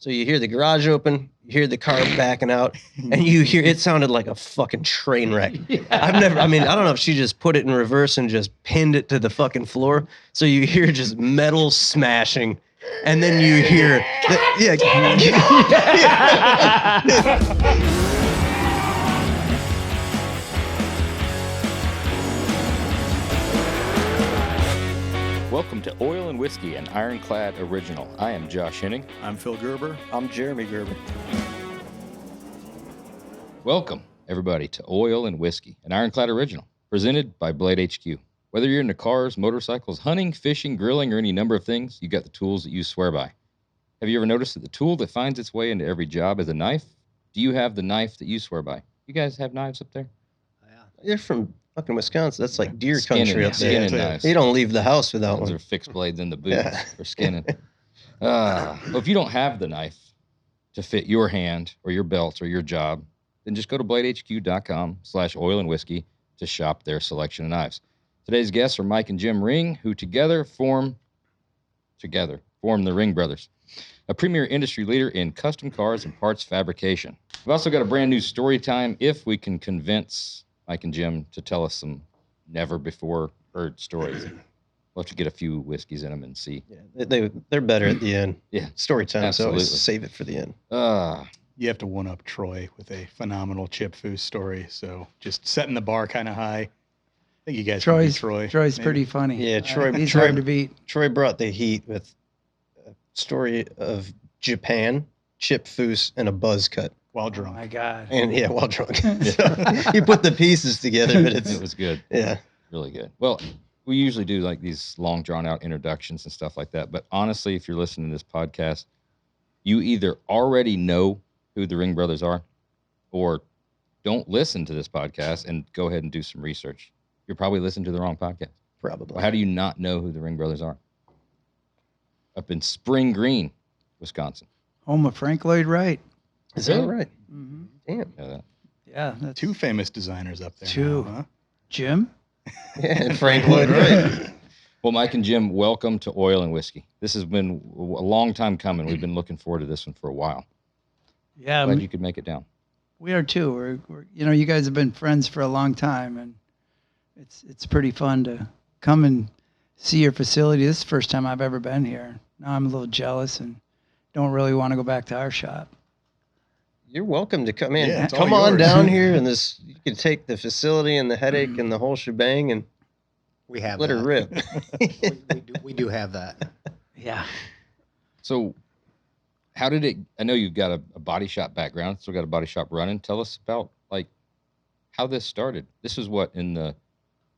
So you hear the garage open, you hear the car backing out, and you hear it sounded like a fucking train wreck. Yeah. I don't know if she just put it in reverse and just pinned it to the fucking floor. So you hear just metal smashing, and then you hear, Welcome to Oil and Whiskey, an Ironclad original. I am Josh Henning. I'm Phil Gerber. I'm Jeremy Gerber. Welcome, everybody, to Oil and Whiskey, an Ironclad original, presented by Blade HQ. Whether you're into cars, motorcycles, hunting, fishing, grilling, or any number of things, you got the tools that you swear by. Have you ever noticed that the tool that finds its way into every job is a knife? Do you have the knife that you swear by? You guys have knives up there? Yeah. You're from fucking Wisconsin. That's like deer country up there. Skinning knives. You don't leave the house without one. Those are fixed blades in the boots for skinning. Well, if you don't have the knife to fit your hand or your belt or your job, then just go to bladehq.com/oil and whiskey to shop their selection of knives. Today's guests are Mike and Jim Ring, who together form the Ring Brothers, a premier industry leader in custom cars and parts fabrication. We've also got a brand new story time if we can convince Mike and Jim to tell us some never before heard stories. We'll have to get a few whiskeys in them and see. Yeah, they're better at the end. Yeah, story time. absolutely. So always save it for the end. You have to one-up Troy with a phenomenal Chip Foose story. So just setting the bar kind of high. I think you guys can beat Troy. Troy's pretty funny. Yeah, he's hard to beat. Troy brought the heat with a story of Japan, Chip Foose, and a buzz cut. While drunk. Oh my God. And while drunk. So you put the pieces together, but it was good. Yeah. Really good. Well, we usually do like these long drawn out introductions and stuff like that. But honestly, if you're listening to this podcast, you either already know who the Ring Brothers are or don't listen to this podcast and go ahead and do some research. You're probably listening to the wrong podcast. Probably. Well, how do you not know who the Ring Brothers are? Up in Spring Green, Wisconsin. Home of Frank Lloyd Wright. Is that right? Mm-hmm. Damn. Yeah. That's two famous designers up there. Two. Now, huh? Jim? Yeah, and Frank Lloyd Wright. Well, Mike and Jim, welcome to Oil and Whiskey. This has been a long time coming. We've been looking forward to this one for a while. Yeah. Glad you could make it down. We are too. We're you guys have been friends for a long time, and it's pretty fun to come and see your facility. This is the first time I've ever been here. Now I'm a little jealous and don't really want to go back to our shop. You're welcome to come in. Yeah, come on down here, and you can take the facility and the headache and the whole shebang, and we have let that. her rip. we do have that. Yeah. So how did it, I know you've got a body shop background, still got a body shop running. Tell us about like how this started. This was what, in the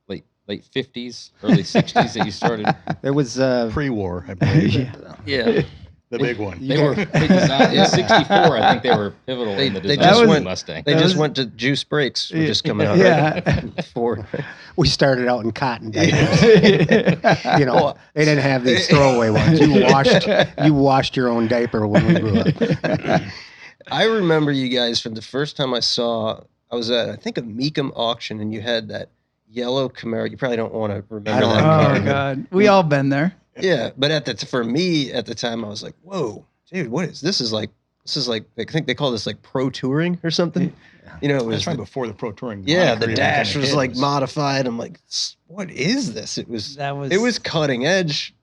late 50s, early 60s that you started? There was Pre-war, I believe. Yeah. The big one. They designed in 64. I think they were pivotal in the design of the Mustang. They just went to juice brakes. Were just coming out. Yeah. Right? Ford. we started out in cotton diapers. They didn't have these throwaway ones. You washed your own diaper when we grew up. I remember you guys from the first time I was at, I think, a Meekum auction, and you had that yellow Camaro. You probably don't want to remember that car. Oh God, we all been there. Yeah, but for me at the time, I was like, "Whoa, dude, what is this? Is like I think they call this like pro touring or something." Yeah. It was That's right before the pro touring. Yeah, the dash was like modified. I'm like, "What is this?" It was cutting edge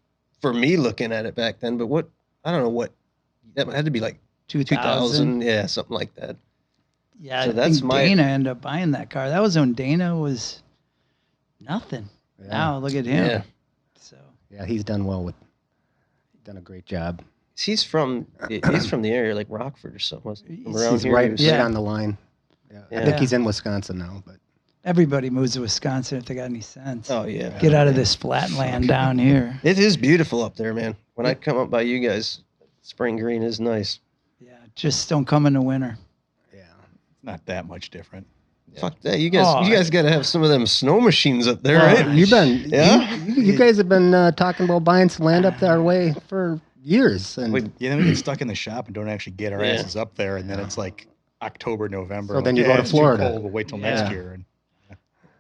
for me looking at it back then. But I don't know what that had to be like 2000, yeah, something like that. Yeah, so I think Dana ended up buying that car. That was when Dana was nothing. Yeah. Now look at him. Yeah. So. Yeah, he's done a great job. He's from the area, like Rockford or something. He's right on the line. Yeah. I think he's in Wisconsin now, but everybody moves to Wisconsin if they got any sense. Oh yeah. Get out of this flat land down here. It is beautiful up there, man. When I come up by you guys, Spring Green is nice. Yeah, just don't come in the winter. Yeah. It's not that much different. Yeah. Fuck that. You guys got to have some of them snow machines up there, right? You guys have been talking about buying some land up our way for years. And we get stuck in the shop and don't actually get our asses up there. And then it's like October, November. So then you go to Florida. Too cold. We'll wait till next year. And,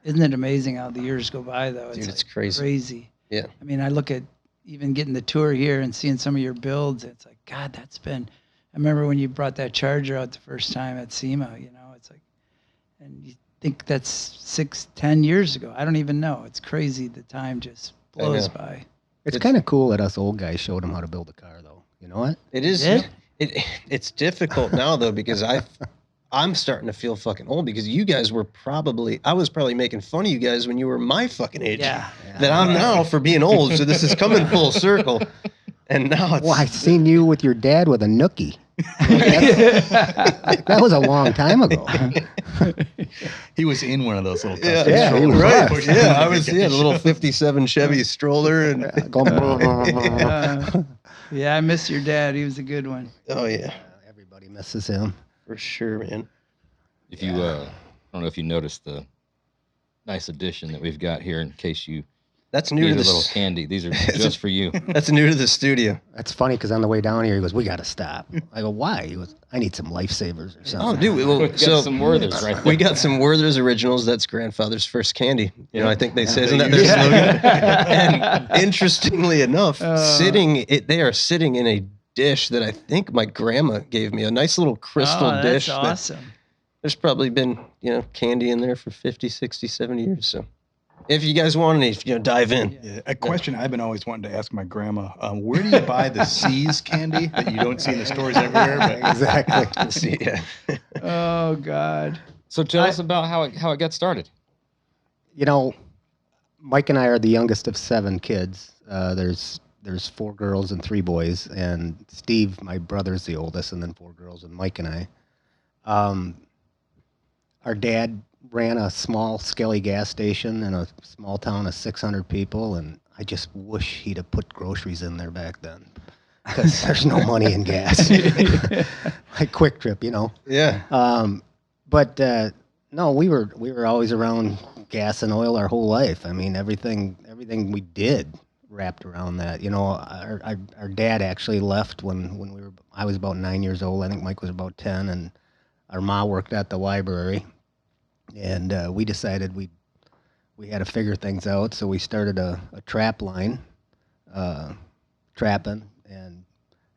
Isn't it amazing how the years go by, though? Dude, it's crazy. Yeah. I mean, I look at even getting the tour here and seeing some of your builds. It's like, God, remember when you brought that Charger out the first time at SEMA, you know, it's like, and you think that's 10 years ago. I don't even know. It's crazy. The time just blows by. It's kind of cool that us old guys showed him how to build a car, though. You know what? It is. Yeah. It's difficult now though because I'm starting to feel fucking old because you guys were I was probably making fun of you guys when you were my fucking age. Yeah. That I'm now for being old. So this is coming full circle. And now it's. Well, I seen you with your dad with a nookie. That was a long time ago. He was in one of those little Yeah, custom yeah, he strollers. was. right. Push- Yeah, I was. Yeah, the little '57 Chevy stroller, and Yeah, I miss your dad. He was a good one. oh yeah, Everybody misses him. for sure, man. If you, I don't know if you noticed the nice addition that we've got here in case you That's new need to a the. little candy. These are just for you. That's new to the studio. That's funny because on the way down here, he goes, "We got to stop." I go, "Why?" He goes, "I need some lifesavers or something." Oh, dude. Well, We've got so some Werthers right there. we got some Werther's originals. That's grandfather's first candy. You know, I think they say, isn't that their Yeah. slogan? And interestingly enough, they are sitting in a dish that I think my grandma gave me, a nice little crystal Oh, dish. that's that awesome. there's probably been, candy in there for 50, 60, 70 years. So if you guys want any, dive in. Yeah, a question I've been always wanting to ask my grandma: where do you buy the C's candy that you don't see in the stores everywhere? But Exactly. Let's see, yeah. Oh God. So tell us about how it got started. You know, Mike and I are the youngest of 7 kids. There's 4 girls and 3 boys, and Steve, my brother's the oldest, and then 4 girls, and Mike and I. Our dad ran a small Skelly gas station in a small town of 600 people, and I just wish he'd have put groceries in there back then, because there's no money in gas. Like Quick Trip, Yeah. But no, we were always around gas and oil our whole life. I mean, everything we did wrapped around that. Our dad actually left when I was about 9 years old. I think Mike was about 10, and our ma worked at the library. And we decided we had to figure things out, so we started a trap line, trapping, and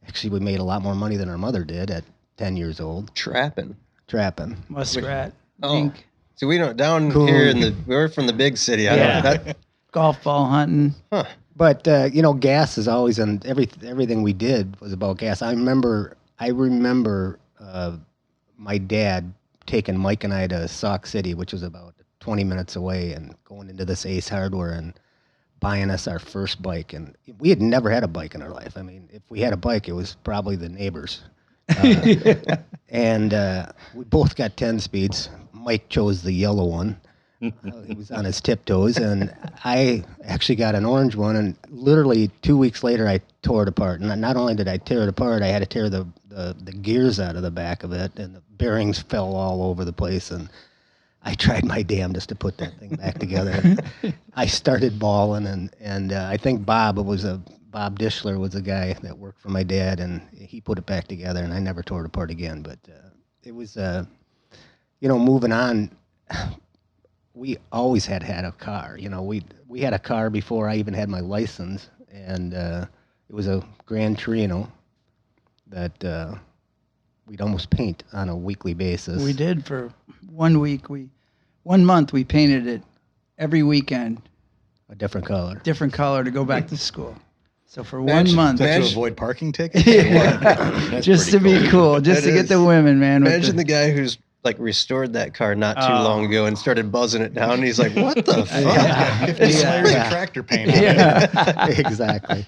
actually we made a lot more money than our mother did at 10 years old. Trapping. Muskrat. Oh. Mink. So we don't, down Cool. here we're from the big city. I Yeah. don't know. Golf ball hunting. But gas is always in everything we did was about gas. I remember my dad taking Mike and I to Sauk City, which was about 20 minutes away, and going into this Ace Hardware and buying us our first bike. And we had never had a bike in our life. I mean, if we had a bike, it was probably the neighbors. And we both got 10 speeds. Mike chose the yellow one. He was on his tiptoes, and I actually got an orange one. And literally 2 weeks later, I tore it apart. And not only did I tear it apart, I had to tear the gears out of the back of it, and the bearings fell all over the place. And I tried my damnedest to put that thing back together. I started bawling, and I think Bob Dishler was the guy that worked for my dad, and he put it back together, and I never tore it apart again. But it was, moving on. We always had a car. We had a car before I even had my license, and it was a Gran Torino that we'd almost paint on a weekly basis. We did for 1 week. 1 month we painted it every weekend, A different color. different color to go back to school. So for Imagine 1 month, is that to Imagine- avoid parking tickets? Yeah. That's just to pretty be cool, just That to get is. the women, man. with Imagine the guy who's restored that car not too long ago and started buzzing it down. And he's like, what the fuck? Yeah, 50 Yeah. layers of tractor paint on it. Yeah. Exactly.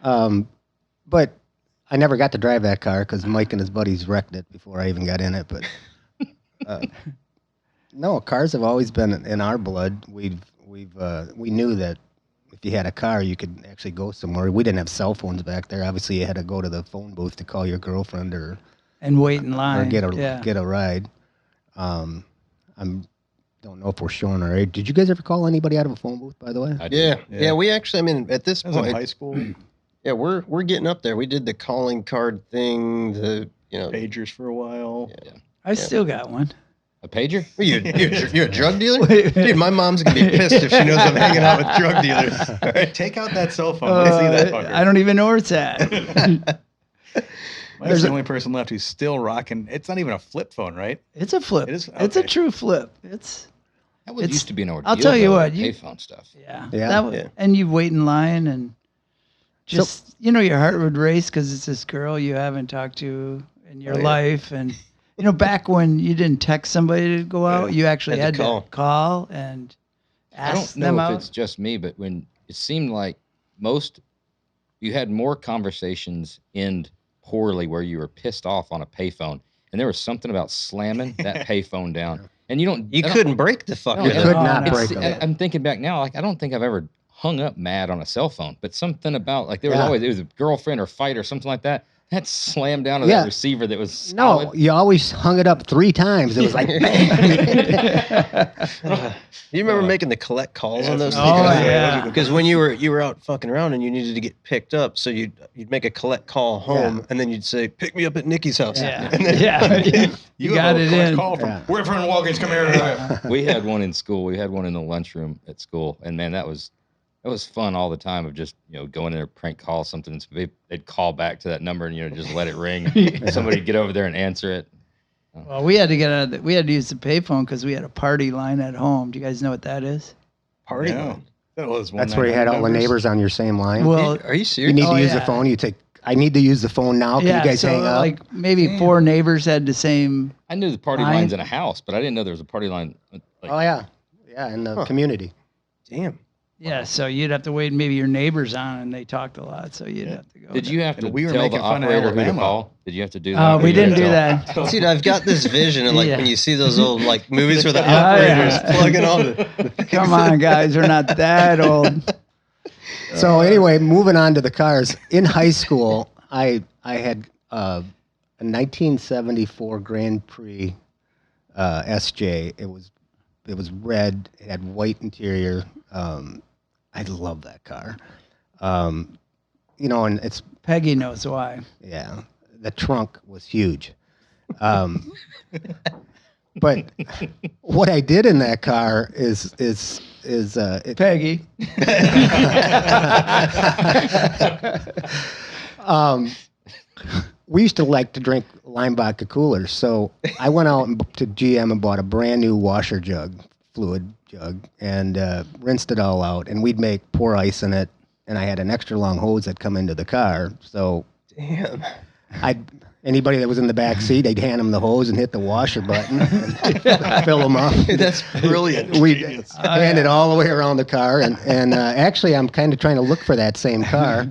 But I never got to drive that car because Mike and his buddies wrecked it before I even got in it. But no, cars have always been in our blood. We knew that if you had a car, you could actually go somewhere. We didn't have cell phones back there. Obviously, you had to go to the phone booth to call your girlfriend or and wait in line. get yeah. a ride. Don't know if we're showing our age. Did you guys ever call anybody out of a phone booth, by the way? I did. Yeah. We actually, at this I was in point, high school, yeah, we're getting up there. We did the calling card thing, pagers for a while. I still got one. A pager? You're a drug dealer? Dude, my mom's going to be pissed if she knows I'm hanging out with drug dealers. Take out that cell phone. Let's see that fucker. I don't even know where it's at. Mike's the only person left who's still rocking. It's not even a flip phone, right? It's a flip. It is? It's a Okay. true flip. That was used to be an ordeal. I'll tell you though, what, the you- payphone stuff. Yeah. Yeah. Yeah. And you wait in line and just, your heart would race because it's this girl you haven't talked to in your Oh, yeah. life. And, back when you didn't text somebody to go out, you actually Had had to to call and I ask don't know them if out. it's just me, but when it seemed like you had more conversations end poorly where you were pissed off on a payphone, and there was something about slamming that payphone down, and You I don't- couldn't break the fucker. No, You yeah. could Oh, not no. break It's- them. I'm thinking back now, like I don't think I've ever hung up mad on a cell phone, but something about like there was Yeah. always it was a girlfriend or fight or something like that. That slammed down to Yeah. that receiver that was No, solid. you always hung it up 3 times. It was like, You remember making the collect calls on those Oh, things? yeah. Because when you were out fucking around and you needed to get picked up, so you'd make a collect call home, Yeah. and then you'd say, "Pick me up at Nikki's house." Yeah. And then, Yeah. You got have a it collect in. Call from Yeah. We're from Walgreens. Come here. We had one in school. We had one in the lunchroom at school, and man, that was fun all the time of just going in there, prank call something. They'd call back to that number and just let it ring. Somebody'd get over there and answer it. Well, we had to get out of we had to use the payphone because we had a party line at home. Do you guys know what that is? party. No. line. That was that's where you had all the neighbors on your same line. Well, Are you You serious? need Oh, to use the yeah. phone. You take, I need to use the phone now. Can you guys so hang up? like maybe 4 neighbors had the same. I knew the party Line? lines in a house, but I didn't know there was a party line. Like, Oh, yeah. Yeah, in the community. Damn. Yeah, so you'd have to wait. Maybe your neighbors on, and they talked a lot, so you'd have to go. did you have to And we were tell the making fun of operator who to Alabama. call? Did you have to do that? Oh, Or we you had didn't to do tell- that. Dude, I've got this vision of like Yeah. when you see those old like movies where the Yeah. operators plugging all the Come on, guys, we're not that old. So anyway, moving on to the cars. In high school, I had a 1974 Grand Prix SJ. It was red. It had white interior. I love that car. And it's Peggy knows why. yeah. The trunk was huge. But what I did in that car is Peggy. we used to like to drink lime vodka coolers. So I went out to GM and bought a brand new washer jug, fluid jug, and rinsed it all out. And we'd pour ice in it. And I had an extra long hose that come into the car. So damn. anybody that was in the back seat, I'd hand them the hose and hit the washer button and fill them up. That's brilliant. We hand it all the way around the car, and actually, I'm kind of trying to look for that same car.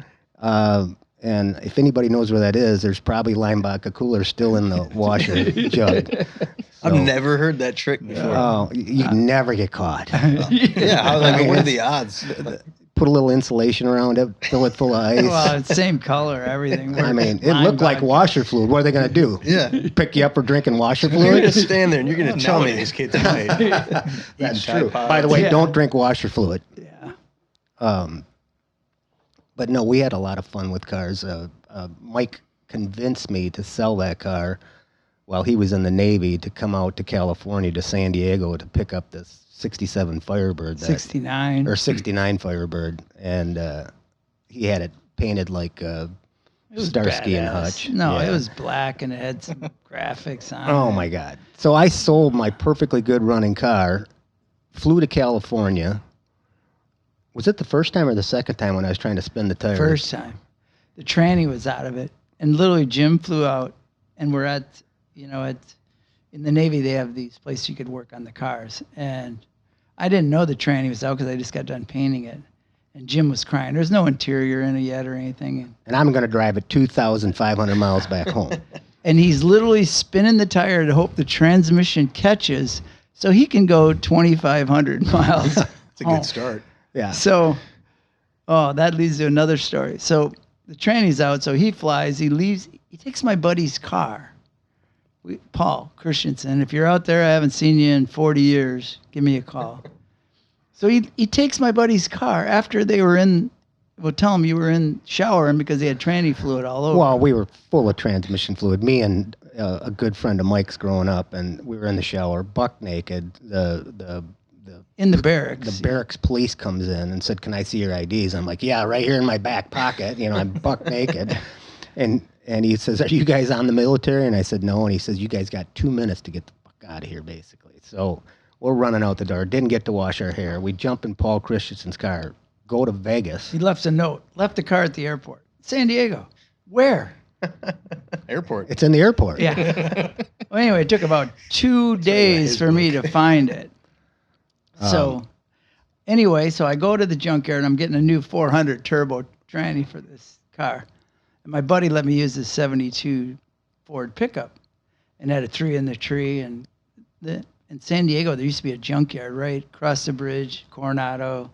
And if anybody knows where that is, there's probably lime vodka cooler still in the washer jug. I've never heard that trick before. Oh, you'd never get caught. Yeah, what are the odds? Put a little insulation around it, fill it full of ice. Well, it's same color, everything. I mean, it looked like washer fluid. What are they going to do? Yeah. Pick you up for drinking washer You're gonna fluid? stand there and you're gonna tell me. Nowadays, kids might. That's Tide true. Pods. By the way, Yeah. don't drink washer fluid. Yeah. But no, we had a lot of fun with cars. Mike convinced me to sell that car while he was in the Navy to come out to California, to San Diego, to pick up this 67 Firebird. 69. Or 69 Firebird. And he had it painted like It was Starsky and badass. Hutch. No, Yeah. it was black and it had some graphics on Oh it. my God. So I sold my perfectly good running car, flew to California. Was it the first time or the second time when I was trying to spin the tires? First time. The tranny was out of it. And literally Jim flew out and we're at in the Navy they have these places you could work on the cars. And I didn't know the tranny was out because I just got done painting it. And Jim was crying. There's no interior in it yet or anything. And I'm going to drive it 2,500 miles back home. And he's literally spinning the tire to hope the transmission catches so he can go 2,500 miles. It's a home. good start. Yeah. So, that leads to another story. So the tranny's out, so he flies. He leaves. He takes my buddy's car. Paul Christensen. If you're out there, I haven't seen you in 40 years. Give me a call. So he takes my buddy's car after they were in. Well, tell him you were in showering because he had tranny fluid all over. Well, we were full of transmission fluid. Me and a good friend of Mike's growing up, and we were in the shower, buck naked. In the barracks. The barracks police comes in and said, "Can I see your IDs?" I'm like, "Yeah, right here in my back pocket." I'm buck naked, and And he says, "Are you guys on the military?" And I said, "No." And he says, "You guys got 2 minutes to get the fuck out of here, basically." So we're running out the door. Didn't get to wash our hair. We jump in Paul Christensen's car, go to Vegas. He left a note. Left the car at the airport. San Diego. Where? Airport. It's in the airport. Yeah. Well, anyway, it took about 2 days for me to find it. So anyway, so I go to the junkyard. I'm getting a new 400 turbo tranny for this car. And my buddy let me use this 72 Ford pickup and had a 3 in the tree. And in San Diego, there used to be a junkyard right across the bridge, Coronado.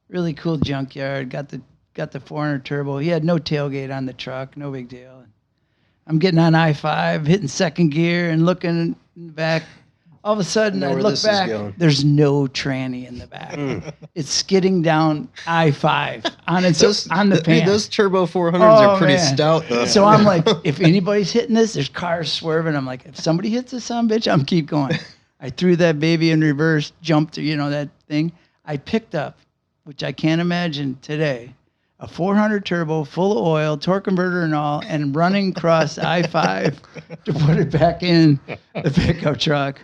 Really cool junkyard. Got the 400 turbo. He had no tailgate on the truck. No big deal. I'm getting on I-5, hitting second gear and looking in the back. All of a sudden, I look back. There's no tranny in the back. It's skidding down I-5 on the pan. Those Turbo 400s are pretty stout, though. So I'm like, if anybody's hitting this, there's cars swerving. I'm like, if somebody hits this son of a bitch, I'm keep going. I threw that baby in reverse, jumped, that thing. I picked up, which I can't imagine today, a 400 turbo, full of oil, torque converter and all, and running across I-5 to put it back in the pickup truck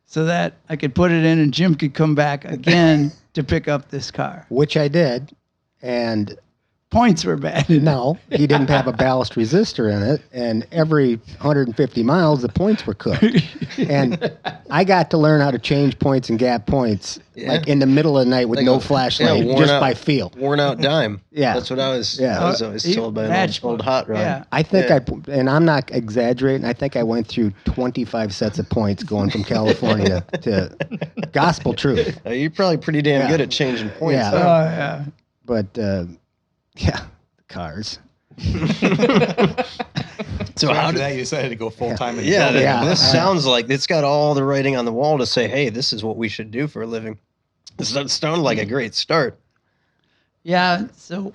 so that I could put it in and Jim could come back again to pick up this car. Which I did. And points were bad. No, he didn't have a ballast resistor in it. And every 150 miles, the points were cooked. And I got to learn how to change points and gap points like in the middle of the night with no flashlight, just by feel. Worn out dime. Yeah. That's what I was always told by an old hot rod. Yeah. I think and I'm not exaggerating, I think I went through 25 sets of points going from California to gospel truth. You're probably pretty damn good at changing points. Yeah. Oh, yeah. But, yeah, cars. So after that, you decided to go full time. This sounds like it's got all the writing on the wall to say, hey, this is what we should do for a living. This sounded like a great start. Yeah, so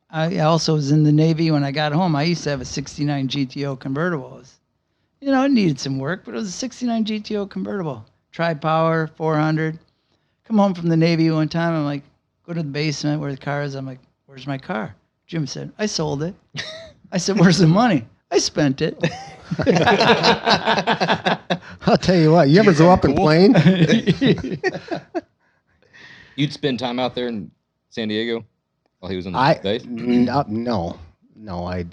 I also was in the Navy when I got home. I used to have a 69 GTO convertible. It needed some work, but it was a 69 GTO convertible. Tri-power, 400. Come home from the Navy one time. I'm like, go to the basement where the car is. I'm like, where's my car? Jim said, I sold it. I said, where's the money? I spent it. I'll tell you what, you ever go up and plane? You'd spend time out there in San Diego while he was on the base? No, I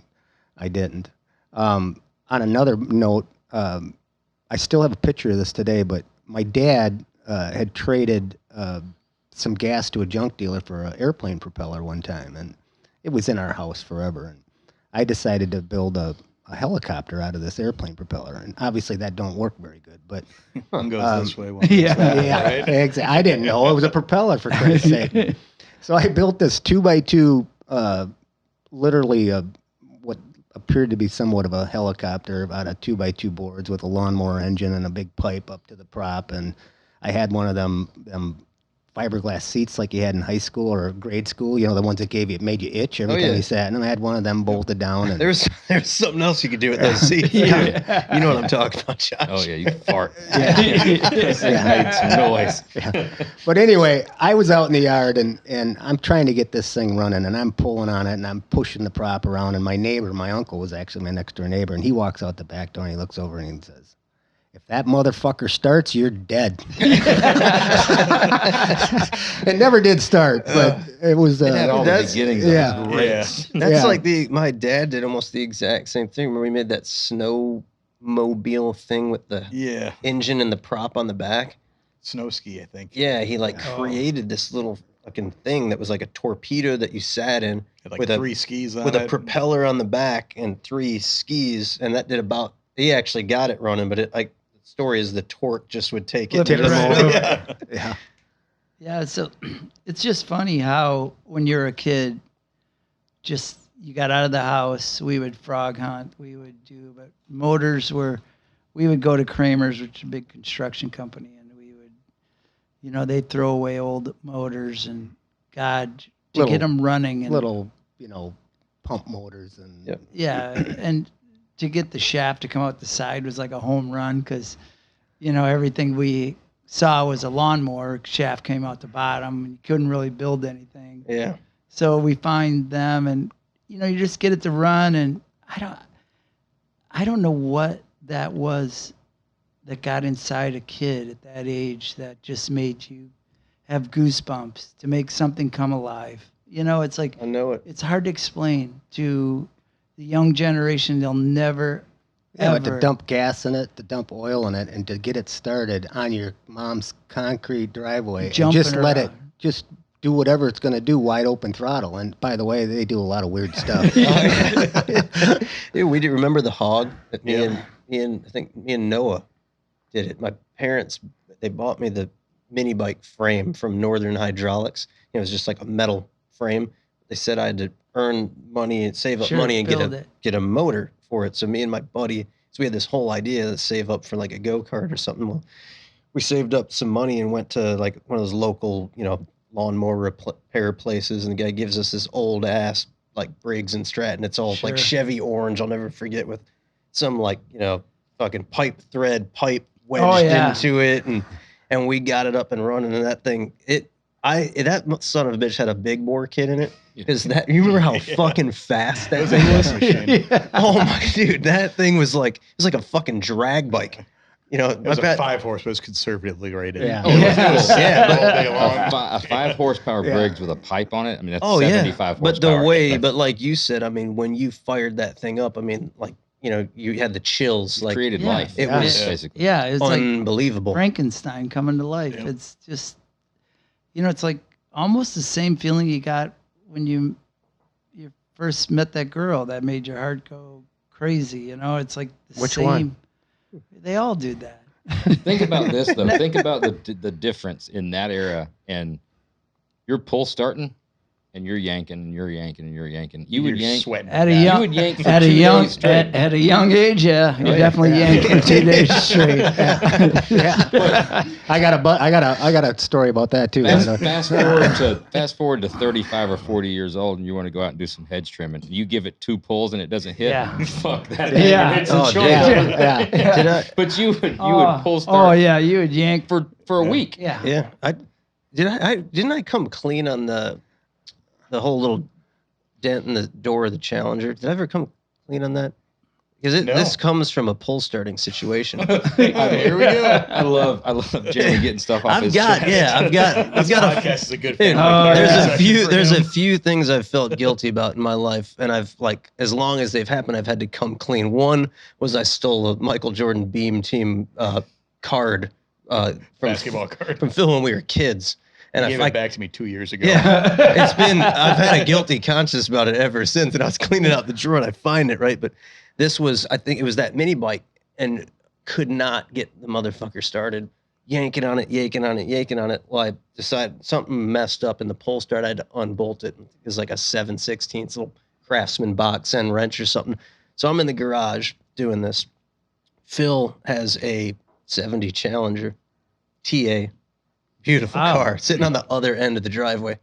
didn't. On another note, I still have a picture of this today, but my dad had traded some gas to a junk dealer for an airplane propeller one time, and it was in our house forever. And I decided to build a helicopter out of this airplane propeller, and obviously that don't work very good. But one goes this way, one goes right? Exactly. I didn't know it was a propeller, for Christ's sake. So I built this 2x2, literally what appeared to be somewhat of a helicopter, about a 2x2 boards with a lawnmower engine and a big pipe up to the prop, and I had one of them fiberglass seats like you had in high school or grade school, the ones that made you itch every time you sat. And I had one of them bolted down. And there's something else you could do with those seats. You know what I'm talking about, Josh. Oh, yeah, you fart. Made some noise. But anyway, I was out in the yard, and I'm trying to get this thing running, and I'm pulling on it, and I'm pushing the prop around, and my uncle was actually my next door neighbor, and he walks out the back door, and he looks over, and he says, if that motherfucker starts, you're dead. It never did start, but it was. It had all the beginnings. Yeah, great. Yeah. That's like my dad did almost the exact same thing. Remember, we made that snowmobile thing with the engine and the prop on the back. Snow ski, I think. Yeah, he created this little fucking thing that was like a torpedo that you sat in with 3 skis on with it. a propeller on the back and 3 skis, and that did about. He actually got it running, but the story is the torque just would take it. Yeah, so it's just funny how when you're a kid, you got out of the house, we would frog hunt, we would go to Kramer's, which is a big construction company, and we would, they'd throw away old motors and get them running. And little, pump motors and. Yeah, and to get the shaft to come out the side was like a home run because, everything we saw was a lawnmower. Shaft came out the bottom. And you couldn't really build anything. Yeah. So we find them and, you just get it to run. And I don't know what that was that got inside a kid at that age that just made you have goosebumps to make something come alive. You know, it's like I know it. it's hard to explain to the young generation. They'll never Yeah, ever but to dump gas in it, to dump oil in it, and to get it started on your mom's concrete driveway, and Jumping just let it around. just do whatever it's going to do, wide open throttle. And by the way, they do a lot of weird stuff. Yeah, we do remember the hog that Yeah. I think me and Noah did it. My parents, they bought me the mini bike frame from Northern Hydraulics. It was just like a metal frame. They said I had to earn money and save up Sure, money and build it. get a motor for it. So me and my buddy, so we had this whole idea to save up for like a go-kart or something. Well, we saved up some money and went to like one of those local, lawnmower repair places, and the guy gives us this old ass like Briggs and Stratton. It's all like Sure. Chevy orange. I'll never forget, with some like fucking pipe wedged Oh, yeah. into it, and we got it up and running. And that thing, that son of a bitch had a big bore kit in it. Because you remember how fucking fast that thing was? Machine. Oh my dude, that thing was like a fucking drag bike. It was a 5 horse, but it was conservatively rated. Yeah. It was Yeah, but- all day long. A 5 horsepower Yeah. Briggs with a pipe on it. I mean, that's Oh yeah, 75 but horsepower. the way, That's- but like you said, I mean, when you fired that thing up, I mean, like you had the chills, it like created Yeah. life. It was- basically. Yeah, it's like unbelievable. Frankenstein coming to life. Yep. It's just, it's like almost the same feeling you got when you first met that girl that made your heart go crazy. It's like the Which same. one? They all do that. Think about this though. Think about the difference in that era, and you're pull starting, and you're yanking, and you're yanking, and you're yanking. You would You're yank sweating. At a Yeah. young, You would yank for at a 2 young, days straight. at a young age, yeah, you definitely yanked for 2 days straight. Yeah. I got a story about that too. Fast forward to 35 or 40 years old, and you want to go out and do some hedge trimming. You give it 2 pulls and it doesn't hit. Yeah. Fuck that. Yeah. It's Oh, a choice. damn. Did I? But you would pull Oh start yeah, you would yank. for a week. Yeah. Yeah, didn't I come clean on the whole little dent in the door of the Challenger? Did I ever come clean on that? Because No. this comes from a pull starting situation. Here we go. I love Jeremy getting stuff off his chest. I've got This a podcast is a good Dude, thing. Oh, there's a few things I've felt guilty about in my life, and I've as long as they've happened, I've had to come clean. One was I stole a Michael Jordan Beam Team card basketball card. from Phil when we were kids, and He gave it back to me 2 years ago. yeah, I've had a guilty conscience about it ever since, and I was cleaning out the drawer and I find it, right? But this was, I think it was that mini bike, and could not get the motherfucker started. Yanking on it. Well, I decided something messed up in the pull start. I had to unbolt it. It was like a 7/16 little Craftsman box end wrench or something. So I'm in the garage doing this. Phil has a 70 Challenger TA. Beautiful Wow. car sitting on the other end of the driveway.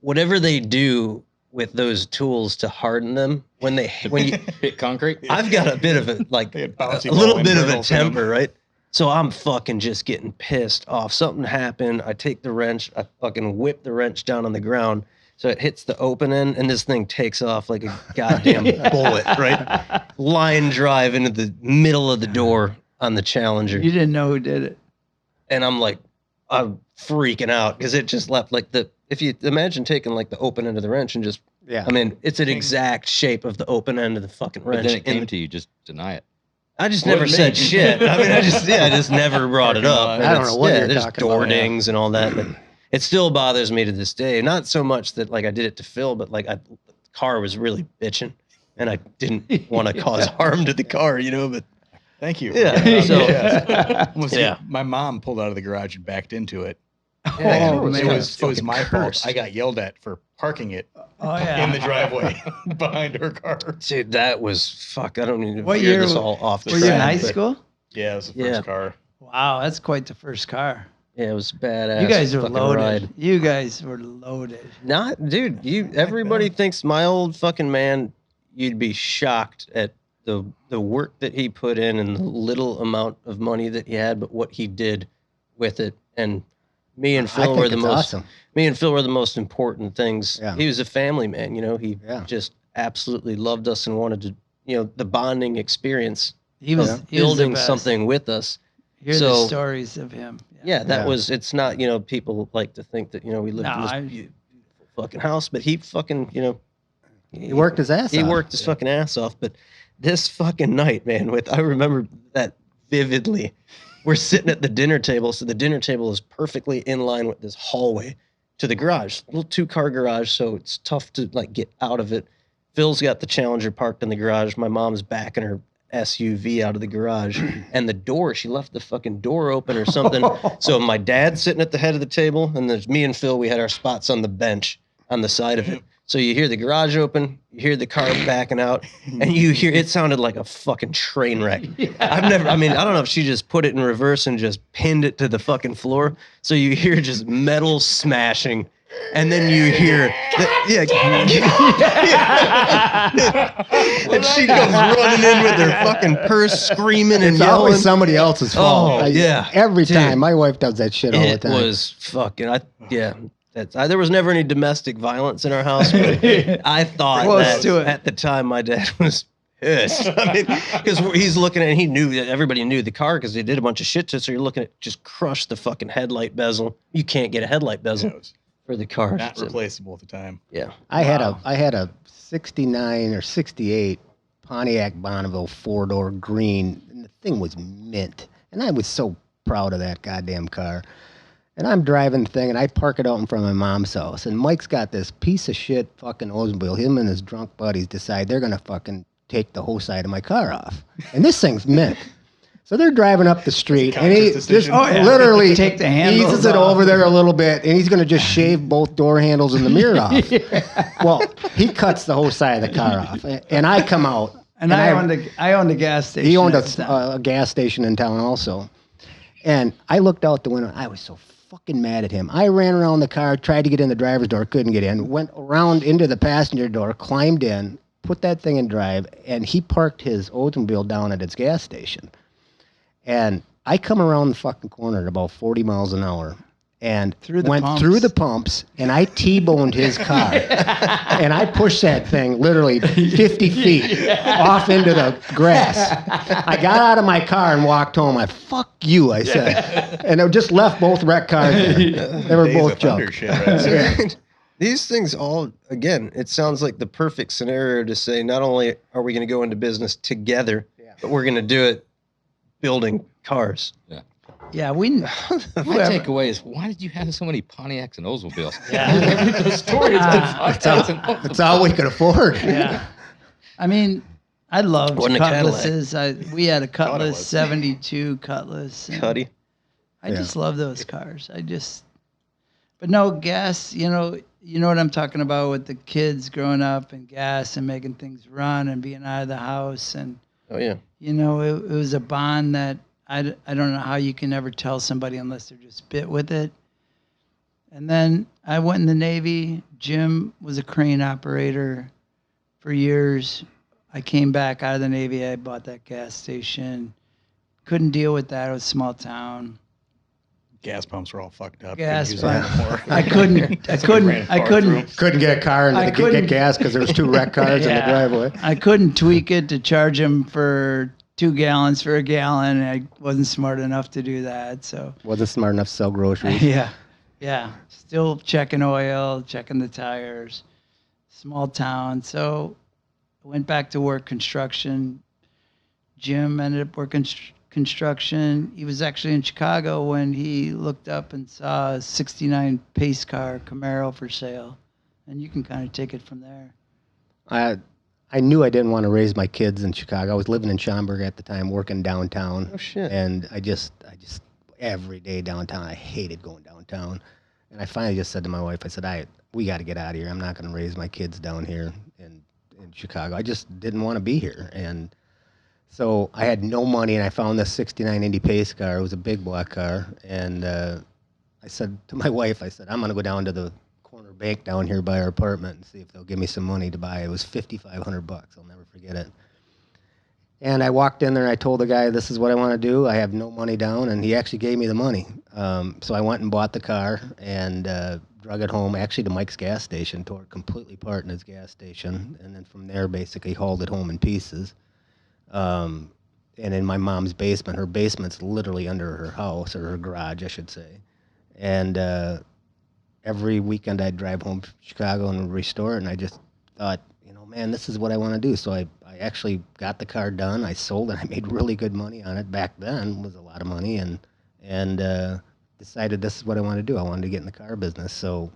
Whatever they do with those tools to harden them, when you, Hit concrete. I've got a bit of a They had bouncy a little ball bit of a internals in them. temper, right? So I'm fucking just getting pissed off. Something happened. I take the wrench. I fucking whip the wrench down on the ground. So it hits the open end, and this thing takes off like a goddamn bullet, right? Line drive into the middle of the door on the Challenger. You didn't know who did it. And I'm freaking out because it just left like if you imagine taking like the open end of the wrench and just, Yeah. I mean, it's an exact shape of the open end of the fucking But wrench. then it came And to you, just deny it. I just Well, never it said made- shit. I mean, I just never brought it up. Parking lot. And I don't it's- know what you're there's talking door about, yeah. dings and all that, but it still bothers me to this day. Not so much that like I did it to Phil, but like the car was really bitching, and I didn't want to cause harm to the car, But Thank you. Yeah, so- Yeah. My mom pulled out of the garage and backed into it. Yeah, Oh, it man. was my fault. cursed. I got yelled at for parking it Oh yeah. in the driveway behind her car. dude, that was fuck. I don't need to What veer year this w- all off the Were you in track, high but school? Yeah, it was the Yeah. first car. Wow, that's quite the first car. Yeah, it was badass. You guys are fucking loaded. ride. You guys were loaded. Not, dude. Everybody thinks my old fucking man. You'd be shocked at the work that he put in and the little amount of money that he had, but what he did with it. And me and I Phil think were the it's most. awesome. Me and Phil were the most important things. Yeah. He was a family man. He Yeah. just absolutely loved us and wanted to, the bonding experience He was of he was the building best. something with us. Hear So- the stories of him. Yeah, that Yeah. was. It's not. People like to think that we lived in this beautiful fucking house, but he fucking He worked his ass he off. worked his fucking ass off. But this fucking night, man, I remember that vividly. We're sitting at the dinner table, so the dinner table is perfectly in line with this hallway to the garage, little 2-car garage, so it's tough to get out of it. Phil's got the Challenger parked in the garage. My mom's backing her SUV out of the garage, and the door, she left the fucking door open or something. So my dad's sitting at the head of the table, and there's me and Phil. We had our spots on the bench on the side of it. So you hear the garage open, you hear the car backing out, and it sounded like a fucking train wreck. I don't know if she just put it in reverse and just pinned it to the fucking floor. So you hear just metal smashing. And then you hear, and she goes running in with her fucking purse, screaming and It's yelling. always somebody else's fault. Oh, yeah. Every Dude. time. My wife does that shit all the It time. was fucking, there was never any domestic violence in our house, but I thought Close that to it. at the time my dad was pissed. Because he's looking at it, and he knew that everybody knew the car because they did a bunch of shit to it. So you're looking at just crush the fucking headlight bezel. You can't get a headlight bezel It was for the car. not So, replaceable at the time. yeah. I had a 69 or 68 Pontiac Bonneville 4-door green, and the thing was mint. And I was so proud of that goddamn car. And I'm driving the thing, and I park it out in front of my mom's house. And Mike's got this piece of shit fucking Oldsmobile. Him and his drunk buddies decide they're going to fucking take the whole side of my car off. And this thing's mint. So they're driving up the street, and he conscious just decision. literally Take the handles eases it off. over there a little bit, and he's going to just shave both door handles and the mirror off. Well, he cuts the whole side of the car off, and I come out. And I owned a gas station. He owned at the time. a gas station in town also. And I looked out the window. I was so fucking mad at him. I ran around the car, tried to get in the driver's door, couldn't get in, went around into the passenger door, climbed in, put that thing in drive, and he parked his Oldsmobile down at its gas station. And I come around the fucking corner at about 40 miles an hour and went through the pumps, and I T-boned his car. And I pushed that thing literally 50 feet off into the grass. I got out of my car and walked home. Fuck you, I said. And I just left both wrecked cars there. They were Days both of Thunder junk. shit right there. These things all, again, it sounds like the perfect scenario to say not only are we going to go into business together, but we're going to do it building cars. Yeah, we. My takeaway is, why did you have so many Pontiacs and Oldsmobiles? Yeah. The story is That's all we could afford. Yeah. I mean, I loved Wasn't a Cadillac. Cutlasses. We had a Thought it Cutlass was. 72 Cutlass. and Cuddy. I just love those cars. But no gas. You know what I'm talking about with the kids growing up and gas and making things run and being out of the house, and Oh, yeah. it was a bond that I don't know how you can ever tell somebody unless they're just bit with it. And then I went in the Navy. Jim was a crane operator for years. I came back out of the Navy. I bought that gas station. Couldn't deal with that. It was a small town. Gas pumps were all fucked up. Gas Couldn't use them pump. anymore. I couldn't Couldn't get a car I and couldn't- get gas because there was 2 wrecked cars in the driveway. I couldn't tweak it to charge him for 2 gallons for a gallon. I wasn't smart enough to do that. So Wasn't smart enough to sell groceries. yeah. Still checking oil, checking the tires. Small town. So I went back to work construction. Jim ended up working construction. He was actually in Chicago when he looked up and saw a 69 pace car Camaro for sale. And you can kind of take it from there. I knew I didn't want to raise my kids in Chicago. I was living in Schaumburg at the time, working downtown. Oh, shit. And I just every day downtown, I hated going downtown. And I finally just said to my wife, I said, we got to get out of here. I'm not going to raise my kids down here in Chicago. I just didn't want to be here. And so I had no money, and I found this 69 Indy pace car. It was a big black car. And I said to my wife, I said, I'm going to go down to the corner bank down here by our apartment and see if they'll give me some money to buy it. It was $5,500. I'll never forget it. And I walked in there and I told the guy, this is what I want to do. I have no money down, and he actually gave me the money. So I went and bought the car and drug it home, actually to Mike's gas station, tore it completely apart in his gas station, and then from there basically hauled it home in pieces. And in my mom's basement, her basement's literally under her house, or her garage, I should say. And every weekend I'd drive home to Chicago and restore it, and I just thought, man, this is what I want to do. So I actually got the car done. I sold it. I made really good money on it. Back then, it was a lot of money, and decided this is what I wanted to do. I wanted to get in the car business. So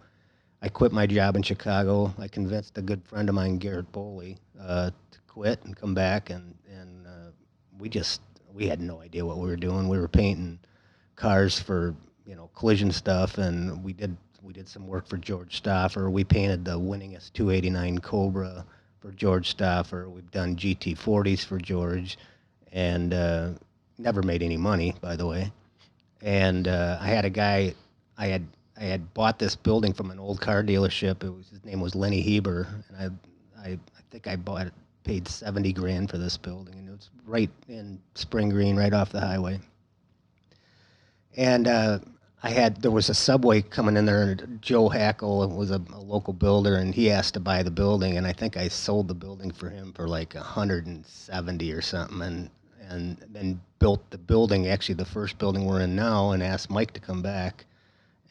I quit my job in Chicago. I convinced a good friend of mine, Garrett Boley, to quit and come back, and we had no idea what we were doing. We were painting cars for collision stuff, and we did some work for George Stauffer. We painted the winningest 289 Cobra for George Stauffer. We've done GT40s for George, and never made any money, by the way. And I had a guy, I had bought this building from an old car dealership. His name was Lenny Heber, and I think I paid $70,000 for this building, and it was right in Spring Green, right off the highway. And there was a Subway coming in there, and Joe Hackle was a local builder, and he asked to buy the building, and I think I sold the building for him for like $170 or something, and then built the building, actually the first building we're in now, and asked Mike to come back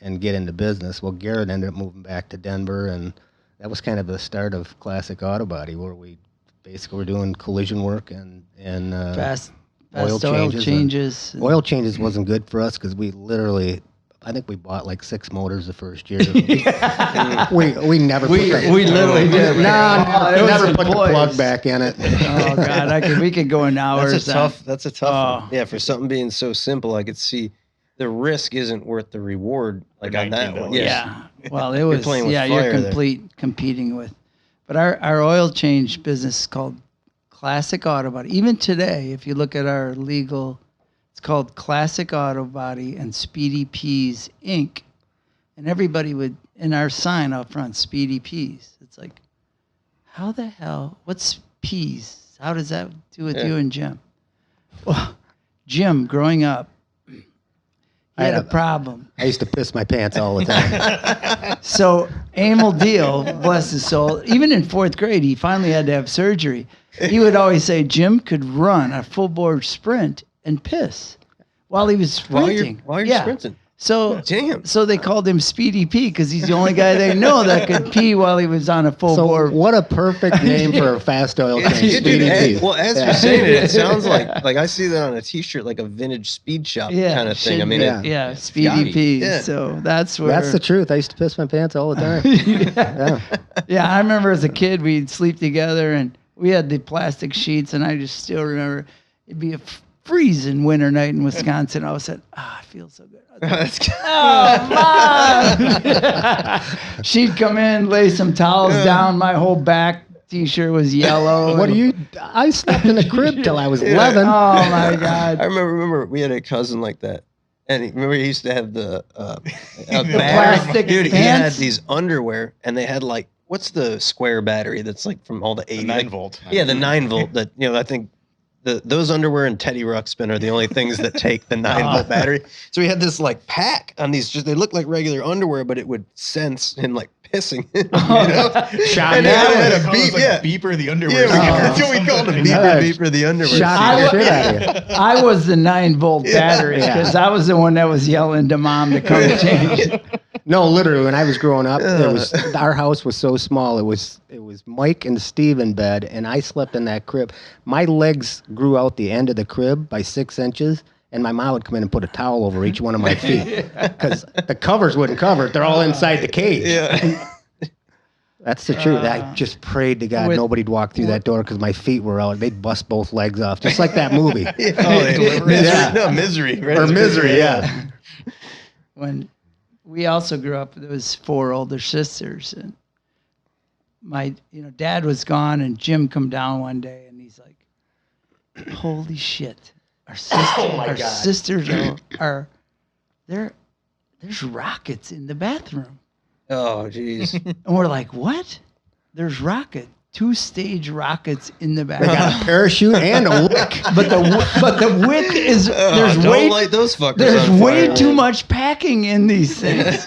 and get into business. Well, Garrett ended up moving back to Denver, and that was kind of the start of Classic Auto Body, where we basically were doing collision work and Fast oil changes. Oil changes wasn't good for us because we literally, I think we bought like 6 motors the first year. we never we literally did. Never put the plug back in it. Oh God, we could go in hours. That's a tough one. Yeah, for something being so simple, I could see the risk isn't worth the reward. Like on that one. Yeah. Well, it was. You're competing with. But our oil change business is called Classic Auto Body. Even today, if you look at our legal, it's called Classic Auto Body and Speedy Peas Inc. And everybody would, in our sign out front, Speedy Peas. It's like, how the hell? What's peas? How does that do with you and Jim? Well, Jim, growing up, he had a problem. I used to piss my pants all the time. So Emil Deal, bless his soul, even in 4th grade, he finally had to have surgery. He would always say Jim could run a full board sprint and piss while he was sprinting. While you're sprinting. So damn. So they called him Speedy P because he's the only guy they know that could pee while he was on a full board. What a perfect name for a fast oil change. Speedy P. Well, as you're saying it sounds like I see that on a T-shirt, like a vintage speed shop kind of thing. I mean, Speedy P. Yeah. So that's where. That's the truth. I used to piss my pants all the time. Yeah, I remember as a kid we'd sleep together and we had the plastic sheets, and I just still remember it'd be a freezing winter night in Wisconsin. I always said, I feel so good. Mom! She'd come in, lay some towels down. My whole back T-shirt was yellow. I slept in a crib till I was 11. Oh my God! I remember we had a cousin like that, and remember he used to have the plastic dude. pants? He had these underwear, and they had like what's the square battery that's like from all the 80 9 volt. Yeah, the 9 volt. That I think. Those underwear and Teddy Ruxpin are the only things that take the 9 volt battery. So we had this like pack on these. They look like regular underwear, but it would sense him like pissing. Shot. And it had a beep. Beeper the underwear. That's what we called it. Beeper the underwear. Shot the shit out of you. I was the 9 volt battery because I was the one that was yelling to Mom to come change. No, literally, when I was growing up, our house was so small. It was Mike and Steve in bed, and I slept in that crib. My legs grew out the end of the crib by 6 inches, and my mom would come in and put a towel over each one of my feet because the covers wouldn't cover it. They're all inside the cage. Yeah. That's the truth. I just prayed to God nobody'd walk through that door because my feet were out. They'd bust both legs off, just like that movie. Misery. Right? Or Misery, yeah. When we also grew up, there was 4 older sisters, and my dad was gone, and Jim come down one day, and he's like, "Holy shit, our sisters are there's rockets in the bathroom." Oh, jeez. And we're like, "What? There's 2-stage rockets in the bathroom. They got a parachute and a wick. But the wick is don't light those fuckers. There's on way fire, too man. much packing in these things."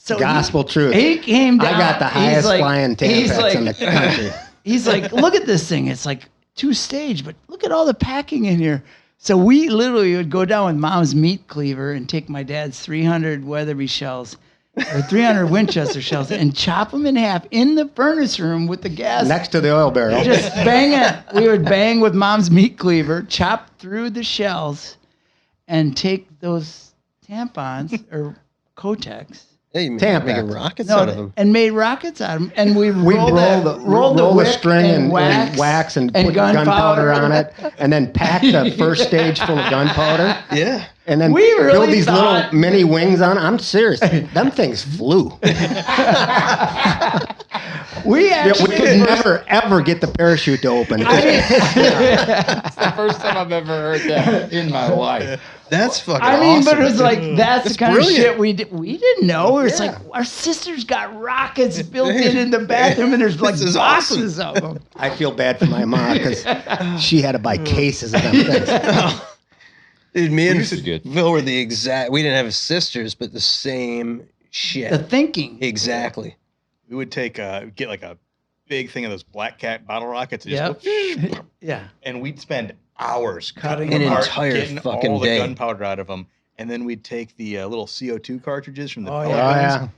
So Gospel truth. He came down. I got the he's highest like- flying he's Tampax in the country. He's like, look at this thing. It's like 2-stage, but look at all the packing in here. So we literally would go down with Mom's meat cleaver and take my dad's 300 Weatherby shells or 300 Winchester shells and chop them in half in the furnace room with the gas. Next to the oil barrel. Just bang it. We would bang with Mom's meat cleaver, chop through the shells, and take those tampons or Kotex. Hey, you Tampax. making rockets out of them. And made rockets out of them. And we We rolled roll the wick string and wax and put gunpowder on it, and then pack the first stage full of gunpowder, Yeah. and then We really build these thought- little mini wings on it. I'm serious. Them things flew. We We actually could never, ever get the parachute to open. It's the first time I've ever heard that in my life. That's fucking I mean, awesome. but it was like that's the kind brilliant. of shit we did. We didn't know. It's Yeah. like our sister's got rockets built in the bathroom, and there's like is boxes of them. I feel bad for my mom because she had to buy cases of them things. Dude, me and This is good. Phil were the exact. We didn't have sisters, but the same shit. The thinking. Exactly. We would take get like a big thing of those Black Cat bottle rockets and Yep. just go, Yeah. and we'd spend hours Cutting cutting An them apart, entire getting fucking all the day. gunpowder out of them, and then we'd take the little CO2 cartridges from the Oh, pellet yeah. guns, yeah.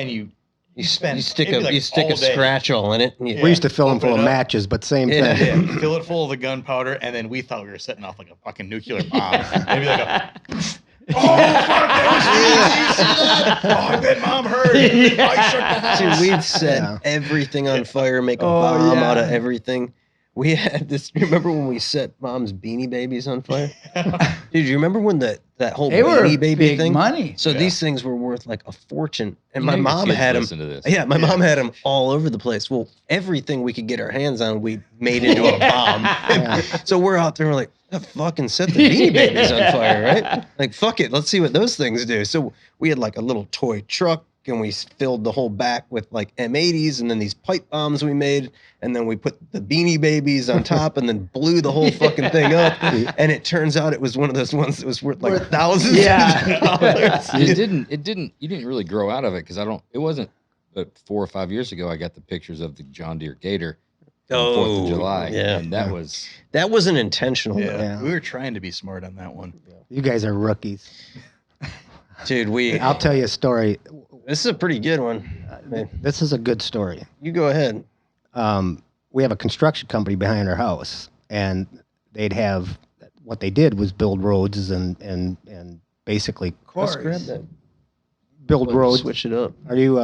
and you You, spend stick maybe a like you stick all a day. scratch all in it. And you, Yeah. We used to fill them Open full it of up. matches, but same Yeah. thing. Yeah, fill it full of the gunpowder, and then we thought we were setting off like a fucking nuclear bomb. Maybe like a. Oh, fuck, that was easy. You see that? Oh, I bet Mom heard. I shook the house. Dude, we'd set Yeah. everything on fire, make a Oh, bomb yeah. out of everything. We had this. Remember when we set Mom's Beanie Babies on fire? Dude, you remember when that whole They were Beanie Baby big thing? money. So Yeah. these things were worth like a fortune, and my Your mom kids had them. listen to this. Yeah, my mom had them all over the place. Well, everything we could get our hands on, we made into a bomb. Yeah. So we're out there, we're like, fucking set the Beanie Babies on fire, right? Like, fuck it, let's see what those things do. So we had like a little toy truck, and we filled the whole back with like M80s, and then these pipe bombs we made, and then we put the Beanie Babies on top, and then blew the whole fucking thing up. And it turns out it was one of those ones that was worth like thousands Yeah. of dollars. You didn't really grow out of it because it wasn't but 4 or 5 years ago I got the pictures of the John Deere Gator on 4th of July. yeah. And That wasn't intentional, though. Yeah. We were trying to be smart on that one. You guys are rookies. Dude. I'll tell you a story. This is a pretty good one. Man, This is a good story. you go ahead. We have a construction company behind our house, and they'd have what they did was build roads and basically Let's grab that. build roads. Switch it up. Are you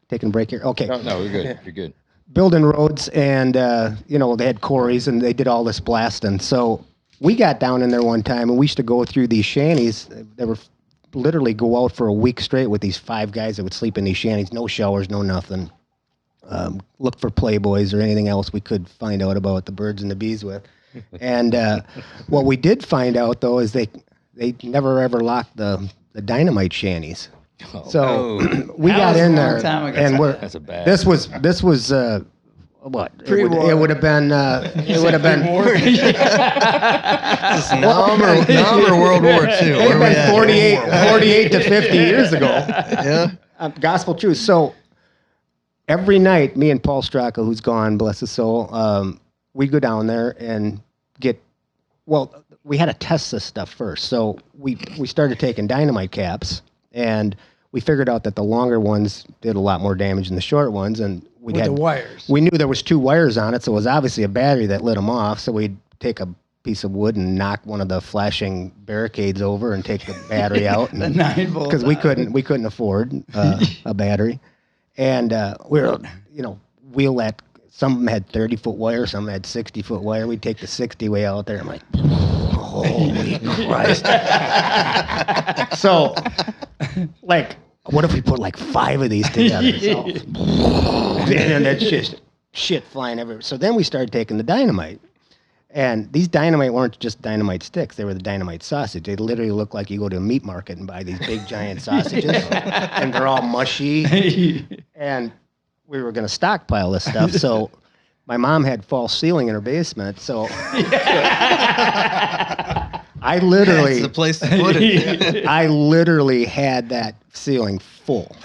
taking a break here? Okay. No, no, we're good. Yeah. You're good. Building roads, and they had quarries, and they did all this blasting. So we got down in there one time, and we used to go through these shanties. They were literally go out for a week straight with these 5 guys that would sleep in these shanties, no showers, no nothing. Look for Playboys or anything else we could find out about the birds and the bees with. And what we did find out though is they never ever locked the Dynamite shanties. Oh, So we That got was a in long there, time ago. and we're that's a bad. this was what? Pre-war. It would have been. It would have been. Nam or World War II? It Where would we have at? been 48 to 50 years ago. Yeah. Gospel truth. So every night, me and Paul Stracco, who's gone, bless his soul, we'd go down there and we had to test this stuff first. So we started taking dynamite caps, and we figured out that the longer ones did a lot more damage than the short ones, and With the wires. we knew there was 2 wires on it, so it was obviously a battery that lit them off. So we'd take a piece of wood and knock one of the flashing barricades over and take the battery out. The 9-volt. Because we couldn't afford a battery, and we were wheel that. Some of them had 30-foot wire, some had 60-foot wire. We'd take the 60 way out there. I'm like, holy Christ! So, like, what if we put like 5 of these together? So, and it's just shit flying everywhere. So then we started taking the dynamite. And these dynamite weren't just dynamite sticks. They were the dynamite sausage. They literally look like you go to a meat market and buy these big, giant sausages. And they're all mushy. And we were going to stockpile this stuff. So my mom had false ceiling in her basement. So I I That's literally, the place to put it. I literally had that ceiling full,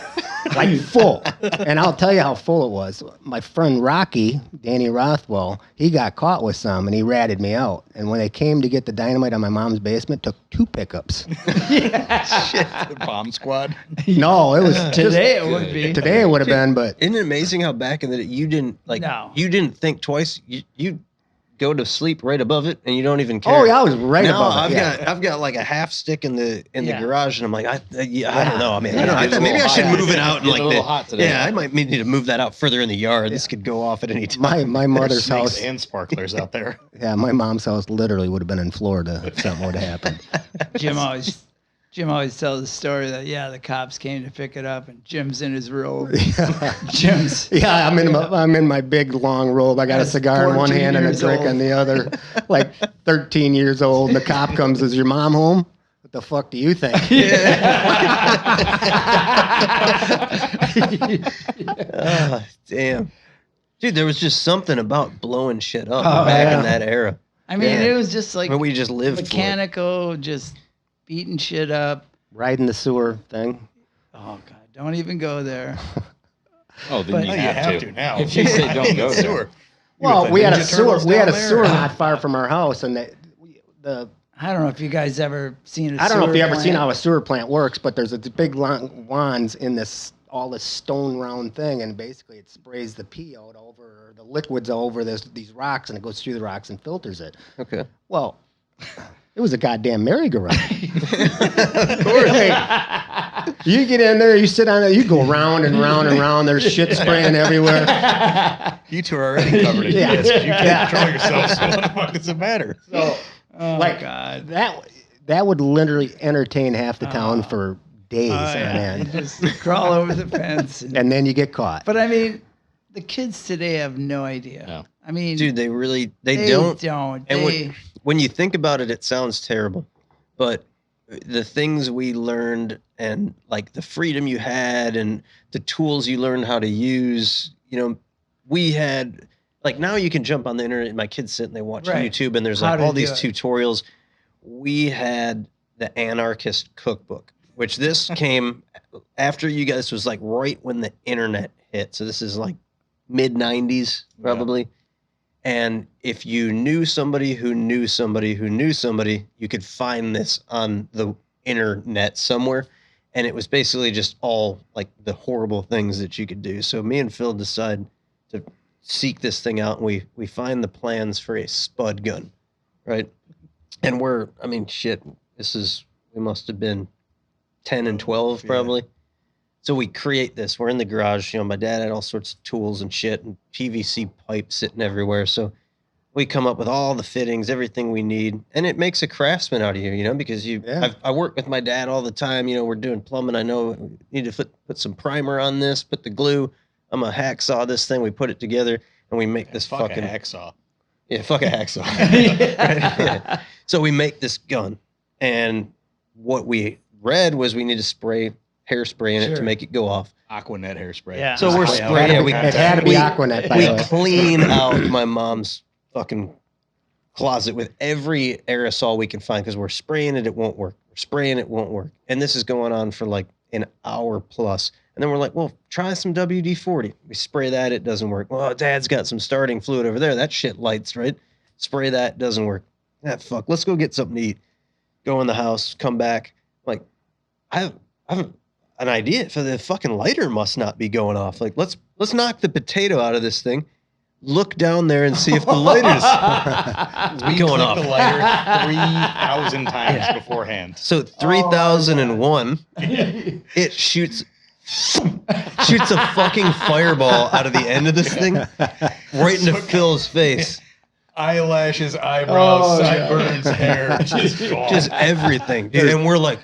like full. And I'll tell you how full it was. My friend Rocky, Danny Rothwell, he got caught with some and he ratted me out. And when they came to get the dynamite on my mom's basement, took 2 pickups. The bomb squad. No, it was Today it would be. Today it would have been, but Isn't it amazing how back in the day you didn't No. you didn't think twice. You go to sleep right above it and you don't even care. oh yeah, I was right now above it. I've got like a half stick in the Yeah. garage, and I'm like, I don't know. I mean, Yeah. I maybe I should move it out and It's like a little the, hot today. yeah, I might need to move that out further in the yard. This could go off at any time. My mother's Snakes house, and sparklers out there. yeah, my mom's house literally would have been in Florida if something would have happened. Jim always tells the story that the cops came to pick it up and Jim's in his robe. Jim's Yeah, I'm in my big long robe. I got a That's cigar in one 14 hand and a years drink old. in the other. Like 13 years old. And the cop comes, "Is your mom home?" "What the fuck do you think?" Damn, dude, there was just something about blowing shit up Oh, back yeah. in that era. I mean, Yeah. it was just like When we just lived for it. mechanical, just beating shit up. Riding the sewer thing. Oh God, don't even go there. Oh, then But- you, Oh, you have to now. If you say don't go there. Sewer. Well, with we the had a Ninja sewer. Turtles We had a down there? sewer not far from our house, and the I don't know if you guys ever seen. I don't know if you ever seen plant. how a sewer plant works, but there's a big wands in this all this stone round thing, and basically it sprays the pee out over the liquids over these rocks, and it goes through the rocks and filters it. Okay. Well, it was a goddamn merry-go-round. Of course. You get in there, you sit on it, you go round and round and round. There's shit spraying everywhere. You two are already covered in Yeah. piss. You can't Yeah. control yourself, so what the fuck does it matter? So, Oh like God. that would literally entertain half the town for days on end, Just crawl over the fence. and then you get caught. But I mean, the kids today have no idea. No. I mean, Dude, they really they they don't. don't. And They, when you think about it, it sounds terrible, but the things we learned and like the freedom you had and the tools you learned how to use, we had like now you can jump on the internet and my kids sit and they watch Right. YouTube and there's How like to all do these it. tutorials. We had the Anarchist Cookbook, which this came after you guys was like right when the internet hit. So this is like mid 90s probably. And if you knew somebody who knew somebody who knew somebody, you could find this on the internet somewhere. And it was basically just all like the horrible things that you could do. So me and Phil decide to seek this thing out, and we find the plans for a Spud gun, right? And we must have been 10 and 12 Yeah. probably. So we create this. We're in the garage. My dad had all sorts of tools and shit and PVC pipe sitting everywhere. So we come up with all the fittings, everything we need. And it makes a craftsman out of you, because Yeah. I work with my dad all the time. We're doing plumbing. I know we need to put some primer on this, put the glue. I'm a hacksaw this thing. We put it together and we make this Fuck fucking a hacksaw. yeah, fuck a hacksaw. Yeah. So we make this gun, and what we read was we need to spray hairspray in it to Sure. make it go off. Aquanet hairspray. Yeah. So we're Spray out. spraying. Yeah, we It had to be we- Aquanet, by we the way. clean out my mom's fucking closet with every aerosol we can find because we're spraying it won't work. We're spraying it won't work, and this is going on for like an hour plus. And then we're like, well, try some WD-40. We spray that, it doesn't work. Well, Dad's got some starting fluid over there. That shit lights, right? Spray that, doesn't work. Fuck. Let's go get something to eat. Go in the house, come back. Like, I have an idea. For the fucking lighter must not be going off. Like, let's knock the potato out of this thing. Look down there and see if the lighter's We going clicked off. the lighter 3,000 times beforehand. So 3001, it shoots a fucking fireball out of the end of this thing right into Phil's face. Eyelashes, eyebrows, Oh, sideburns, hair, just gone. Just everything. Dude. And we're like,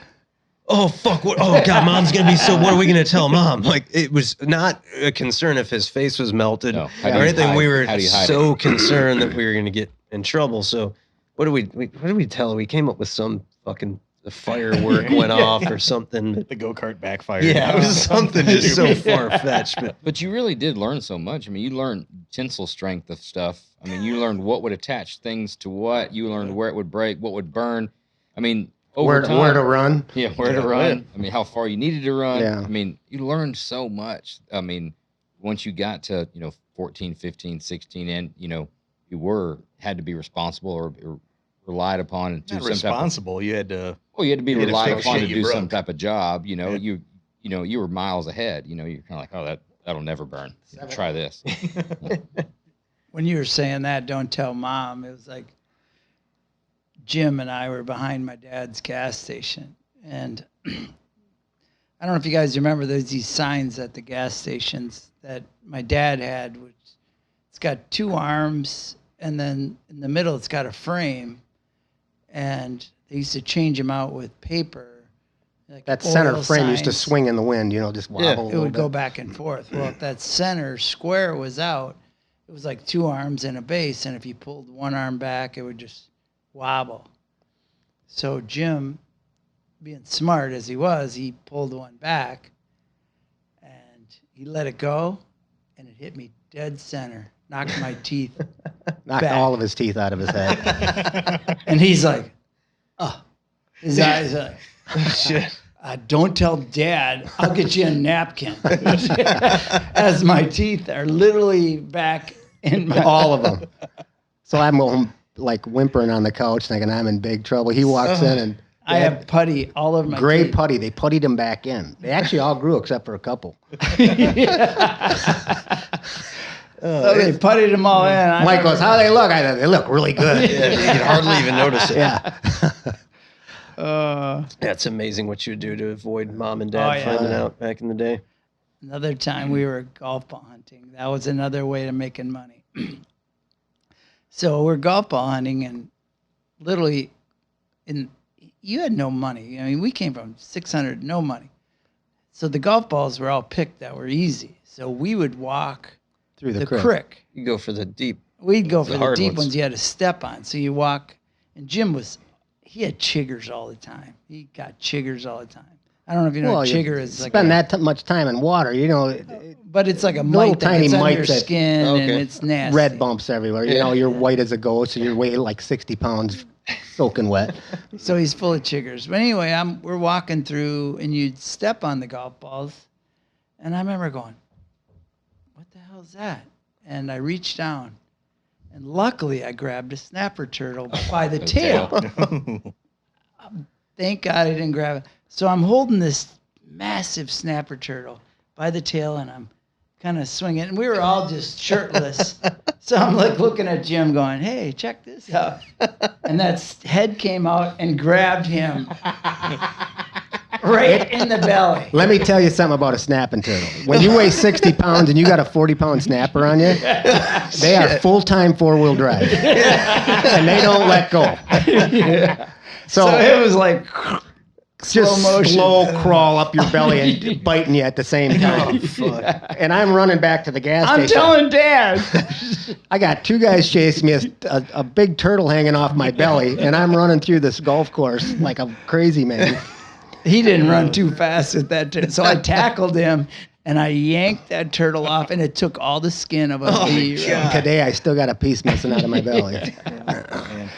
oh, fuck. Oh, God, Mom's going to be so, what are we going to tell Mom? Like, it was not a concern if his face was melted No. or How do you anything. hide- We were how do you hide so concerned that we were going to get in trouble. So what did we tell her? We came up with some fucking the firework went off or something. But the go-kart backfired. yeah, it was something just so far-fetched. But But you really did learn so much. I mean, you learned tensile strength of stuff. I mean, you learned what would attach things to what. You learned where it would break, what would burn. I mean, over Where time, to run? Yeah, where to run. I mean, how far you needed to run. Yeah. I mean, you learned so much. I mean, once you got to, 14, 15, 16, and, you had to be responsible or relied upon and do Not some responsible. You had to. you had to be you had to relied fix upon shit to you do some broke. type of job. Yeah. You were miles ahead. You're kind of like, oh, that'll never burn. Try this. When you were saying that, don't tell mom, it was like Jim and I were behind my dad's gas station. And I don't know if you guys remember, there's these signs at the gas stations that my dad had, which it's got 2 arms, and then in the middle it's got a frame. And they used to change them out with paper. Like That center oil frame used to signs. swing in the wind, just wobble. Yeah. a It little would go bit. back and forth. Well, if that center square was out, it was like 2 arms and a base, and if you pulled one arm back, it would just wobble. So Jim, being smart as he was, he pulled one back, and he let it go, and it hit me dead center, knocked my teeth, Knocked back. all of his teeth out of his head. and he's like, oh, his eyes are like, Shit. don't tell Dad. I'll get you a napkin. As my teeth are literally back in my. All of them. So I'm home, like whimpering on the couch, thinking I'm in big trouble. He walks in and I have putty all over my gray teeth. putty. They puttied him back in. They actually all grew except for a couple. So they puttied them all in. I Mike remember- goes, "How they look?" I said, "They look really good." Yeah, you can hardly even notice it. Yeah. That's amazing what you would do to avoid mom and dad Oh, yeah. finding out back in the day. Another time we were golf ball hunting. That was another way of making money. So we're golf ball hunting, and literally, you had no money. I mean, we came from 600, no money. So the golf balls were all picked that were easy. So we would walk Through the the creek. creek. You go for the deep. We'd go for the hard deep ones. ones you had to step on. So you walk, and Jim he had chiggers all the time. He got chiggers all the time. I don't know if you know what you chigger is. Like spend much time in water, but it's like a little mite that tiny gets under your mites that- skin, and Okay. it's nasty. red bumps everywhere. You're white as a ghost, so you're weighing like 60 pounds soaking wet. So he's full of chiggers. But anyway, we're walking through, and you'd step on the golf balls, and I remember going, "What the hell is that?" And I reached down, and luckily I grabbed a snapper turtle by the tail. Thank God I didn't grab it. So I'm holding this massive snapper turtle by the tail, and I'm kind of swinging. And we were all just shirtless. So I'm like looking at Jim going, "Hey, check this out." And that head came out and grabbed him right in the belly. Let me tell you something about a snapping turtle. When you weigh 60 pounds and you got a 40-pound snapper on you, they are full-time four-wheel drive. And they don't let go. So it was like just slow motion. slow crawl up your belly and biting you at the same time. And I'm running back to the gas I'm station. telling Dad. I got 2 guys chasing me, a big turtle hanging off my belly, and I'm running through this golf course like a crazy man. He didn't run too fast with that. So I tackled him, and I yanked that turtle off, and it took all the skin of a bee. Today, I still got a piece missing out of my belly. Man.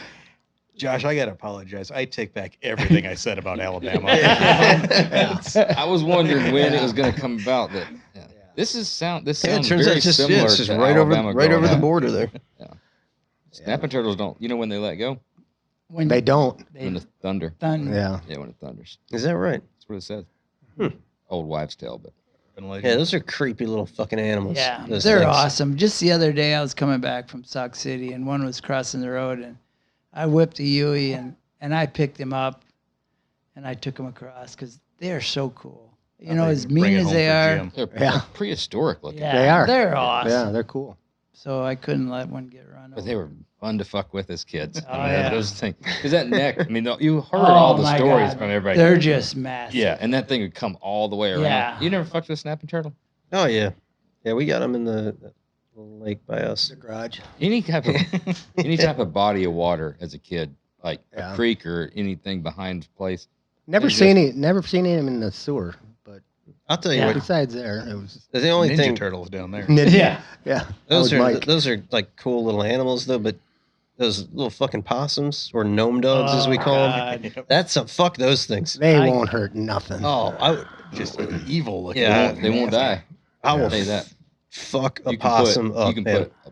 Josh, I gotta apologize. I take back everything I said about Alabama. I was wondering when it was going to come about that. This sounds Yeah, it turns very out it's similar just to right Alabama over growing the up. border there. Snapping turtles don't. You know when they let go? When They don't. When the thunder. Yeah. Yeah, when it thunders. Is that right? That's what it says. Old wives' tale, but Yeah, those are creepy little fucking animals. Yeah, those they're things. awesome. Just the other day, I was coming back from Sauk City, and one was crossing the road, and I whipped a Yui, and I picked him up, and I took him across because they are so cool. You know, as mean as they are, they're prehistoric looking. yeah, They are. They're awesome. Yeah, they're cool. So I couldn't let one get run over. But they were fun to fuck with as kids. Oh, yeah. Those things. Because that neck, I mean, you heard Oh, all the my stories God. from everybody. They're just massive. Yeah, and that thing would come all the way around. Yeah. You never fucked with a snapping turtle? Oh yeah, yeah. We got them in the little lake by us. The garage. Any type of body of water as a kid, like Yeah. a creek or anything behind place. Never They're seen him in the sewer, but I'll tell you Yeah. what. besides there, it was The only Ninja thing. turtles down there. yeah, Yeah. yeah. That Those was are Mike. those are like cool little animals though, but those little fucking possums or gnome dogs as we call them. That's fuck those things. They won't hurt nothing. Oh, Just evil looking. Yeah. They won't die. I will say that. fuck a You can possum put, up. you can man. put a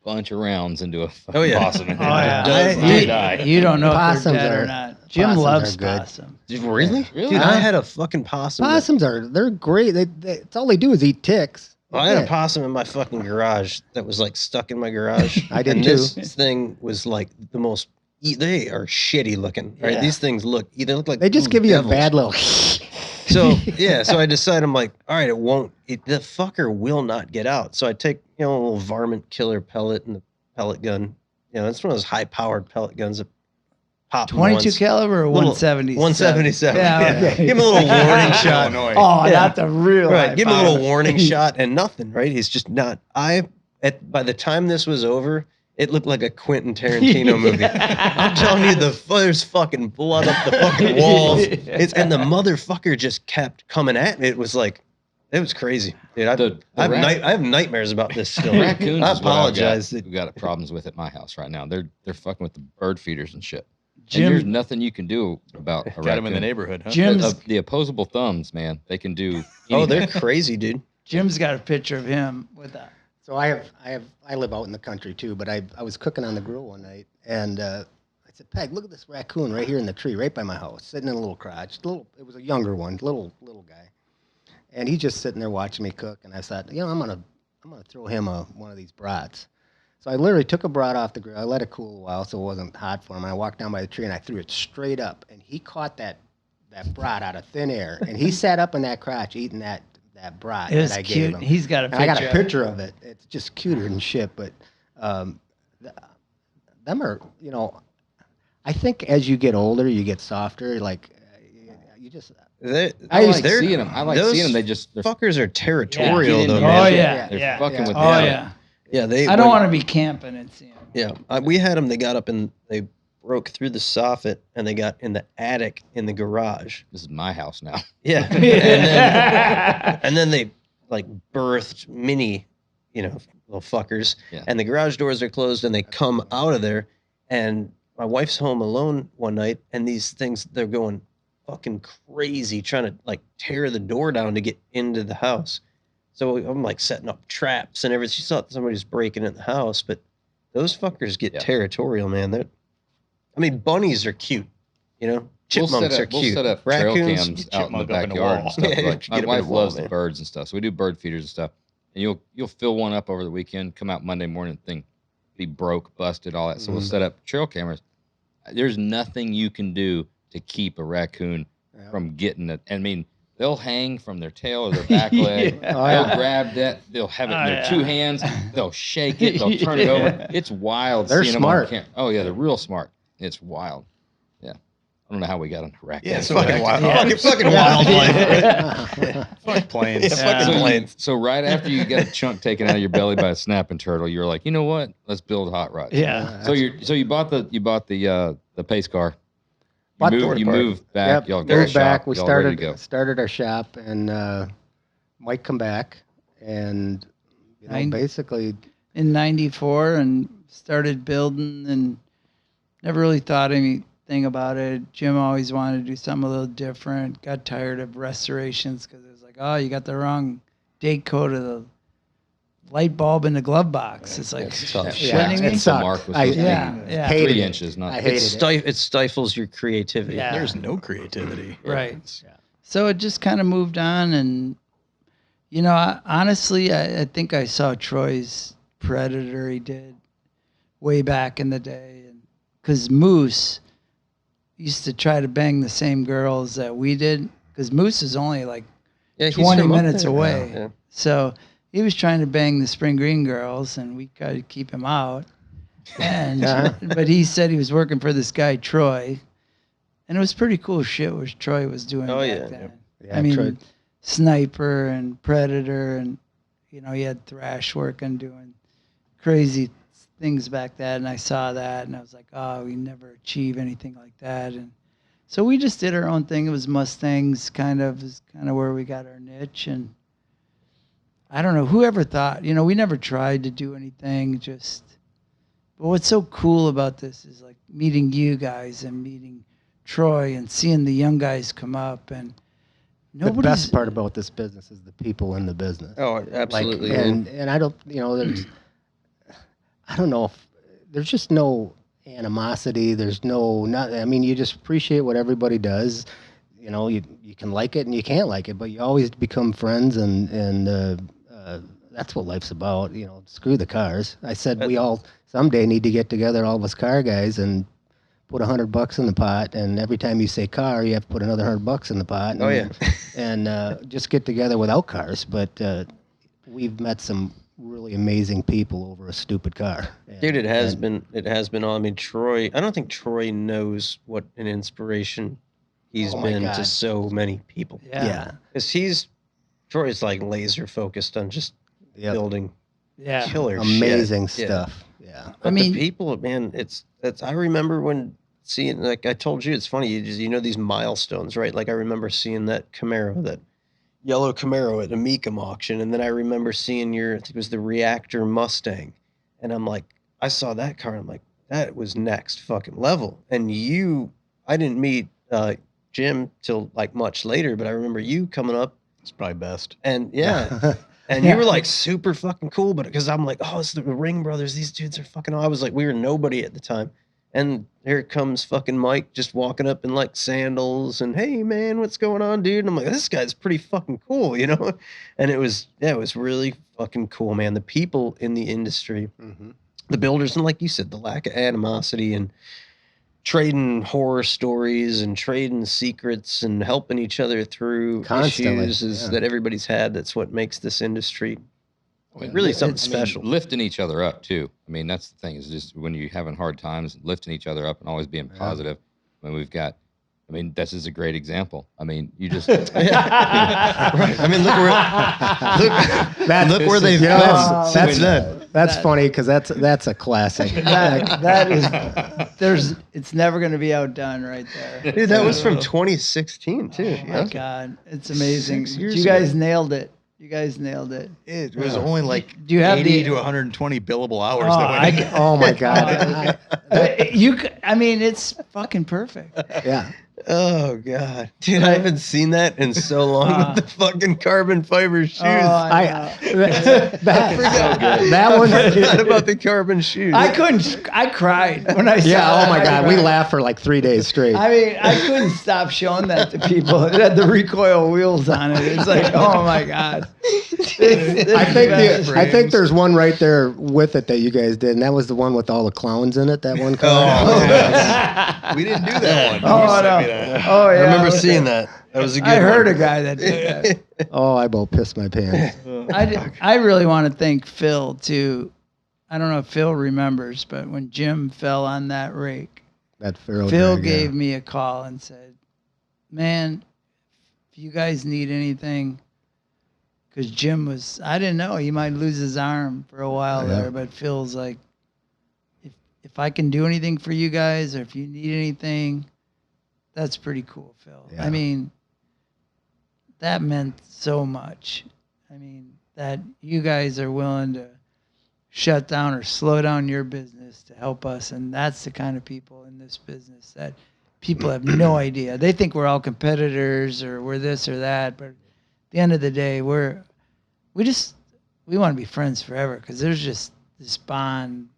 bunch of rounds into a fucking Oh, yeah. possum. And Oh, yeah. it does not die. You don't know if Possums they're dead are- or not. Jim possums loves are good. possum. Really? Really? Dude, I Huh? had a fucking possum. Possums they're great. It's all they do is eat ticks. I had a That's it. possum in my fucking garage that was like stuck in my garage. I did and too. This thing was like the most. They are shitty looking. Right? Yeah. These things look. They look like They just little give you devils. a bad little. So yeah, so I decided I'm like, all right, it won't. The fucker will not get out. So I take a little varmint killer pellet and the pellet gun. It's one of those high powered pellet guns that pop. 22 once. caliber or Little- 177? 177. Yeah. Give him a little warning shot. Illinois. Oh, Yeah. not the real. Right, high give him a power. little warning shot and nothing. Right, he's just not. By the time this was over, it looked like a Quentin Tarantino movie. I'm telling you, there's fucking blood up the fucking walls. And the motherfucker just kept coming at me. It was crazy, dude. I have nightmares about this still. Raccoons. I is what I've apologize. We've got problems with at my house right now. They're fucking with the bird feeders and shit. Jim- And there's nothing you can do about a Got him raccoon. in the neighborhood, huh? Jim's The opposable thumbs, man. They can do. Oh, anything. they're crazy, dude. Jim's got a picture of him with a. So I live out in the country too, but I was cooking on the grill one night and I said, Peg, look at this raccoon right here in the tree, right by my house, sitting in a little crotch. It was a younger one, little guy, and he's just sitting there watching me cook. And I thought, I'm gonna throw him one of these brats. So I literally took a brat off the grill. I let it cool a while so it wasn't hot for him. I walked down by the tree and I threw it straight up, and he caught that brat out of thin air, and he sat up in that crotch eating that brat It was that I cute. gave him. He's got a And picture. I got a picture of it. It's just cuter than shit. But them are, I think as you get older, you get softer. Like you just. I like they're- seeing them. I like those seeing them. They're fuckers are territorial, Yeah. though, Oh, man. yeah. They're fucking with Oh the yeah. Yeah, they. I don't want to be camping and seeing. Yeah, we had them. They got up and they broke through the soffit and they got in the attic in the garage. This is my house now. Yeah, and then they like birthed mini, little fuckers. Yeah. And the garage doors are closed and they come out of there. And my wife's home alone one night, and these things they're going fucking crazy trying to like tear the door down to get into the house. So I'm like setting up traps and everything. She thought somebody was breaking in the house, but those fuckers get Yeah. territorial, man. Bunnies are cute, Chipmunks are cute. We'll set up trail Raccoons, cams out in the chipmunk up in the backyard and wall. stuff. Yeah, Like, get my up in wife the wall, loves the man. birds and stuff, so we do bird feeders and stuff. And you'll fill one up over the weekend, come out Monday morning, thing be broke, busted, all that. So we'll set up trail cameras. There's nothing you can do to keep a raccoon from getting it. I mean, they'll hang from their tail or their back leg. Yeah. Oh, They'll yeah. grab that. They'll have it in Oh, their yeah. two hands. They'll shake it. They'll turn it Yeah. over. It's wild. They're seeing smart. Them on camera. Oh yeah, they're real smart. It's wild. Yeah, I don't know how we got on raccoons. Yeah, it's So fucking wild. Yeah. Fucking wildlife. Fuck planes. Yeah, fucking so, planes. so right after you get a chunk taken out of your belly by a snapping turtle, you're like, you know what? Let's build hot rods. Yeah. So you bought the pace car. Bought You the- moved back. Yep, Y'all got a moved back. shop. We Y'all ready to go. started our shop, and might come back, and basically, In '94 and started building and never really thought anything about it. Jim always wanted to do something a little different. Got tired of restorations because it was like, oh, you got the wrong date code of the light bulb in the glove box. It's like, It's tough. Yeah. it me? sucked. Mark was I, supposed to be yeah. hated 3 it. inches, not I hated it. It stifles your creativity. Yeah. There's no creativity. Right. So it just kind of moved on, and honestly, I think I saw Troy's Predator he did way back in the day, and because Moose used to try to bang the same girls that we did, because Moose is only like Yeah, he's 20 from up minutes there. away. Yeah. So he was trying to bang the Spring Green girls, and we tried to keep him out. And but he said he was working for this guy Troy, and it was pretty cool shit what Troy was doing Oh, back yeah. then. Yeah, I mean, tried- Sniper and Predator, and he had Thrash working doing crazy things back then. And I saw that, and I was like, oh, we never achieve anything like that. And so we just did our own thing. It was Mustangs, kind of where we got our niche. And I don't know, whoever thought, we never tried to do anything. Just But what's so cool about this is like meeting you guys and meeting Troy and seeing the young guys come up, and The nobody's best part about this business is the people in the business. Oh, absolutely. Like, and I don't, there's, I don't know if there's just no animosity. There's not. I mean, you just appreciate what everybody does. You can like it and you can't like it, but you always become friends, and that's what life's about. Screw the cars. I said we all someday need to get together, all of us car guys, and put $100 in the pot. And every time you say car, you have to put another $100 in the pot. And, Oh, yeah. and just get together without cars. But we've met some really amazing people over a stupid car. Dude, it has been on. I mean, Troy, I don't think Troy knows what an inspiration he's Oh my been to God. so many people. Yeah. Because Troy's like laser focused on just Yep. building yeah. killer Amazing shit. stuff. Yeah. But I mean- the people, man, it's I remember when seeing, like I told you, it's funny, you know these milestones, right? Like I remember seeing that Camaro, that yellow Camaro at a Mecum auction, and then I remember seeing I think it was the Reactor Mustang, and I'm like, I saw that car, and I'm like, that was next fucking level. And I didn't meet Jim till like much later, but I remember you coming up, It's probably best. and yeah. And you were like super fucking cool, but because I'm like, oh, it's the Ring Brothers. These dudes are fucking. I was like, we were nobody at the time. And here comes fucking Mike just walking up in like sandals and, hey man, what's going on, dude? And I'm like, this guy's pretty fucking cool, And it was really fucking cool, man. The people in the industry, the builders, and like you said, the lack of animosity and trading horror stories and trading secrets and helping each other through Constantly, issues yeah. that everybody's had. That's what makes this industry Well, really something I mean, special. lifting each other up too. I mean, that's the thing, is just when you're having hard times, lifting each other up and always being positive. This is a great example. I mean, you just Right. I mean, look where they've Yeah, been since then. That's funny because that's a classic. It's never going to be outdone right there. Dude, that was from 2016 too. Oh my God, it's amazing. 6 years You guys ago. nailed it. You guys nailed it. It was only like Do you have 80 the- to 120 billable hours Oh, that went in. Oh my God. It's fucking perfect. Yeah. Oh god, dude, I haven't seen that in so long with the fucking carbon fiber shoes. I That one. I forgot about the carbon shoes. I cried when I saw Yeah. that. Oh my I God. We cried. laughed for like 3 days straight. I mean, I couldn't stop showing that to people. It had the recoil wheels on it. It's like, oh my God. I think there's one right there with it that you guys did, and that was the one with all the clowns in it. That one car. Oh, yes. We didn't do that one. Oh, You sent no. me that. Oh, yeah. I remember seeing that. That was a good I heard one. a guy that did that. Oh, I about pissed my pants. I really want to thank Phil too. I don't know if Phil remembers, but when Jim fell on that rake, That Pharaoh. Phil drag, yeah. gave me a call and said, "Man, if you guys need anything," because Jim I didn't know, he might lose his arm for a while Yeah. there, but Phil's like, if I can do anything for you guys, or if you need anything, that's pretty cool, Phil. Yeah. I mean, that meant so much. I mean, that you guys are willing to shut down or slow down your business to help us. And that's the kind of people in this business that people have no idea. They think we're all competitors or we're this or that. But at the end of the day, we want to be friends forever, because there's just this bond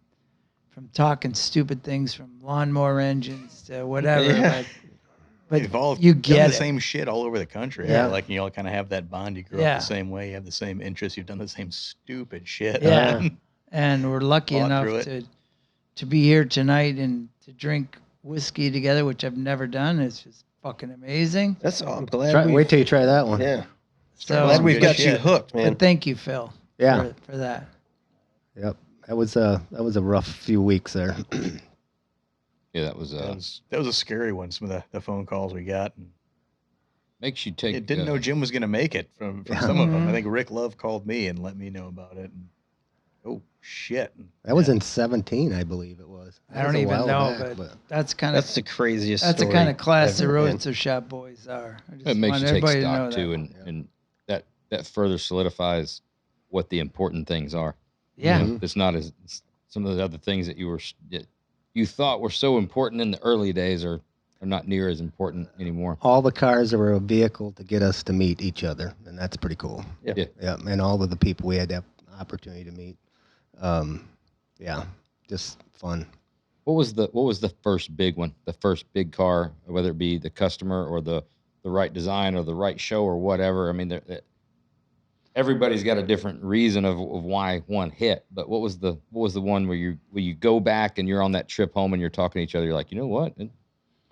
from talking stupid things from lawnmower engines to whatever. Yeah. But We've all you done get the it. same shit all over the country. Yeah. Like you all kind of have that bond. You grew Yeah. up the same way. You have the same interests. You've done the same stupid shit. Yeah. And we're lucky Fought enough through to be here tonight and to drink whiskey together, which I've never done. It's just fucking amazing. That's all. I'm glad. Wait till you try that one. Yeah. So, Glad we've Good got you shit. hooked, man. but thank you, Phil. Yeah. For that. Yep. That was a rough few weeks there. yeah, that was That was a scary one. Some of the phone calls we got. And makes you take. I didn't know Jim was going to make it from some of them. I think Rick Love called me and let me know about it. And, oh shit! That was in 17, I believe it was. I That don't was a even while know, back, but that's kind of That's the craziest. that's the story kind of class the ever, man. Roadster Shop boys are. I just It makes want you take everybody to know stock that. too, and that further solidifies what the important things are. Yeah. It's not as some of the other things that you thought were so important in the early days are not near as important anymore. All the cars were a vehicle to get us to meet each other, and that's pretty cool. Yeah. Yeah, and all of the people we had that opportunity to meet. Yeah, just fun. What was the first big one? The first big car, whether it be the customer or the right design or the right show or whatever. I mean, everybody's got a different reason of why one hit. But what was the one where you go back and you're on that trip home and you're talking to each other? You're like, you know what?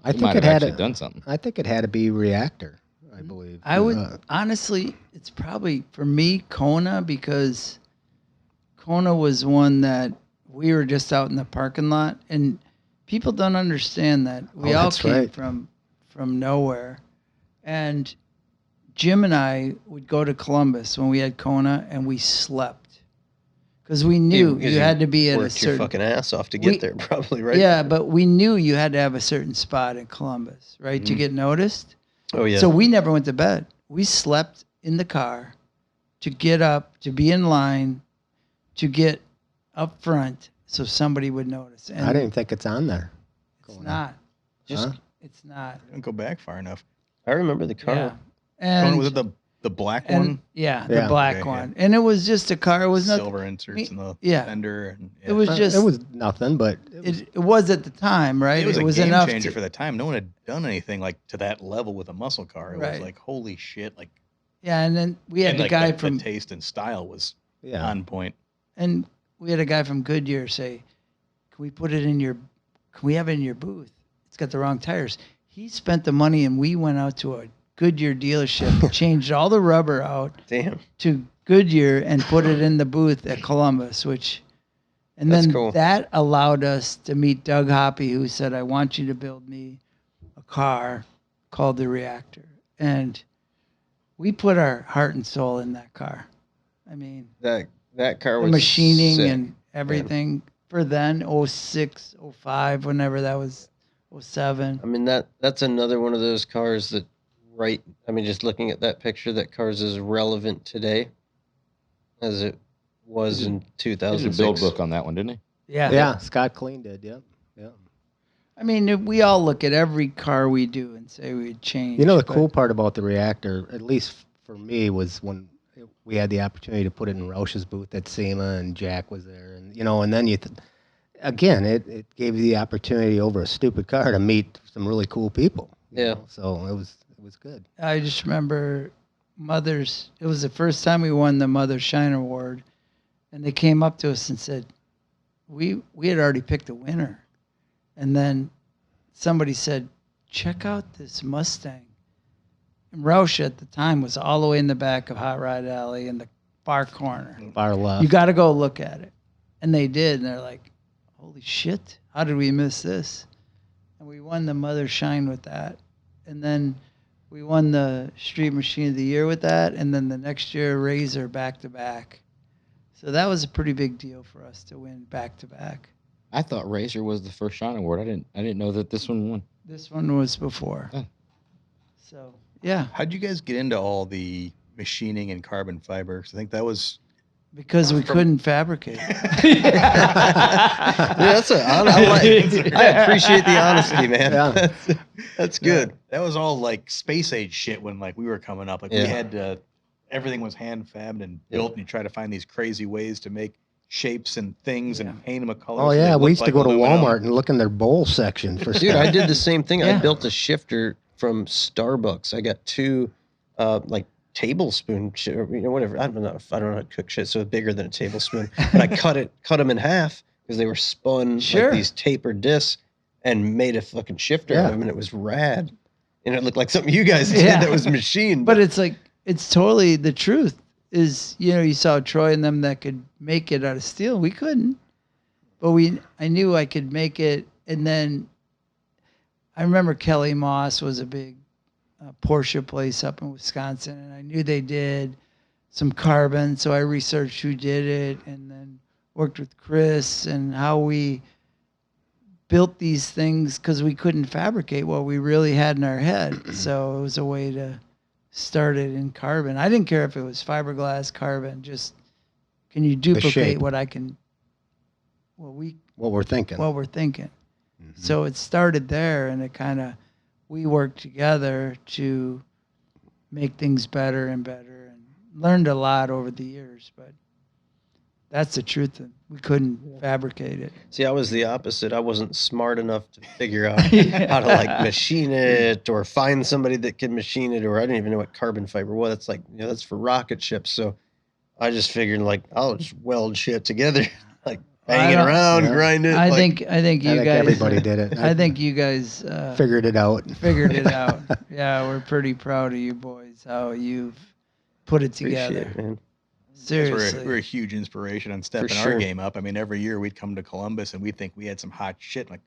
I think might it have had actually done something. I think it had to be Reactor, I believe. I would honestly, it's probably for me Kona, because Kona was one that we were just out in the parking lot, and people don't understand that we all that's came right. from nowhere, and Jim and I would go to Columbus when we had Kona, and we slept because we knew Because you had to be at a worked your certain. fucking ass off to get there, probably, right? Yeah, but we knew you had to have a certain spot in Columbus, right, to get noticed. Oh yeah. So we never went to bed. We slept in the car to get up, to be in line, to get up front so somebody would notice. And I didn't think it's on there. it's not. Just It's not. Don't go back far enough. I remember the car. Yeah. And, Kona, was it the black one? Yeah, the Yeah. black Okay, one. And it was just a car. It was nothing. Silver inserts in the yeah. fender. And, It was just. It was nothing, but It was at the time, right? It was a game enough changer to, for the time. No one had done anything like to that level with a muscle car. It was Right. like, holy shit! Like, Yeah, and then we had and the like guy the from taste and style was yeah. on point. and we had a guy from Goodyear say, "Can we put it in your? Can we have it in your booth? It's got the wrong tires." He spent the money, and we went out to a Goodyear dealership, changed all the rubber out Damn. to Goodyear, and put it in the booth at Columbus, and That's then cool. that allowed us to meet Doug Hoppy, who said, "I want you to build me a car called the Reactor," and we put our heart and soul in that car. I mean, That car the was machining sick. and everything for then 06, 05, whenever that was 07. I mean that's another one of those cars that just looking at that picture, that car's as relevant today as it was in He did a 2006. build book on that one, didn't he? Yeah. Yeah, Scott Clean did. Yep. Yeah. I mean, we all look at every car we do and say we'd change. You know, the but cool part about the Reactor, at least for me, was when we had the opportunity to put it in Roush's booth at SEMA, and Jack was there, and and then again, it gave you the opportunity over a stupid car to meet some really cool people. you Yeah. know, so it was good. I just remember it was the first time we won the Mother Shine Award, and they came up to us and said, we had already picked a winner. And then somebody said, check out this Mustang. And Roush at the time was all the way in the back of Hot Rod Alley in the far corner. Far left. You got to go look at it. And they did. And they're like, holy shit, how did we miss this? And we won the Mother Shine with that. And then we won the Street Machine of the Year with that. And then the next year, Razor back to back. So that was a pretty big deal for us to win back to back. I thought Razor was the first Shine Award. I didn't know that this one won. This one was before. Oh. So, yeah, How'd you guys get into all the machining and carbon fiber? 'Cause I think that was because we couldn't fabricate. Yeah, I appreciate the honesty, man. Yeah. That's good. that was all like space age shit when like we were coming up. Like we Yeah. had to, everything was hand fabbed and built, and you try to find these crazy ways to make shapes and things and paint them a color. Oh so they yeah, look we used like to go to aluminum. Walmart and look in their bowl section for Dude, stuff. I did the same thing. I Yeah. built a shifter from Starbucks. I got two, like tablespoon, whatever. I don't know how to cook shit, so it's bigger than a tablespoon. But I cut them in half because they were spun Sure. like these tapered discs, and made a fucking shifter Yeah. of them, and it was rad. And it looked like something you guys did Yeah. that was machined. But it's like, it's totally the truth. Is, you saw Troy and them that could make it out of steel. We couldn't. But I knew I could make it. And then I remember Kelly Moss was a big Porsche place up in Wisconsin. And I knew they did some carbon. So I researched who did it and then worked with Chris and how we built these things because we couldn't fabricate what we really had in our head. So it was a way to start it in carbon. I didn't care if it was fiberglass, carbon, just can you duplicate shape. what I can what we're thinking. we're thinking. So it started there, and it kind of we worked together to make things better and better, and learned a lot over the years. But that's the truth. We couldn't fabricate it. See, I was the opposite. I wasn't smart enough to figure out how to like machine it or find somebody that could machine it, or I didn't even know what carbon fiber was. It's like, that's for rocket ships. So I just figured like, I'll just weld shit together, like bang it around, grind it. I like, think you guys. Everybody did it. I think you guys figured it out. Figured it out. Yeah, we're pretty proud of you boys how you've put it together. appreciate it, man. Seriously. We're a huge inspiration on stepping sure. our game up. I mean, every year we'd come to Columbus and we think we had some hot shit. Like,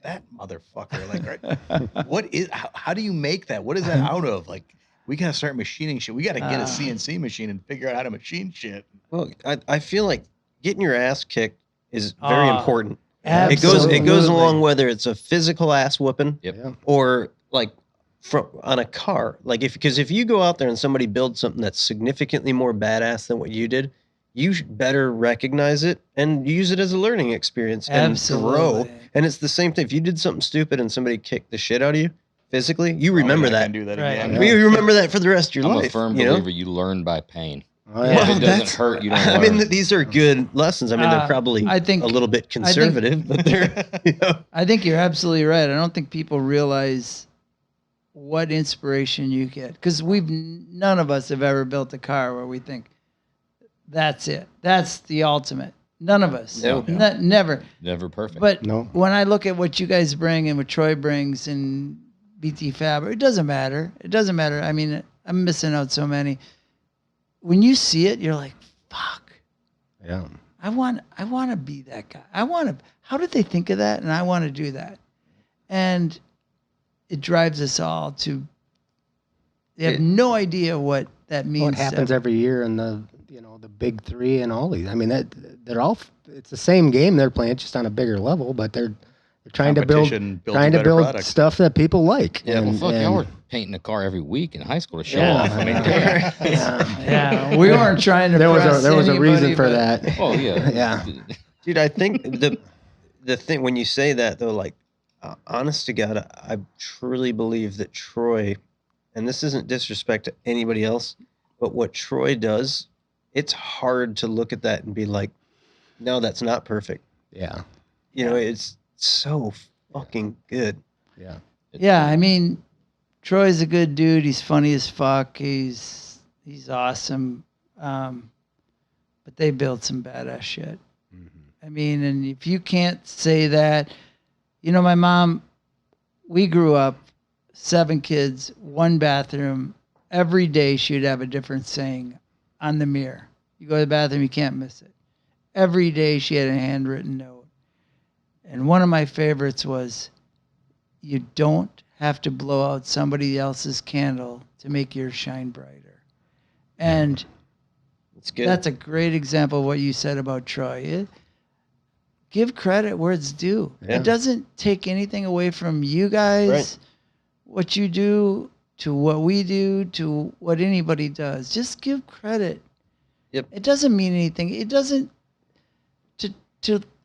that motherfucker. Like, right? What is? How do you make that? What is that out of? Like, we gotta start machining shit. We gotta get a CNC machine and figure out how to machine shit. Well, I feel like getting your ass kicked is very important. Absolutely. It goes along whether it's a physical ass whooping Yep. or like on a car. Like because if you go out there and somebody builds something that's significantly more badass than what you did, you better recognize it and use it as a learning experience and grow. And it's the same thing. If you did something stupid and somebody kicked the shit out of you physically, you remember that. Do that Right. again. You remember that for the rest of your I'm life. a firm you know? believer you learn by pain. Oh, If yeah. it doesn't that's- hurt, you don't I learn. mean, these are good lessons. I mean, they're probably I think- a little bit conservative, but they're, I think you're absolutely right. I don't think people realize what inspiration you get, because none of us have ever built a car where we think that's it. That's the ultimate. None of us. No. Never. Never perfect. But No. when I look at what you guys bring and what Troy brings and BT Fab, it doesn't matter. It doesn't matter. I mean, I'm missing out so many. When you see it, you're like, fuck. Yeah. I want to be that guy. How did they think of that? And I want to do that. And it drives us all to, they have no idea what that means. Well, it happens every year in the big three and all these. I mean, they're all, it's the same game they're playing, just on a bigger level, but they're trying to build Competition builds a better product. stuff that people like. Yeah, well, fuck, y'all were painting a car every week in high school to show Yeah, off. I mean, Yeah, we weren't trying to. there was a anybody, reason for but- that. oh yeah, Yeah. dude, I think the thing when you say that though, like, honest to God, I truly believe that Troy, and this isn't disrespect to anybody else, but what Troy does, it's hard to look at that and be like, no, that's not perfect. Yeah. It's so fucking good. Yeah. Yeah, I mean, Troy's a good dude. He's funny as fuck. He's awesome. But they built some badass shit. I mean, and if you can't say that, my mom, we grew up 7 kids, 1 bathroom. Every day she would have a different saying on the mirror. You go to the bathroom, you can't miss it. Every day she had a handwritten note. And one of my favorites was, you don't have to blow out somebody else's candle to make yours shine brighter. And It's good. that's a great example of what you said about Troy. Give credit where it's due. Yeah. It doesn't take anything away from you guys, Right. what you do, to what we do, to what anybody does. Just give credit. Yep. It doesn't mean anything. It doesn't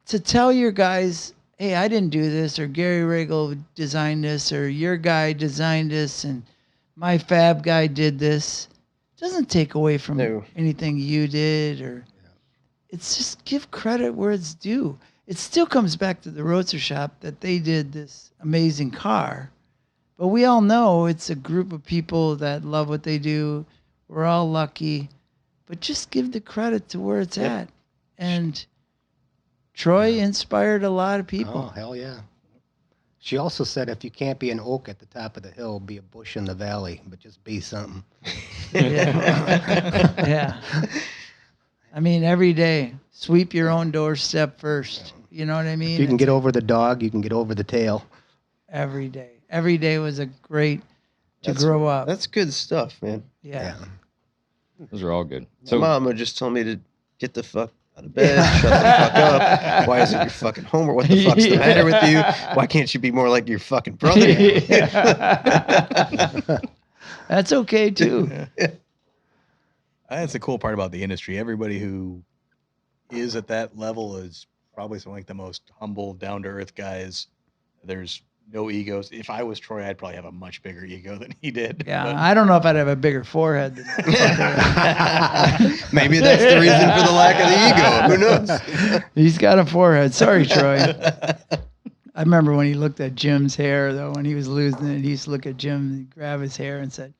to tell your guys, hey, I didn't do this, or Gary Regal designed this, or your guy designed this, and my fab guy did this. It doesn't take away from No. anything you did, or it's just give credit where it's due. It still comes back to the Roadster Shop that they did this amazing car, but we all know it's a group of people that love what they do. We're all lucky, but just give the credit to where it's at. And Troy inspired a lot of people. Oh, hell yeah. She also said, if you can't be an oak at the top of the hill, be a bush in the valley, but just be something. Yeah. Yeah. I mean, every day, sweep your own doorstep first. You know what I mean? If you can get over the dog, you can get over the tail. Every day. Every day was a great to grow up. That's good stuff, man. Yeah. those are all good. So So Mama just told me to get the fuck out of bed, shut the fuck up. Why isn't your fucking homework? What the fuck's the matter with you? Why can't you be more like your fucking brother? That's okay too. That's the cool part about the industry. Everybody who is at that level is probably some like the most humble, down to earth guys. There's no egos. If I was Troy, I'd probably have a much bigger ego than he did. Yeah, but- I don't know if I'd have a bigger forehead than that. Maybe that's the reason for the lack of the ego. Who knows? He's got a forehead. Sorry, Troy. I remember when he looked at Jim's hair, though, when he was losing it, he used to look at Jim and grab his hair and said,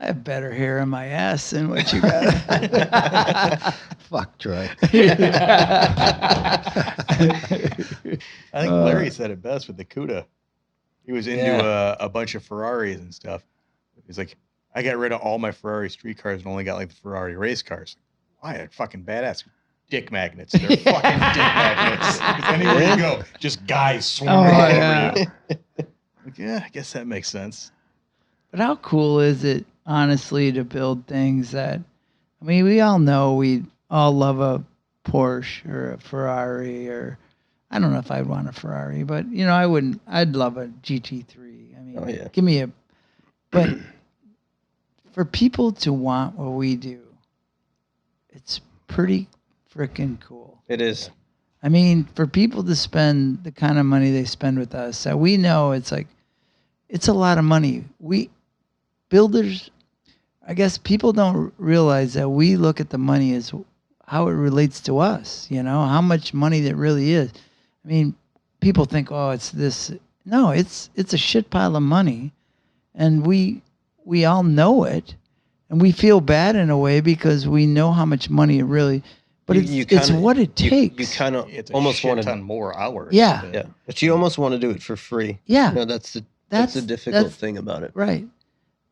I have better hair in my ass than what you got. Fuck Troy. I think Larry said it best with the CUDA. He was into a bunch of Ferraris and stuff. He's like, I got rid of all my Ferrari street cars and only got like the Ferrari race cars. Why? They're fucking badass. Dick magnets. They're fucking dick magnets. 'Cause anywhere you go, just guys swarming all over you. Like, yeah, I guess that makes sense. But how cool is it, honestly, to build things that, I mean, we all know we all love a Porsche or a Ferrari, or I don't know if I'd want a Ferrari, but, you know, I'd love a GT3. I mean, Oh, yeah. give me but for people to want what we do, it's pretty freaking cool. It is. I mean, for people to spend the kind of money they spend with us, that we know it's like, it's a lot of money. We builders, I guess people don't realize that we look at the money as how it relates to us, you know, how much money that really is. I mean, people think, oh, it's this. No, it's a shit pile of money. And we all know it. And we feel bad in a way because we know how much money it really, but it's what it takes. You kind of It's almost want ton to. more hours. Yeah. Yeah, but you almost want to do it for free. Yeah. You know, that's the difficult thing about it. Right.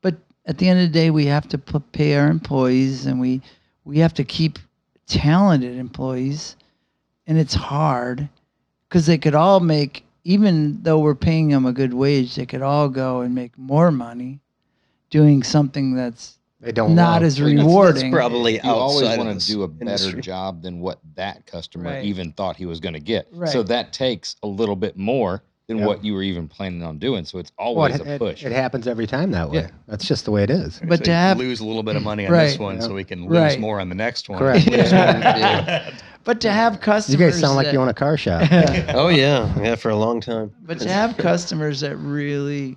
But at the end of the day, we have to pay our employees, and we have to keep talented employees. And it's hard because they could all make, even though we're paying them a good wage, they could all go and make more money doing something that's They don't not love. as Well, that's rewarding. probably You always outside want of to this do a better industry. job than what that customer Right. even thought he was going to get. Right. So that takes a little bit more than Yeah. what you were even planning on doing. So it's Well, always a it, push. it happens every time that way. Yeah. That's just the way it is. But So to you have- lose a little bit of money on this Right. one, Yeah. so we can lose Right. more on the next one. Correct. Yeah. But to have You customers, guys sound like that, you own a car shop. Oh yeah, for a long time. But to have customers that really,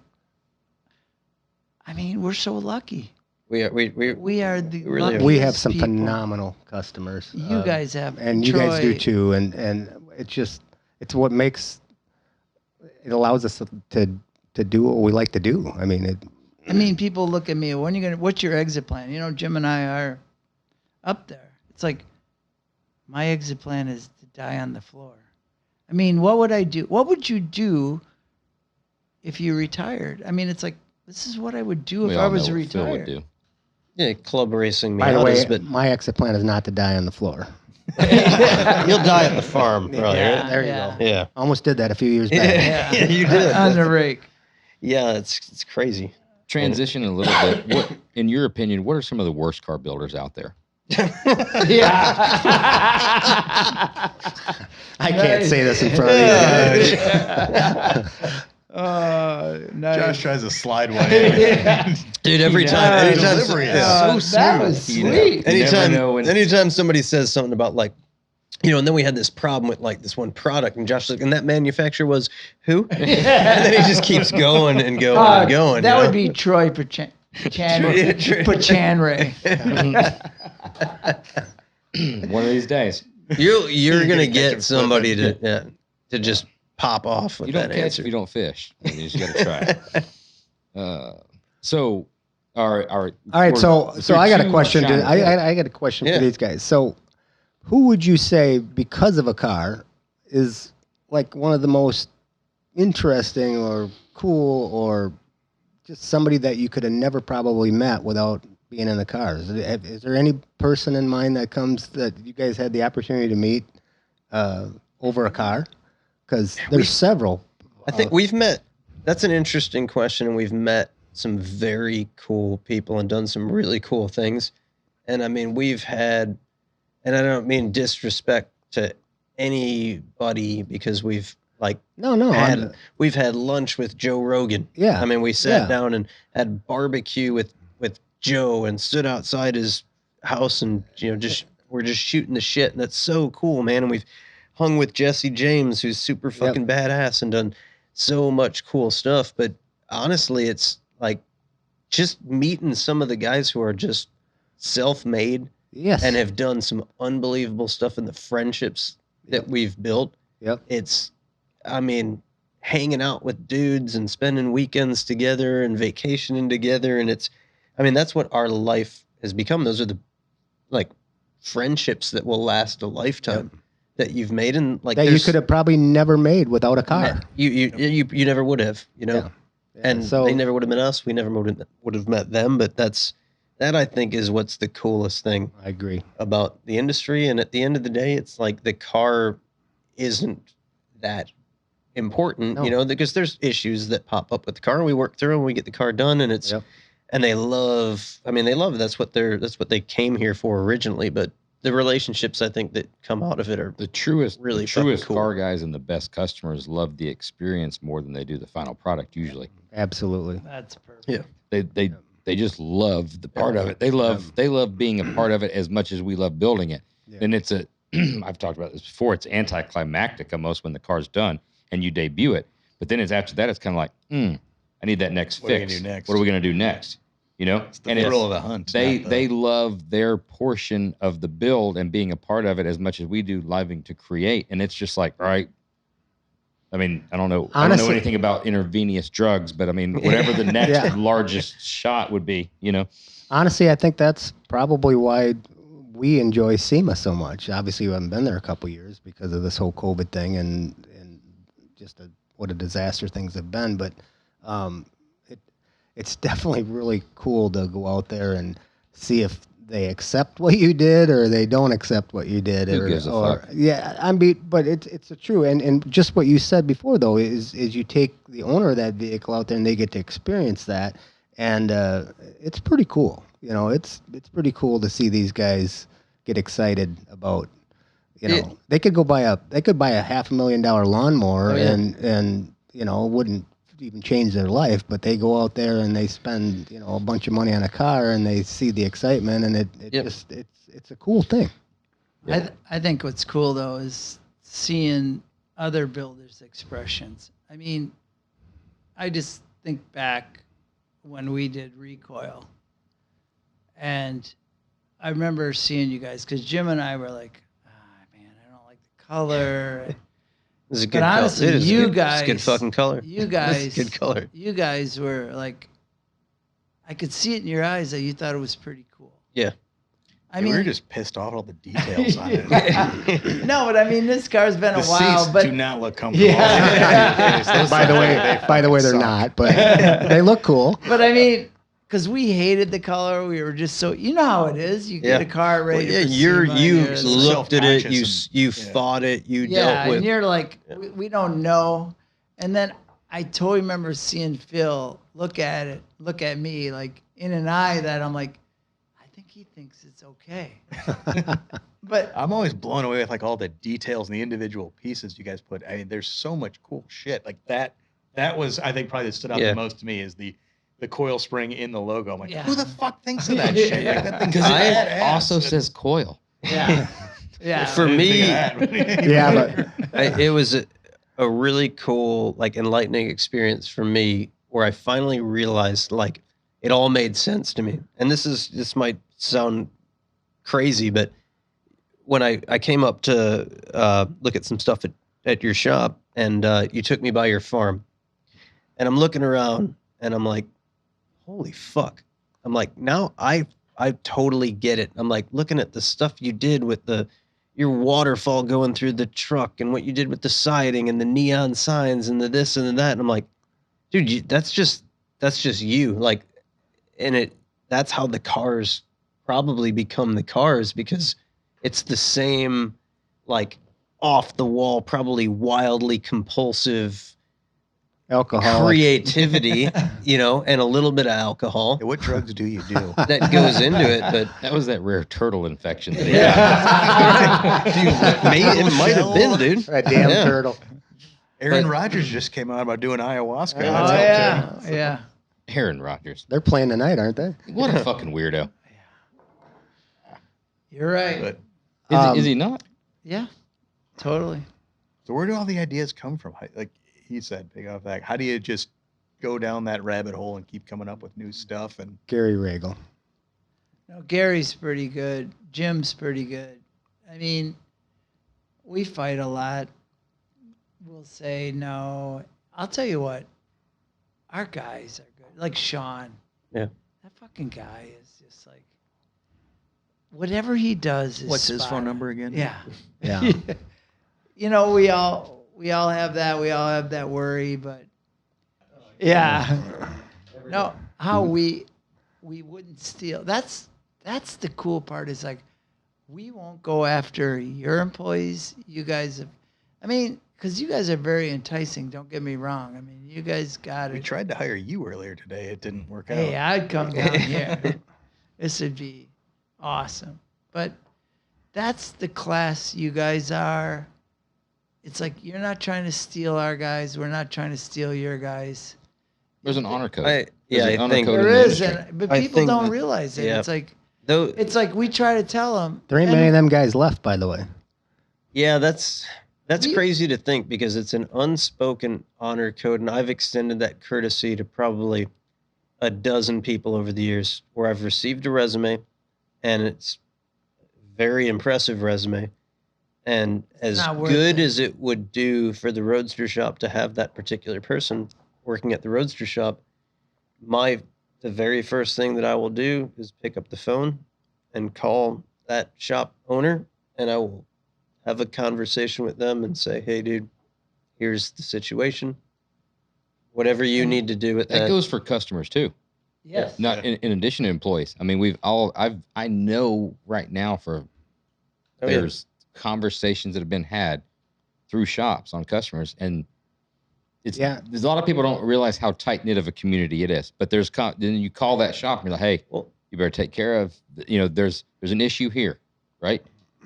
I mean, we're so lucky. We are We are the really are. We have some luckiest people. phenomenal customers. You guys have, and you guys do Troy, too. And it's what makes it allows us to do what we like to do. I mean, people look at me. What's your exit plan? You know, Jim and I are up there. It's like my exit plan is to die on the floor. I mean, what would I do? What would you do if you retired? I mean, it's like this is what I would do We if all I was know what Phil would retired. do. Yeah, club racing by the way, Miatas, but my exit plan is not to die on the floor. you'll die at the farm, probably. Yeah. Right? There you go. Yeah. Almost did that a few years back. Yeah, you did. On the rake. Yeah, it's crazy. Transition a little bit. What, in your opinion, what are some of the worst car builders out there? I can't say this in front of you. Nice. Josh tries to slide one in. Dude, every Yeah. time, anytime, Delivery is that so was smooth. You know. sweet. You never anytime, know when- anytime somebody says something about like, you know, and then we had this problem with like this one product, and Josh was like, and that manufacturer was who? And then he just keeps going and going and going. That you would know? be Troy Pachanre. One of these days. You're gonna Catch get him somebody flipping. to just pop off with You don't that catch answer. if you don't fish. You just got to try it. So, all right. All right, so I got a question. I got a question Yeah. for these guys. So, who would you say, because of a car, is like one of the most interesting or cool or just somebody that you could have never probably met without being in the car? Is there any person in mind that comes that you guys had the opportunity to meet over a car? Because there's several. I think we've met. That's an interesting question, and we've met some very cool people and done some really cool things. And I mean, we've had, and I don't mean disrespect to anybody because we've like we've had lunch with Joe Rogan. Yeah. I mean, we sat Yeah. down and had barbecue with Joe and stood outside his house and we're just shooting the shit, and that's so cool, man. And we've hung with Jesse James, who's super fucking badass and done so much cool stuff. But honestly, it's like just meeting some of the guys who are just self-made and have done some unbelievable stuff in the friendships that we've built. It's, I mean, hanging out with dudes and spending weekends together and vacationing together. And it's, I mean, that's what our life has become. Those are the like friendships that will last a lifetime that you've made. And like that you could have probably never made without a car. You never would have, you know, and so they never would have met us. We never would have met them. But that I think is what's the coolest thing. I agree about the industry. And at the end of the day, it's like the car isn't that important, you know, because there's issues that pop up with the car and we work through and we get the car done, and it's and they love, I mean, they love, that's what they came here for originally. But the relationships I think that come out of it are the truest cool. car guys and the best customers love the experience more than they do the final product usually. Absolutely. That's perfect. They just love the part of it. They love being a part of it as much as we love building it. And it's I've talked about this before, it's anticlimactic almost when the car's done and you debut it. But then it's after that, it's kind of like, I need that next fix. What are we going to do next? You know? It's the thrill of the hunt. They love their portion of the build and being a part of it as much as we do living to create. And it's just like, all right. I mean, I don't know anything about intravenous drugs, but I mean, whatever the next largest shot would be, you know? Honestly, I think that's probably why we enjoy SEMA so much. Obviously, we haven't been there a couple of years because of this whole COVID thing and just what a disaster things have been. But it's definitely really cool to go out there and see if they accept what you did or they don't accept what you did. Who gives a fuck? Yeah, but it's a true. And just what you said before, though, is you take the owner of that vehicle out there and they get to experience that. And it's pretty cool. You know, it's pretty cool to see these guys get excited about, you know, they could buy a $500,000 lawnmower and you know, wouldn't even change their life, but they go out there and they spend, you know, a bunch of money on a car and they see the excitement and it's a cool thing. I think what's cool though is seeing other builders' expressions. I mean, I just think back when we did Recoil, and I remember seeing you guys because Jim and I were like, man, I don't like the color. This is a good color. Honestly, It's a good fucking color. You guys, it's good color. You guys were like, I could see it in your eyes that you thought it was pretty cool. Yeah. I mean, we were just pissed off at all the details on it. No, but I mean, this car's been a while. Seats but do not look comfortable. By the way, they're not, but they look cool. But I mean, because we hated the color, we were just so, you know how it is. You get a car ready. You looked at it, you fought it, you dealt with. And you're like, we don't know. And then I totally remember seeing Phil look at me like in an eye that I'm like, I think he thinks it's okay. But I'm always blown away with like all the details and the individual pieces you guys put. I mean, there's so much cool shit like that. That was, I think, probably that stood out the most to me is the coil spring in the logo. I'm like, who the fuck thinks of that shit? Like, that thing it also says coil. Yeah. Yeah. For me, but it was a really cool, like, enlightening experience for me where I finally realized, like, it all made sense to me. And this might sound crazy, but when I came up to look at some stuff at your shop, and you took me by your farm, and I'm looking around, and I'm like, holy fuck. I'm like, now I totally get it. I'm like looking at the stuff you did with your waterfall going through the truck and what you did with the siding and the neon signs and the this and the that. And I'm like, dude, that's just you. Like, and that's how the cars probably become the cars, because it's the same, like, off the wall, probably wildly compulsive alcohol creativity, you know, and a little bit of alcohol. Yeah, what drugs do you do? That goes into it, but that was that rare turtle infection. That maybe it might have been, dude. That damn turtle. Aaron Rodgers just came out about doing ayahuasca. Oh, yeah. Aaron Rodgers. They're playing tonight, aren't they? What a fucking weirdo. You're right. But Is he not? Yeah. totally. So where do all the ideas come from? Like he said, pick off that. How do you just go down that rabbit hole and keep coming up with new stuff? And Gary Regal. No, Gary's pretty good. Jim's pretty good. I mean, we fight a lot. We'll say no. I'll tell you what. Our guys are good. Like Sean. Yeah. That fucking guy is just like, whatever he does is what's his spot phone on. number again? Yeah. Yeah. You know, we all have that. We all have that worry, but yeah. No, how we wouldn't steal. That's the cool part is like, we won't go after your employees. You guys have, I mean, because you guys are very enticing. Don't get me wrong. I mean, you guys got it. We tried to hire you earlier today. It didn't work Hey, out. I'd come down here. This would be awesome. But that's the class you guys are. It's like you're not trying to steal our guys. We're not trying to steal your guys. There's an honor code. I There's an I honor think code in There the is, industry. but I people think don't that- realize it. yeah. It's like though. it's like we try to tell them. There ain't many of them guys left, by the way. Yeah, that's We- crazy to think because it's an unspoken honor code, and I've extended that courtesy to probably a dozen people over the years where I've received a resume, and it's a very impressive resume, and as not worth good it. as it would do for the Roadster shop to have that particular person working at the Roadster shop, the very first thing that I will do is pick up the phone and call that shop owner, and I will have a conversation with them and say, "Hey, dude, here's the situation. Whatever you need to do with That that." goes for customers too. Yes. Not in addition to employees. I mean, I know right now for Oh, yeah. there's conversations that have been had through shops on customers, and there's a lot of people don't realize how tight knit of a community it is. But then you call that shop and you're like, hey, Well, you better take care of. There's an issue here, right?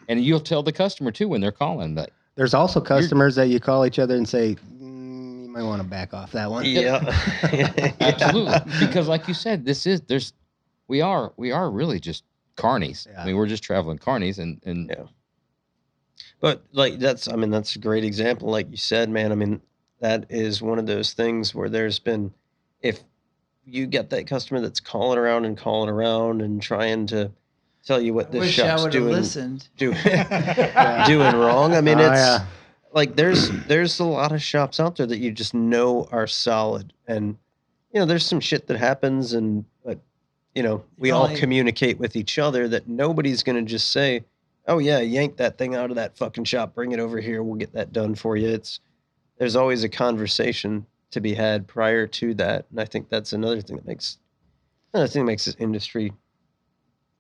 And you'll tell the customer too when they're calling that. There's also customers that you call each other and say, you might want to back off that one. yeah. Absolutely, because like you said, we are really just carnies. Yeah. I mean, we're just traveling carnies, and Yeah. But like that's a great example. Like you said, man, I mean, that is one of those things where there's been, if you get that customer that's calling around and trying to tell you what I this wish I shop's would have doing listened. doing wrong. I mean, Oh, it's yeah. like there's a lot of shops out there that you just know are solid, and there's some shit that happens, but we all only- communicate with each other that nobody's gonna just say, "Oh yeah, yank that thing out of that fucking shop, bring it over here, we'll get that done for you." There's always a conversation to be had prior to that, and I think that's another thing that makes this industry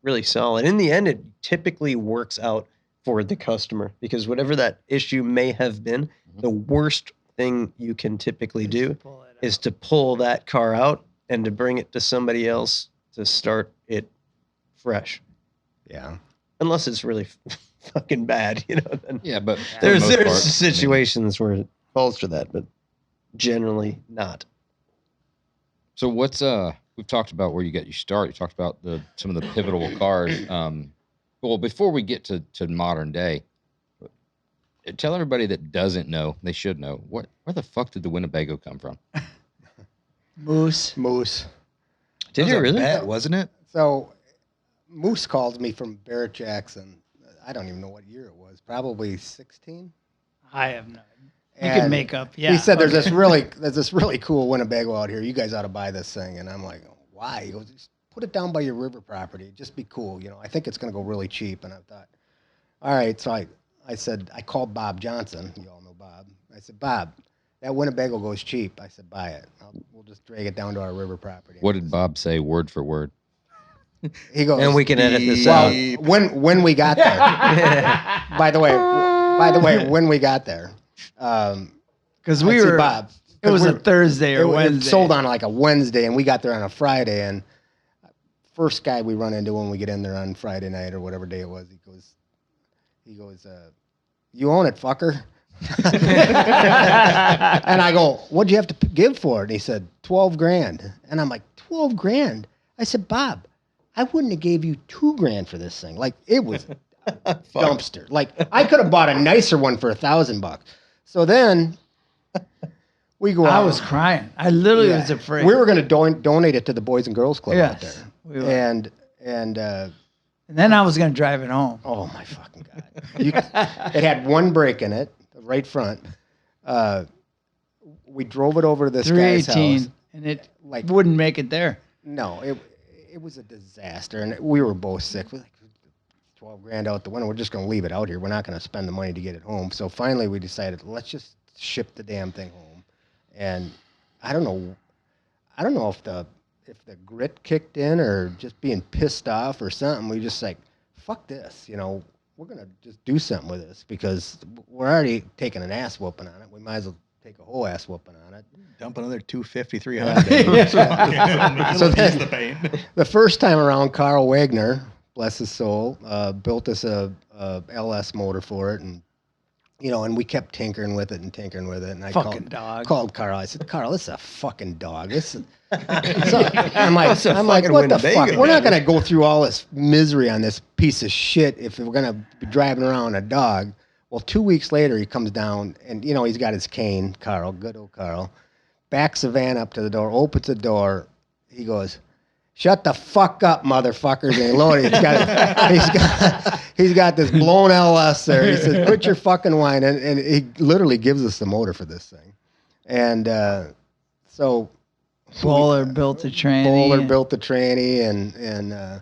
really solid. In the end, it typically works out for the customer because whatever that issue may have been, the worst thing you can typically do Pull it is out. to pull that car out and to bring it to somebody else to start it fresh. Yeah. Unless it's really fucking bad, then yeah, but for the there's most part, I mean, situations where it calls for that, but generally not. So what's we've talked about where you got your start. You talked about some of the pivotal cars. Well, before we get to modern day, tell everybody that doesn't know, they should know, where the fuck did the Winnebago come from? Moose. Moose. Did That you was a really? bet, wasn't it? So Moose called me from Barrett Jackson. I don't even know what year it was. Probably 16. I have no. You And can make up. Yeah. He said there's okay. this really cool Winnebago out here. You guys ought to buy this thing. And I'm like, why? He goes, just put it down by your river property. It'd just be cool. I think it's going to go really cheap. And I thought, all right. So I said, I called Bob Johnson. You all know Bob. I said, Bob, that Winnebago goes cheap. I said, buy it. We'll just drag it down to our river property. What did Bob say word for word? He goes, And we can edit this well, out. when we got there. By the way, when we got there, Because I we see were. Bob. It was a We're- Thursday or it Wednesday. sold on like a Wednesday, and we got there on a Friday. And first guy we run into when we get in there on Friday night or whatever day it was, he goes, you own it, fucker. And I go, what'd you have to give for it? And he said, 12 grand. And I'm like, 12 grand? I said, Bob, I wouldn't have gave you 2 grand for this thing. Like it was, dumpster. Like I could have bought a nicer one for $1,000. So then we go out. I was crying. I literally was afraid. We were going to donate it to the Boys and Girls Club out there. We were. And then I was going to drive it home. oh my fucking God. It had one brake in it, the right front. We drove it over to this guy's house. 318, and it wouldn't make it there. No, it was a disaster, and we were both sick. We're like, $12,000 out the window. We're just going to leave it out here. We're not going to spend the money to get it home. So finally, we decided let's just ship the damn thing home. And I don't know if the grit kicked in or just being pissed off or something. We just like, fuck this, we're gonna just do something with this because we're already taking an ass whooping on it. We might as well take a whole ass whooping on it. Dump another 250, 300. So then, the first time around, Carl Wagner, bless his soul, built us a LS motor for it, and and we kept tinkering with it. And I called Carl. I said, Carl, this is a fucking dog. I'm like, what the fuck? We're not gonna go through all this misery on this piece of shit if we're gonna be driving around a dog. Well, 2 weeks later, he comes down and he's got his cane. Carl, good old Carl, backs the van up to the door, opens the door. He goes, "Shut the fuck up, motherfuckers!" And he loaded. He's got this blown LS there. He says, "Quit your fucking whine," and he literally gives us the motor for this thing. And so Bowler built the tranny. and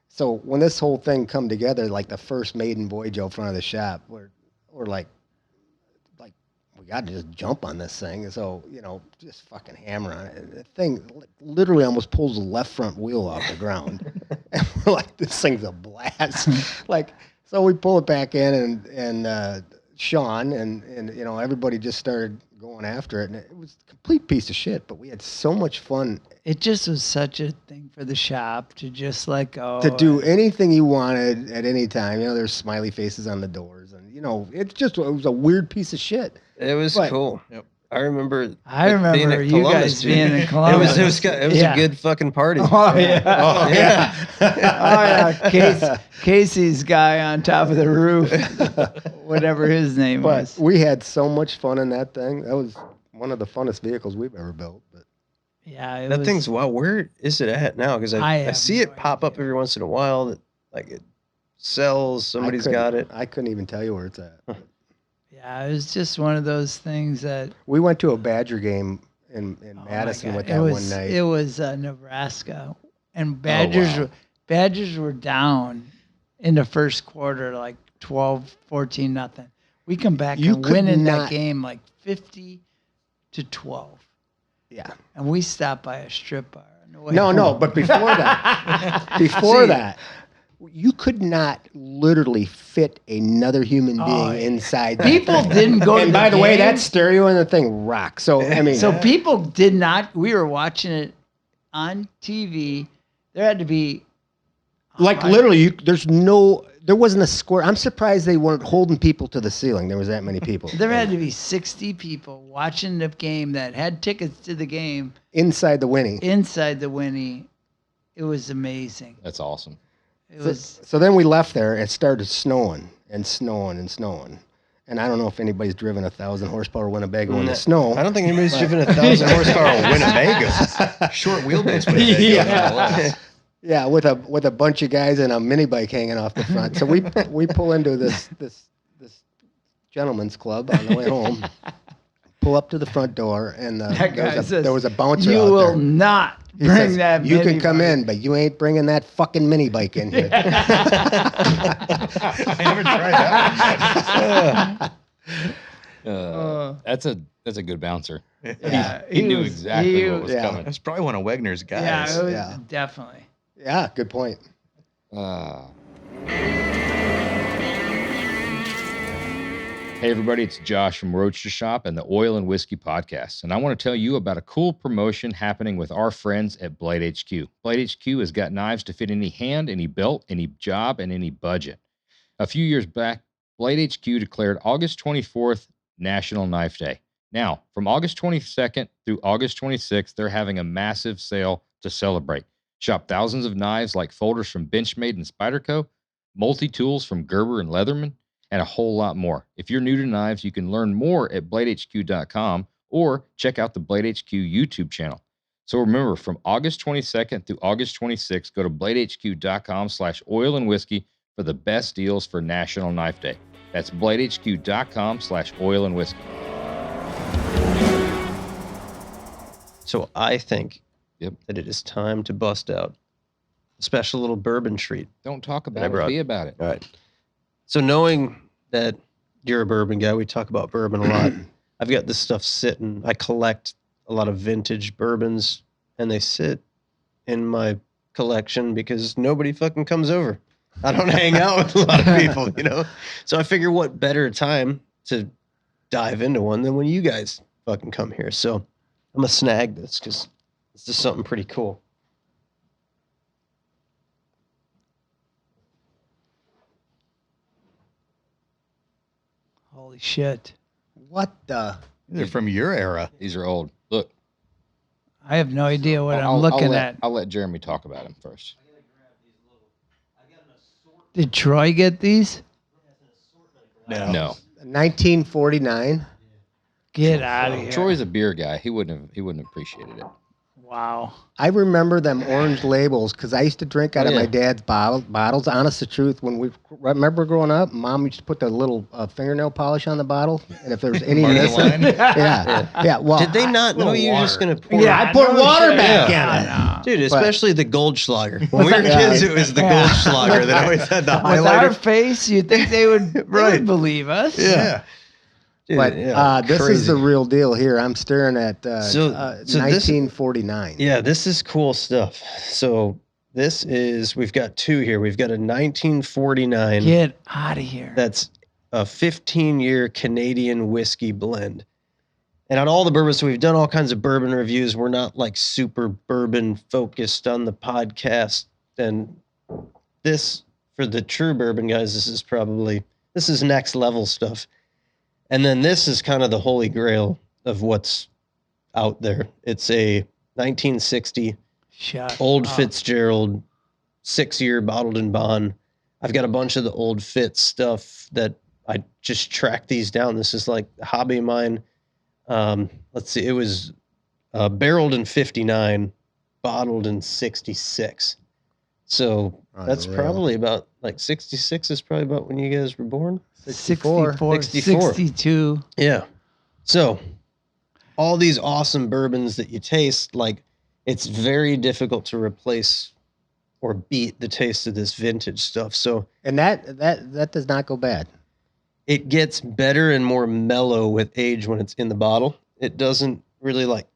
so when this whole thing come together, like the first maiden voyage out front of the shop, we're like we got to just jump on this thing. So, just fucking hammer on it. The thing literally almost pulls the left front wheel off the ground. And we're like, this thing's a blast. So we pull it back in and Sean and everybody just started going after it. And it was a complete piece of shit, but we had so much fun. It just was such a thing for the shop to just let go. To do anything you wanted at any time. There's smiley faces on the doors. And, it was a weird piece of shit. It was cool. Yep. I remember you guys being in Columbus. It was a good fucking party. Oh yeah. Oh yeah. Casey's guy on top of the roof, whatever his name was. We had so much fun in that thing. That was one of the funnest vehicles we've ever built. But yeah, that thing's where is it at now? Because I see it pop up every once in a while. That it sells. Somebody's got it. I couldn't even tell you where it's at. Yeah, it was just one of those things that... We went to a Badger game in Madison with that one night. It was Nebraska. And Badgers were down in the first quarter, like 12, 14, nothing. We come back and win in that game like 50-12. Yeah. And we stopped by a strip bar. No, but before that, you could not literally fit another human being inside. People didn't go. And by the way, that stereo and the thing rocks. So so people did not. We were watching it on TV. There had to be literally. There wasn't a square. I'm surprised they weren't holding people to the ceiling. There was that many people. There had to be 60 people watching the game that had tickets to the game inside the Winnie. It was amazing. That's awesome. So then we left there. It started snowing and snowing and snowing. And I don't know if anybody's driven 1,000 horsepower Winnebago in the snow. I don't think anybody's driven 1,000 horsepower Winnebago. Short wheelbase Winnebago. Yeah, with a bunch of guys and a mini bike hanging off the front. So we pull into this gentleman's club on the way home. Pull up to the front door, and there was a bouncer out there. You will not bring that. You can come in, but you ain't bringing that fucking mini bike in here. I never tried that. That's a good bouncer. Yeah, he knew exactly what was coming. That's probably one of Wagner's guys. Yeah, it was definitely. Yeah, good point. Hey everybody, it's Josh from Roadster Shop and the Oil and Whiskey Podcast, and I want to tell you about a cool promotion happening with our friends at Blade HQ. Blade HQ has got knives to fit any hand, any belt, any job, and any budget. A few years back, Blade HQ declared August 24th National Knife Day. Now, from August 22nd through August 26th, they're having a massive sale to celebrate. Shop thousands of knives like folders from Benchmade and Spyderco, multi-tools from Gerber and Leatherman, and a whole lot more. If you're new to knives, you can learn more at bladehq.com or check out the Blade HQ YouTube channel. So remember, from August 22nd through August 26th, go to bladehq.com/oil and whiskey for the best deals for National Knife Day. That's bladehq.com/oil and whiskey. So I think Yep. that it is time to bust out a special little bourbon treat. Don't talk I about it, brought- be about it. All right. So knowing that you're a bourbon guy, we talk about bourbon a lot. I've got this stuff sitting. I collect a lot of vintage bourbons, and they sit in my collection because nobody fucking comes over. I don't hang out with a lot of people, you know? So I figure what better time to dive into one than when you guys fucking come here. So I'm going to snag this because this is something pretty cool. Holy shit. What the? They're from your era. These are old. Look, I have no idea what I'll I'm looking let- at. I'll let Jeremy talk about him first. Did Troy get these? No. 1949. Get out of here. Troy's a beer guy. He wouldn't have appreciated it. Wow. I remember them orange labels because I used to drink out of yeah. my dad's bottles. Honest to truth, when we remember growing up, Mom used to put the little fingernail polish on the bottle, and if there's any Mark the missing, line. yeah. Well, Did they not know you were just going to pour I poured water back Yeah. in it. Dude, especially the Goldschlager. When we were Yeah. kids, it was the Yeah. Goldschlager that always had the With our highlighter. face, you'd think they would, they Right. would believe us. Yeah. Dude, But yeah, this is crazy. the real deal here. I'm staring at So this- 1949. Yeah, this is cool stuff. So this is, we've got two here. We've got a 1949 Get out of here. that's a 15-year Canadian whiskey blend. And on all the bourbons, so we've done all kinds of bourbon reviews. We're not like super bourbon focused on the podcast. And this, for the true bourbon guys, this is next level stuff. And then this is kind of the holy grail of what's out there. It's a 1960 Shut Old up. Fitzgerald 6-year bottled in bond. I've got a bunch of the old Fitz stuff that I just tracked these down. This is like a hobby of mine. Let's see, it was barreled in 59, bottled in 66. So that's Unreal. probably about like 66 is probably about when you guys were born. 64. 64. 62. Yeah. So all these awesome bourbons that you taste, like it's very difficult to replace or beat the taste of this vintage stuff. So And that does not go bad. it gets better and more mellow with age when it's in the bottle. It doesn't really like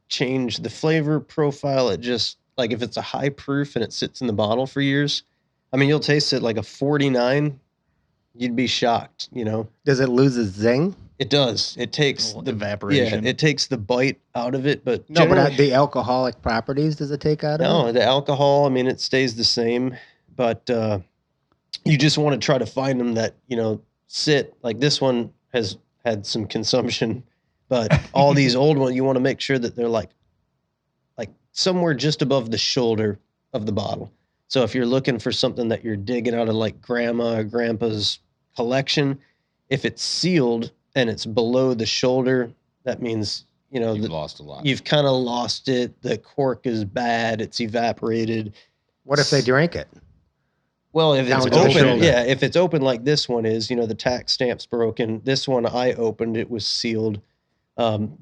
change the flavor profile. It just like if it's a high proof and it sits in the bottle for years, I mean, you'll taste it like a 49. You'd be shocked, you know. Does it lose its zing? It does. It takes the Evaporation. Yeah, it takes the bite out of it, but No, but generally- the alcoholic properties does it take out of no, it? the alcohol. I mean, it stays the same, but you just want to try to find them that sit like this one has had some consumption, but all these old ones, you want to make sure that they're like somewhere just above the shoulder of the bottle. So if you're looking for something that you're digging out of like grandma or grandpa's collection, if it's sealed and it's below the shoulder, that means You've lost a lot. you've kind of lost it. The cork is bad. It's evaporated. What if they drank it? Well, if Down it's to the open, shoulder. yeah, if it's open like this one is, the tax stamp's broken. This one I opened, it was sealed.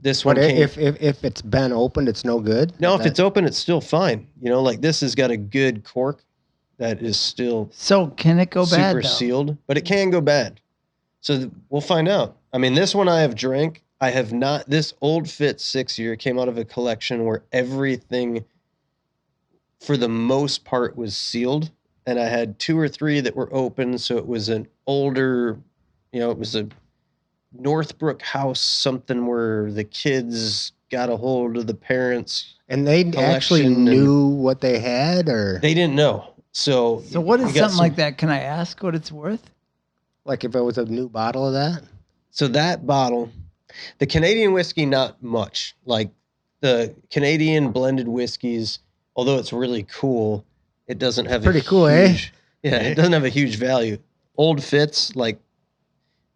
This one But came. if it's been opened, it's no good? No, if That- it's open, it's still fine. Like this has got a good cork that is still So can it go bad super though? sealed, but it can go bad. So we'll find out. I mean, this one I have drank. I have not. This Old Fit 6-year came out of a collection where everything, for the most part, was sealed, and I had 2 or 3 that were open. So it was an older, it was a Northbrook house, something where the kids got a hold of the parents. And they actually collection knew what they had, or They didn't know. So what we is got something some- like that? Can I ask what it's worth? like if it was a new bottle of that? So that bottle, the Canadian whiskey, not much. Like the Canadian blended whiskeys, although it's really cool, it doesn't have Pretty a cool, eh? huge, Yeah, it doesn't have a huge value. Old Fitz, like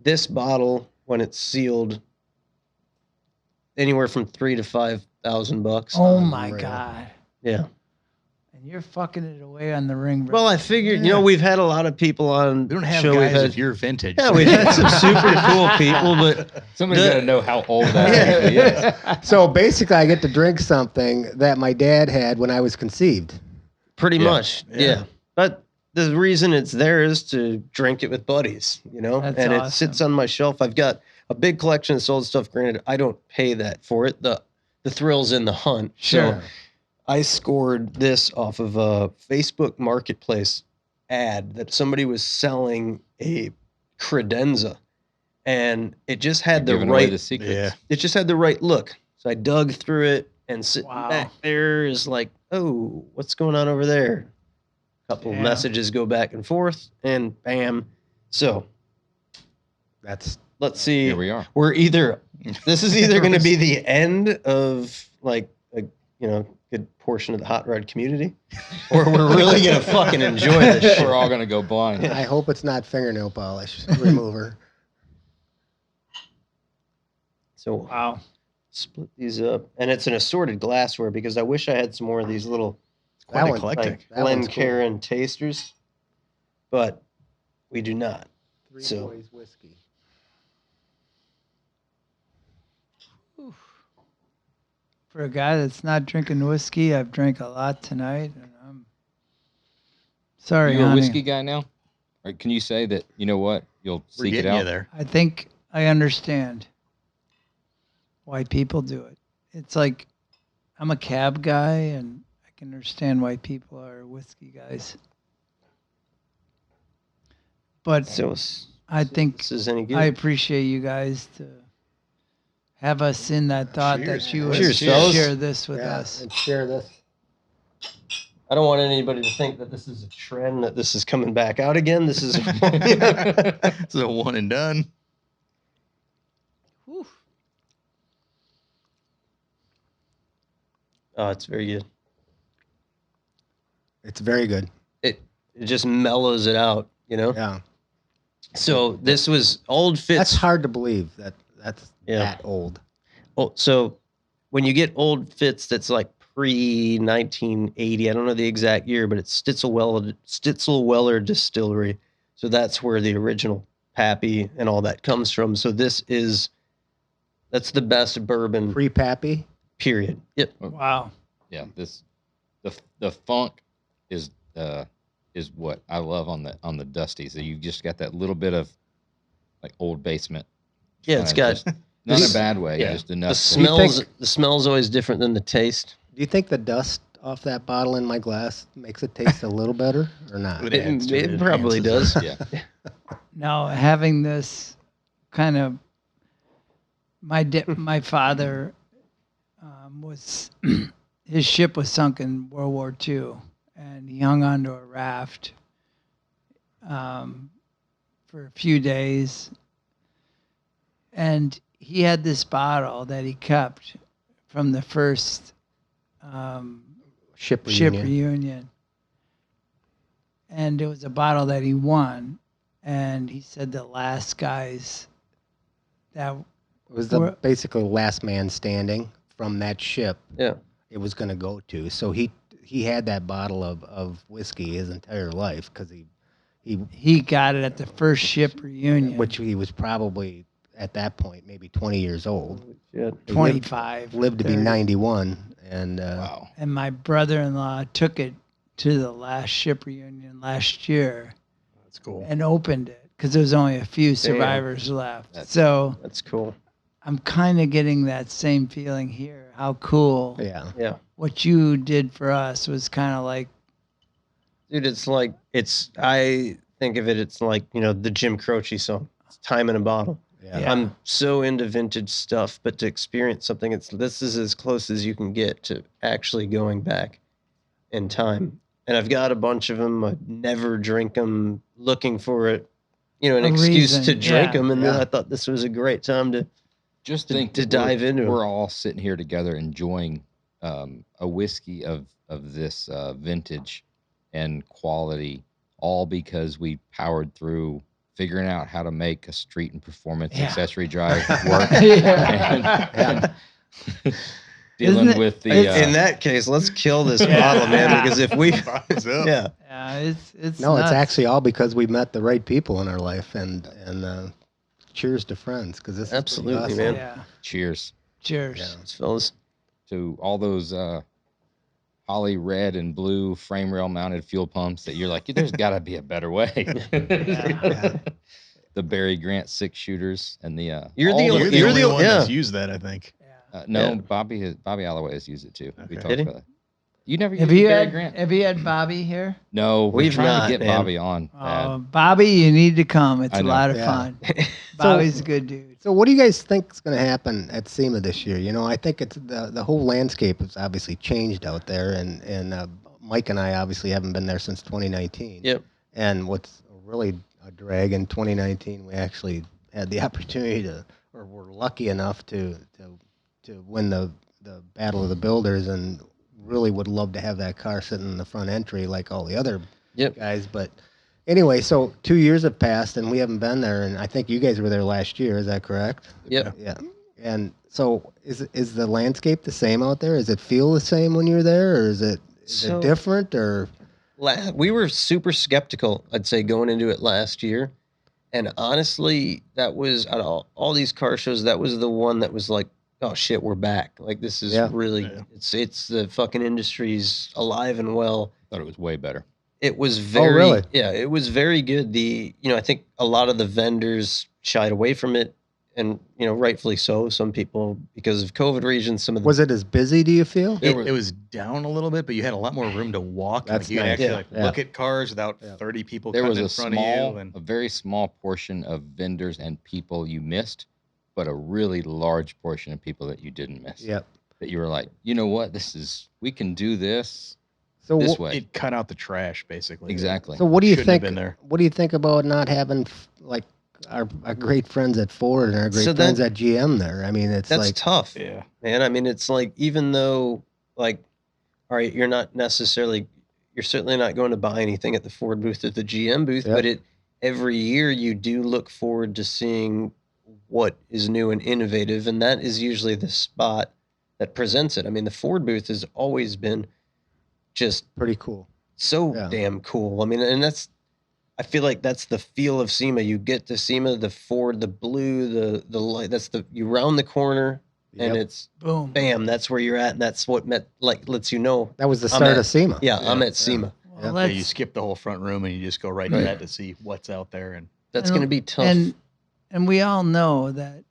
this bottle when it's sealed, anywhere from $3,000 to $5,000. Oh my Unreal. God. Yeah. And you're fucking it away on the ring. Well, I figured, we've had a lot of people on. We don't have show. guys We've with had, your vintage. yeah, we've had some super cool people, but Somebody's got to know how old that actually is. So basically, I get to drink something that my dad had when I was conceived. pretty Yeah. much, yeah. But the reason it's there is to drink it with buddies, That's and it awesome. sits on my shelf. I've got a big collection of sold stuff. Granted, I don't pay that for it. The thrill's in the hunt. Sure. So I scored this off of a Facebook Marketplace ad that somebody was selling a credenza, and it just had the Giving away right. the secrets. Yeah. It just had the right look. So I dug through it, and sitting Wow. back there is like, oh, what's going on over there? A couple Damn. messages go back and forth, and bam. So That's let's see. Here we are. This is either going to be the end of like a good portion of the hot rod community, or we're really going to fucking enjoy this shit. We're all going to go blind. I hope it's not fingernail polish remover. So Wow. split these up, and it's an assorted glassware because I wish I had some more of these little Quite one- eclectic. like That one's cool. Glencairn tasters, but we do not. Three So- Boys whiskey. For a guy that's not drinking whiskey, I've drank a lot tonight, and I'm sorry, You a honey. whiskey guy now? Or can you say that, you know what, you'll We're seek it getting you out? there. I think I understand why people do it. It's like I'm a cab guy, and I can understand why people are whiskey guys. But So I think this is any good. I appreciate you guys to have us in that thought Cheers. that you would Cheers, fellas. share this with Yeah, us. and share this. I don't want anybody to think that this is a trend, that this is coming back out again. This is This is a one and done. Whew. oh, it's very good. It's very good. It just mellows it out, Yeah. So this was Old Fitz. That's hard to believe that that's Yeah. that old. Oh, so when you get Old Fitz, that's like pre-1980. I don't know the exact year, but it's Stitzel-Weller Distillery. So that's where the original Pappy and all that comes from. So that's the best bourbon. Pre-Pappy. Period. Yep. Wow. Yeah, the funk is what I love on the Dusty. So you just got that little bit of like old basement. Yeah, it's Kinda got just- not in this- a bad way, yeah, just the enough. smells. The smell's always different than the taste. Do you think the dust off that bottle in my glass makes it taste a little better or not? It adds to It probably enhances does. Yeah. Now having this kind of my father was his ship was sunk in World War II, and he hung onto a raft for a few days, and he had this bottle that he kept from the first Ship ship reunion. reunion. And it was a bottle that he won. And he said the last guys that It was the Or- basically last man standing from that ship. Yeah. It was going to go to. So he had that bottle of whiskey his entire life because he got it at the first ship reunion. which he was probably at that point maybe 20 years old. Yeah. He 25. lived to be 30. 91, and Wow. And my brother-in-law took it to the last ship reunion last year That's cool. and opened it because there was only a few survivors left. That's- So That's cool. I'm kind of getting that same feeling here. How cool. yeah, Yeah. What you did for us was kind of like, Dude, I think of it's like, the Jim Croce song. It's time in a bottle. Yeah. I'm so into vintage stuff, but to experience something, this is as close as you can get to actually going back in time. And I've got a bunch of them. I never drink them, looking for an A excuse reason, to drink yeah. them. And then Yeah. I thought this was a great time to. Just to- think to that dive into 'em. We're all sitting here together enjoying a whiskey of this vintage and quality all because we powered through figuring out how to make a street and performance Yeah. accessory drive work. Yeah. And dealing Isn't it- with the In that case, let's kill this Yeah. model, man. Because if we, Bottoms up. yeah, Yeah, it's No, it's nuts. actually all because we met the right people in our life, and cheers to friends, because this Absolutely, is pretty awesome. man. Yeah. cheers Cheers. Yeah. thanks, fellas. to all those poly red and blue frame rail mounted fuel pumps that you're like, there's got to be a better way. Yeah. The Barry Grant 6-shooters and the You're all the You're only- the You're only the- one yeah. that's used that, I think. Yeah. no, Yeah. Bobby Alloway has used it too. We Okay. talked Did he? about it. You never Have used you Barry had Grant? Have you had Bobby here? No, we're We've trying not, to get man. Bobby on. Oh, Bobby, you need to come. It's I a know. lot of Yeah. fun. Bobby's a good dude. So what do you guys think is going to happen at SEMA this year? You know, I think it's the whole landscape has obviously changed out there, and Mike and I obviously haven't been there since 2019. Yep. And what's really a drag in 2019, we actually had the opportunity to, or were lucky enough to win the Battle of the Builders, and really would love to have that car sitting in the front entry like all the other Yep. guys. But anyway, so 2 years have passed and we haven't been there, and I think you guys were there last year. Is that correct? Yep. Yeah. And so is the landscape the same out there? Does it feel the same when you're there, or is it So- different, or? We were super skeptical, I'd say, going into it last year. And honestly, that was out of all these car shows, that was the one that was like, oh shit, we're back. Like this is Yeah. really, Yeah. it's the fucking industry's alive and well. Thought it was way better. It was very, really? yeah, it was very good. I think a lot of the vendors shied away from it, and rightfully so. Some people, because of COVID reasons, some of the Was it as busy, do you feel? There It was down a little bit, but you had a lot more room to walk. That's Like you could nice. actually Yeah. like Yeah. look at cars without Yeah. 30 people there cutting was in a front small, of you. And a very small portion of vendors and people you missed, but a really large portion of people that you didn't miss. Yep. That you were like, you know what, we can do this So this wh- way. it cut out the trash, basically. Exactly. So what do you Shouldn't have think? been there. What do you think about not having like our great friends at Ford and our great So friends that- at GM there? I mean, it's that's like tough. Yeah. Man, I mean, it's like, even though, like, all right, you're certainly not going to buy anything at the Ford booth or the GM booth, Yep. but every year you do look forward to seeing what is new and innovative, and that is usually the spot that presents it. I mean, the Ford booth has always been just pretty cool. so Yeah. damn cool. I mean, and I feel like that's the feel of SEMA. You get to SEMA, the Ford, the blue, the light. You round the corner, and Yep. it's Boom. bam. That's where you're at, and that's what lets you know. That was the I'm start at- of SEMA. Yeah, I'm Yeah. at SEMA. Well, Yeah. Yeah, let's- you skip the whole front room and you just go right to Right. that to see what's out there. And That's And- going to be tough. And we all know that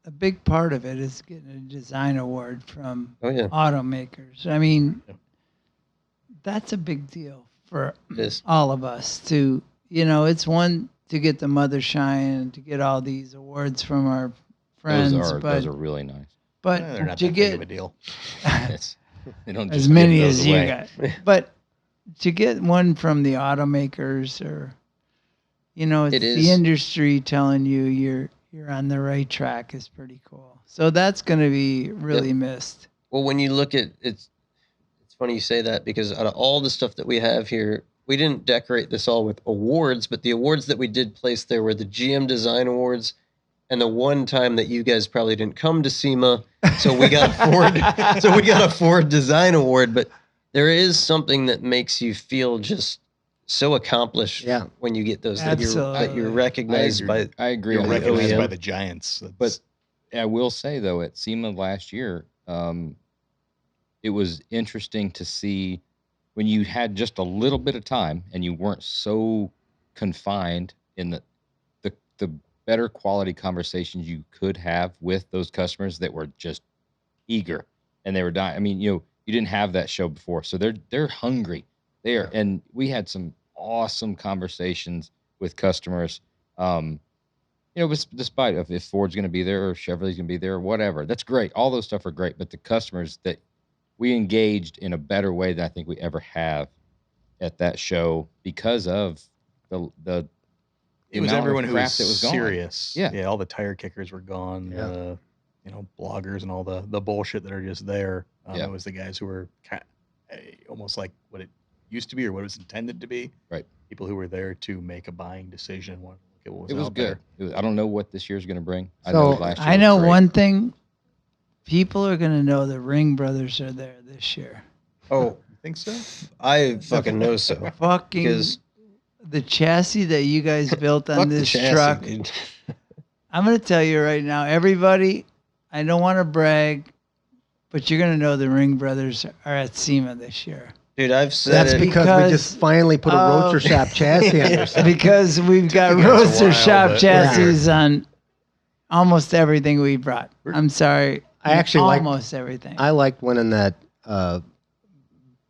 a big part of it is getting a design award from Oh yeah, automakers. I mean, Yep. that's a big deal for it is. all of us to, it's one to get the mother shine and to get all these awards from our friends, those are really nice. but they're not to that big of a get deal. They don't as just many give those as you away. got, but to get one from the automakers, or it's It is. the industry telling you you're on the right track, is pretty cool. So that's going to be really missed. Well, when you look at it's funny you say that, because out of all the stuff that we have here, we didn't decorate this all with awards, but the awards that we did place there were the GM Design Awards, and the one time that you guys probably didn't come to SEMA, so we got a Ford Design Award. But there is something that makes you feel just so accomplished Yeah. when you get those, that you're Absolutely. recognized by. I agree. You're on You're that. recognized OEM. by the giants. But I will say though, at SEMA last year, it was interesting to see when you had just a little bit of time and you weren't so confined in the better quality conversations you could have with those customers that were just eager and they were dying. I mean, you didn't have that show before, so they're hungry. They are, and we had some awesome conversations with customers. Despite if Ford's going to be there or Chevrolet's going to be there or whatever, that's great. All those stuff are great, but the customers that we engaged in a better way than I think we ever have at that show because of the it was amount of everyone who crap was that was gone. serious. Yeah. Yeah. All the tire kickers were gone. Yeah. Bloggers and all the bullshit that are just there. Yeah. It was the guys who were almost like what it used to be or what it was intended to be. Right. people who were there to make a buying decision. Look at what was It was out good. there. I don't know what this year's going to bring. I So, know last year I was know great. one thing. People are going to know the Ring brothers are there this year. Oh, You think so? I fucking know so. Fucking Because the chassis that you guys built on fuck the this chassis, truck. dude. I'm going to tell you right now, everybody, I don't want to brag, but you're going to know the Ring brothers are at SEMA this year. Dude, I've said That's it. because we just finally put a roadster shop chassis under something. Because we've got Took us a roadster while, shop but chassis on almost everything we brought. I'm sorry. I actually liked- almost everything. I liked winning that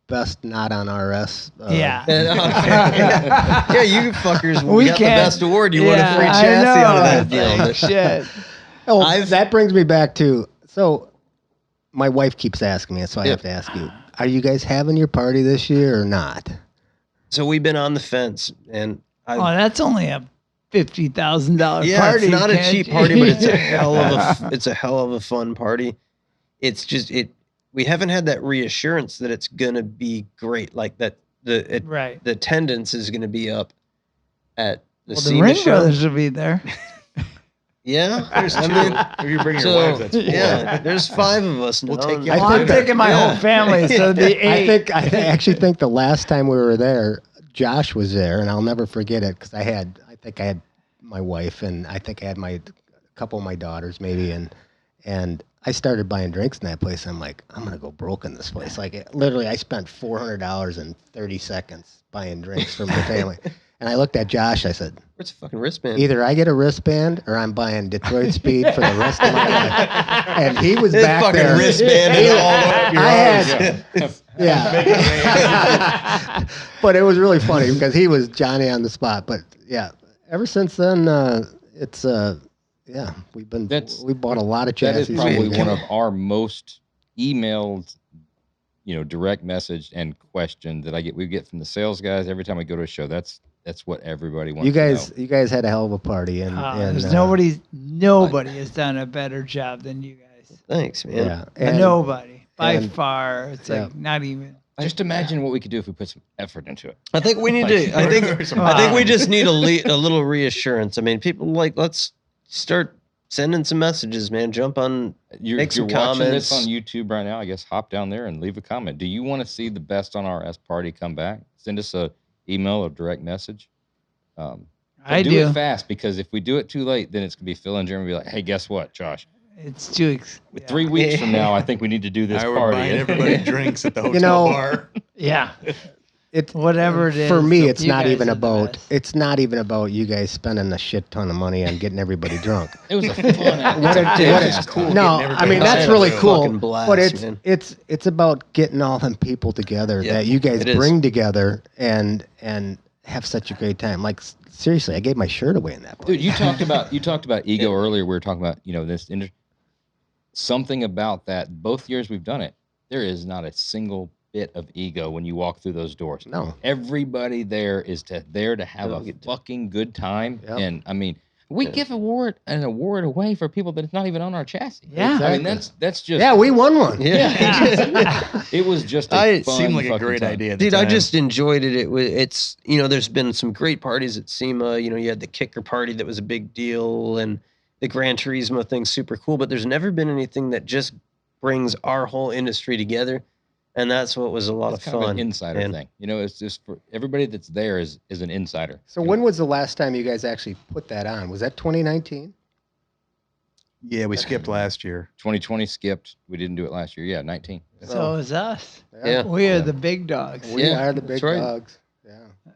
best not on RS. Yeah. Yeah, you fuckers We got the can't- best award. You won a free I chassis out of know. that deal. Like, shit. Oh, that brings me back to, so my wife keeps asking me, so I Yeah. have to ask you, are you guys having your party this year or not? So we've been on the fence, and Oh, that's only a $50,000 yeah, party. it's not a can't cheap you? party, but it's a hell of a fun party. It's just we haven't had that reassurance that it's gonna be great, like that Right. the attendance is gonna be up at the Well, the SEMA Ring show. brothers will be there. Yeah, There's I two. mean, If you bring your so wives, that's 4. yeah, there's 5 of us now. We'll take you I Well, I'm think- taking my yeah. whole family, so it'll be 8. I actually think the last time we were there, Josh was there, and I'll never forget it because I think I had my wife, and I think I had a couple of my daughters maybe, and I started buying drinks in that place. I'm like, I'm gonna go broke in this place. Like literally, I spent $400 in 30 seconds buying drinks for my family. And I looked at Josh. I said, Where's a fucking wristband? either I get a wristband or I'm buying Detroit Speed for the rest of my life. And he was This back fucking there. wristband is all up your I arms. had, yeah. But it was really funny because he was Johnny on the spot. But yeah, ever since then, it's yeah, we bought a lot of That chassis. is probably Yeah. one of our most emailed, direct message and questions that we get from the sales guys every time we go to a show. That's what everybody wants. You guys had a hell of a party, and There's nobody has done a better job than you guys. Thanks, man. yeah, and Nobody by and- far. It's yeah. like not even. Just imagine what we could do if we put some effort into it. I think we need to. I think we just need a little reassurance. I mean, people let's start sending some messages, man. Jump on. You're Make some watching this comments. on YouTube right now. I guess hop down there and leave a comment. Do you want to see the best on RS party come back? Send us a email or direct message. But I do do. it fast, because if we do it too late, then it's gonna be Phil and Jeremy be like, "Hey, guess what, Josh? It's too. With 3 weeks from now, I think we need to do this Now we're party." buying everybody drinks at the hotel bar. Yeah. It Whatever it is. for me, so it's you not guys even are the about. best. It's not even about you guys spending a shit ton of money on getting everybody drunk. It was a fun. What activity. is cool No, getting I mean everybody that's together. really It's a cool. fucking blast, But man. it's about getting all them people together Yeah, that you guys it is. bring together and have such a great time. Like seriously, I gave my shirt away in that place. Dude, you talked about ego earlier. We were talking about something about that. Both years we've done it, there is not a single bit of ego when you walk through those doors. No. Everybody there is there to have a fucking good time. Yep. And I mean, we give an award away for people that it's not even on our chassis. Yeah. I mean Exactly. that's just Yeah, we won one. Yeah. it was just It fun Seemed like a fucking great time. idea. At the Dude, I time. just enjoyed it. It's there's been some great parties at SEMA. You had the kicker party that was a big deal, and the Gran Turismo thing's super cool. But there's never been anything that just brings our whole industry together, and that's what was a lot It's of kind fun. of an insider And thing. It's just for everybody that's there is an insider. So when was the last time you guys actually put that on? Was that 2019? Yeah, we skipped last year. 2020 skipped. We didn't do it last year. Yeah, 19. So is us. Yeah. We are the big dogs. We Yeah, are the big that's right. dogs. Yeah.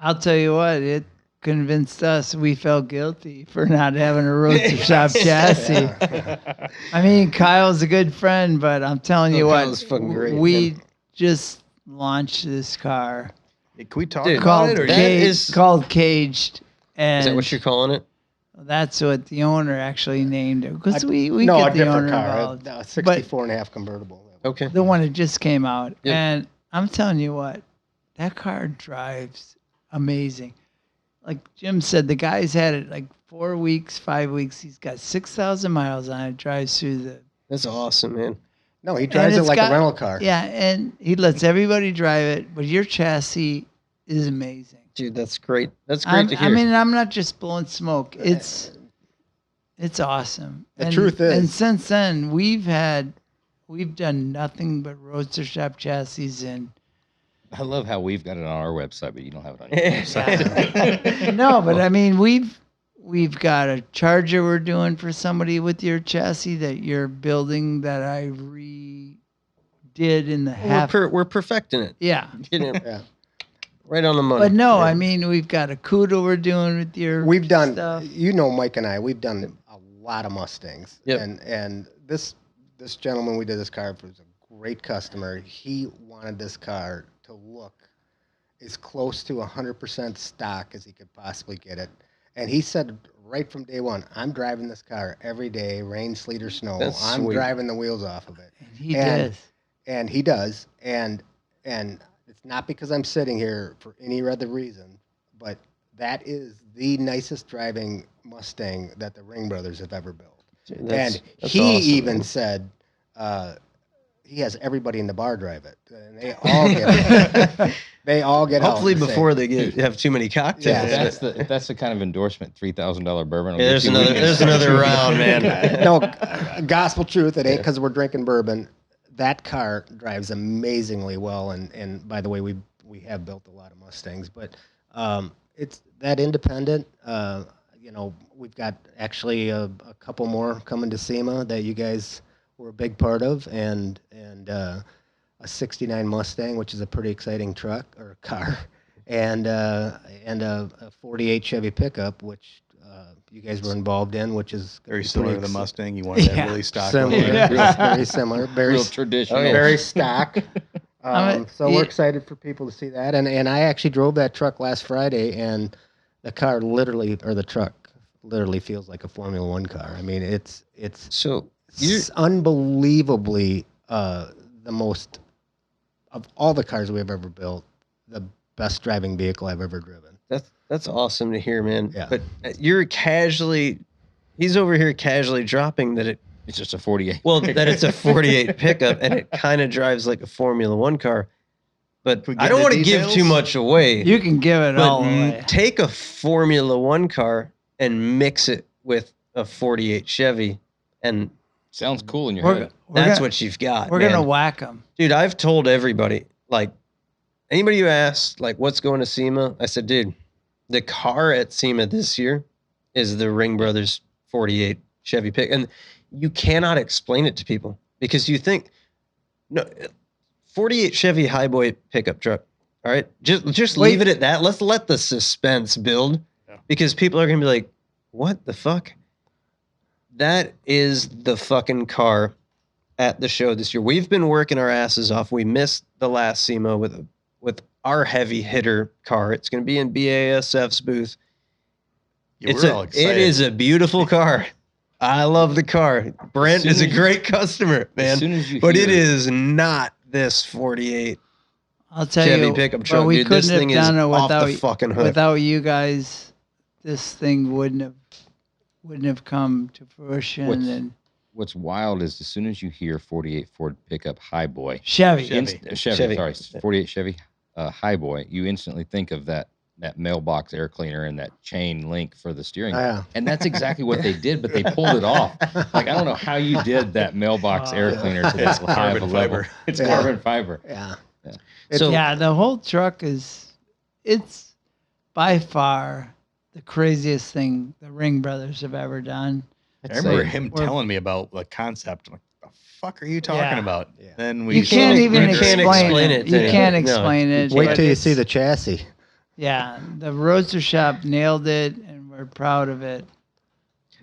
I'll tell you what, it convinced us we felt guilty for not having a roadster shop chassis. I mean, Kyle's a good friend, but I'm telling you what, Kyle's fucking great, we man. just launched this car Hey, can we talk Dude, about called, it? Or that is- called Caged. And is that what you're calling it? that's what the owner actually named it. Because we no, get a the different owner car. involved. A 64 and a half convertible. Okay. The one that just came out. Yep. And I'm telling you what, that car drives amazing. Like Jim said, the guy's had it like 4 weeks, 5 weeks. He's got 6,000 miles on it, drives through the. That's awesome, man. No, he drives it it's like got- a rental car. Yeah, and he lets everybody drive it, but your chassis is amazing. Dude, that's great. That's great to hear. I mean, I'm not just blowing smoke. It's awesome. The truth is- and since then we've done nothing but roadster shop chassis and. I love how we've got it on our website, but you don't have it on your website. No, but I mean, we've got a Charger we're doing for somebody with your chassis that you're building that I redid in the half. We're perfecting it. Yeah. Getting it Yeah. right on the money. But no, I mean, we've got a Cuda we're doing with your We've done, stuff. Mike and I, we've done a lot of Mustangs. Yep. And this gentleman we did this car for was a great customer. He wanted this car to look as close to 100% stock as he could possibly get it. And he said right from day one, I'm driving this car every day, rain, sleet, or snow. That's I'm sweet. driving the wheels off of it. And he does. And he does. And it's not because I'm sitting here for any other reason, but that is the nicest driving Mustang that the Ring brothers have ever built. Dude, And that's he awesome, even man. said he has everybody in the bar drive it, and they all get they all get out Hopefully and say- before they have too many cocktails. Yeah. If that's the kind of endorsement, $3,000 bourbon. will Yeah, get you weekends. there's another round, man. No, gospel truth. It ain't because we're drinking bourbon. That car drives amazingly well, and by the way, we have built a lot of Mustangs, but it's that independent. We've got actually a couple more coming to SEMA that you guys were a big part of, and a '69 Mustang, which is a pretty exciting truck or car, and a '48 Chevy pickup, which you guys were involved in, which is Very pretty similar to the ex- Mustang. You wanted that really stock. Similar, very similar, very Real traditional. very stock. So yeah. we're excited for people to see that. And I actually drove that truck last Friday, and the truck literally feels like a Formula One car. I mean, it's So you're, unbelievably the most of all the cars we've ever built, the best driving vehicle I've ever driven. that's awesome to hear, man. Yeah. But he's over here casually dropping that It's just a 48. that it's a 48 pickup and it kind of drives like a Formula One car. But we I get don't the want to give details? too much away. You can give it but all away. take a Formula One car and mix it with a 48 Chevy, and Sounds cool in your We're, head. we're that's gonna, what you've got. we're man. gonna whack them. Dude, I've told everybody, like, anybody who asks, like, what's going to SEMA? I said, dude, the car at SEMA this year is the Ring Brothers 48 Chevy pick. And you cannot explain it to people because you think, no, 48 Chevy Highboy pickup truck. All right. Just leave it at that. Let's let the suspense build because people are going to be like, what the fuck? That is the fucking car at the show this year. We've been working our asses off. We missed the last SEMA with our heavy hitter car. It's going to be in BASF's booth. Yeah, we're all excited. It is a beautiful car. I love the car. Brent is a great customer, man. As soon as you But hear it is not this 48 I'll tell Chevy you, pickup but truck. we Dude, this couldn't thing have is done it off without the fucking hook. without you guys. This thing wouldn't have come to fruition. And What's wild is as soon as you hear 48 Ford pickup Highboy, Chevy. Chevy, sorry, 48 Chevy Highboy, you instantly think of that mailbox air cleaner and that chain link for the steering. Yeah. And that's exactly what they did, but they pulled it off. Like, I don't know how you did that mailbox air cleaner to this high of a carbon level. fiber. It's Yeah. carbon fiber. Yeah. So Yeah, the whole truck it's by far the craziest thing the Ring Brothers have ever done. I remember Same. him We're- telling me about the concept. I'm like, the fuck are you talking Yeah. about? Yeah. Then we You can't even you can't explain it. to You can't anyone. No, explain it. Wait but till you it's- see the chassis. Yeah, the Roadster Shop nailed it, and we're proud of it.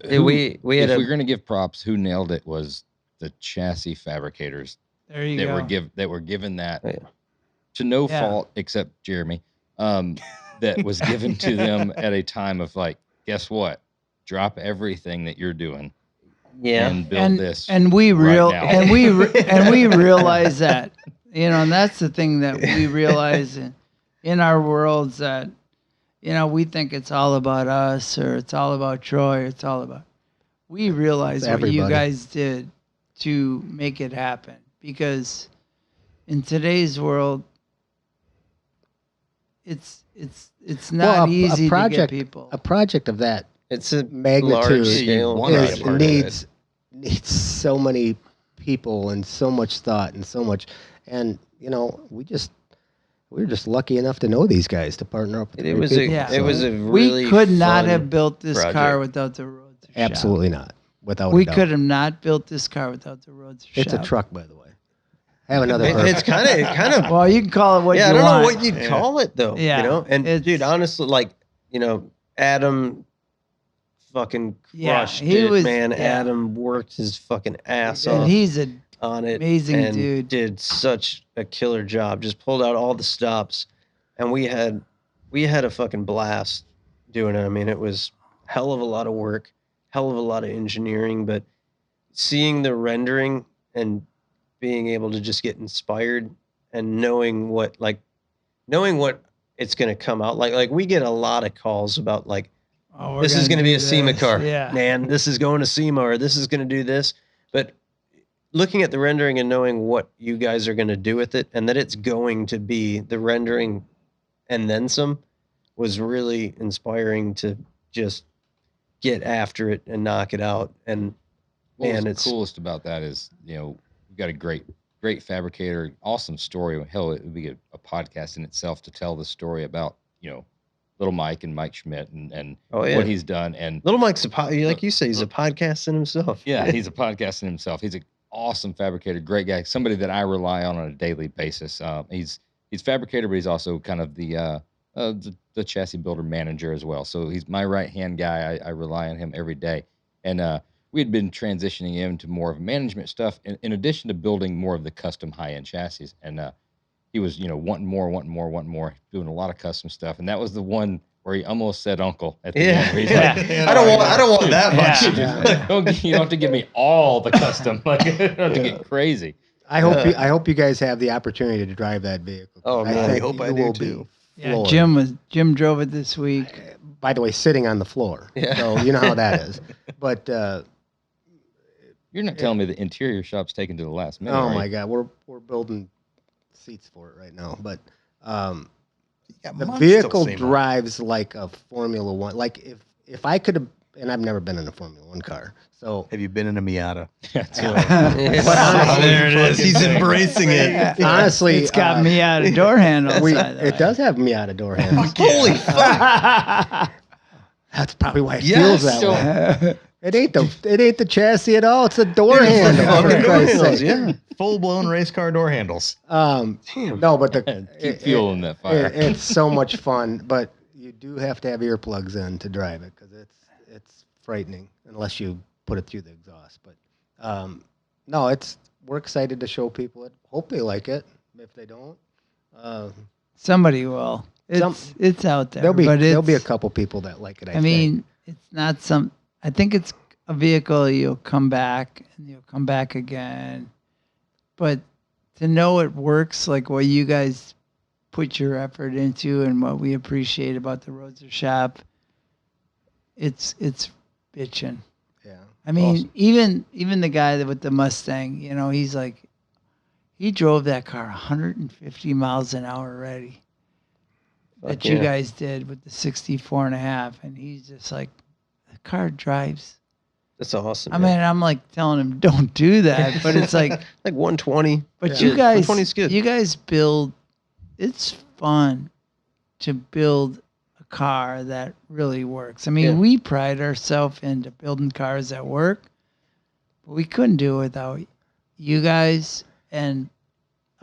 Yeah, we had If a we're going to give props, who nailed it was the chassis fabricators There you that go. were given that Oh, yeah. to no Yeah. fault except Jeremy, that was given to them at a time of like, guess what? Drop everything that you're doing yeah. and build this. and we right now. and we realize that, and that's the thing that we realize in our worlds that, we think it's all about us or it's all about Troy. Or it's all about. We realize It's what you everybody. guys did to make it happen because in today's world, it's not easy to get people. A project of that It's a magnitude large scale. want is, to be part of needs so many people and so much thought and so much. And we're just lucky enough to know these guys to partner up with. It was people, it was a really we could not fun have built this car project. without the Rhodes shop. absolutely not. Without We a doubt. could have not built this car without the Rhodes shop. It's a truck, by the way. I have another. It's kind of Well, you can call it what you I want. don't know what you'd call it though. Yeah, And it's- dude, honestly, like Adam fucking Yeah, crushed he it, was- man. yeah. Adam worked his fucking ass And off he's a on it. amazing and dude. Did such a killer job. Just pulled out all the stops, and we had a fucking blast doing it. I mean, it was hell of a lot of work, hell of a lot of engineering, but seeing the rendering and being able to just get inspired and knowing what it's going to come out like we get a lot of calls about like, Oh, we're this is going to do be a SEMA this. car. Yeah. Man, this is going to SEMA, or this is going to do this. But looking at the rendering and knowing what you guys are going to do with it and that it's going to be the rendering and then some was really inspiring to just get after it and knock it out. And man, What's it's coolest about that is, we've got a great fabricator, awesome story. Hell, it would be a podcast in itself to tell the story about, Little Mike and Mike Schmidt and Oh, yeah. what he's done. And Little Mike's like you say, he's a podcast in himself. yeah, he's a podcast in himself. He's an awesome fabricator, great guy, somebody that I rely on a daily basis. He's fabricator, but he's also kind of the chassis builder manager as well. So he's my right-hand guy. I rely on him every day. And we had been transitioning him to more of management stuff in addition to building more of the custom high-end chassis. And he was, wanting more, doing a lot of custom stuff. And that was the one where he almost said uncle at the end. Where he's like, I don't want that much. you don't have to give me all the custom. Like, you don't have to get crazy. I hope you guys have the opportunity to drive that vehicle. Oh, man. think I hope I you do, will too. be Yeah, floored. Jim drove it this week. By the way, sitting on the floor. Yeah. So you know how that is. But You're not telling me the interior shop's taken to the last minute. oh are my you? God, we're building seats for it right now. But Yeah, the months vehicle till SEMA. drives like a Formula One. Like if I could have, and I've never been in a Formula One car, so Have you been in a Miata? That's But honestly, there it is. He's embracing it. honestly, It's got me out of door handles. it does have Miata door handles. Holy fuck. That's probably why it Yes, feels that so- way. It ain't the chassis at all. It's the door It's the handle. fucking for door Christ's handles, sake. yeah. Full blown race car door handles. Damn. No, but Keep fueling that fire. it's so much fun. But you do have to have earplugs in to drive it because it's frightening unless you put it through the exhaust. But no, we're excited to show people it. Hope they like it. If they don't, Somebody will. It's out there. there'll be but a it's- couple people that like it. I I think. mean, it's not some. I think it's a vehicle you'll come back and you'll come back again. But to know it works, like what you guys put your effort into and what we appreciate about the Roadster shop, it's bitching. yeah. I mean, Awesome. even the guy with the Mustang, he's like, he drove that car 150 miles an hour already. That Fuck you yeah. guys did with the 64 and a half, and he's just like, the car drives. That's awesome. I mean, I'm like telling him don't do that, but it's like, like 120. but Yeah. you guys, 120 is good. you guys build. It's fun to build a car that really works. I mean, Yeah. we pride ourselves into building cars that work, but we couldn't do it without you guys. And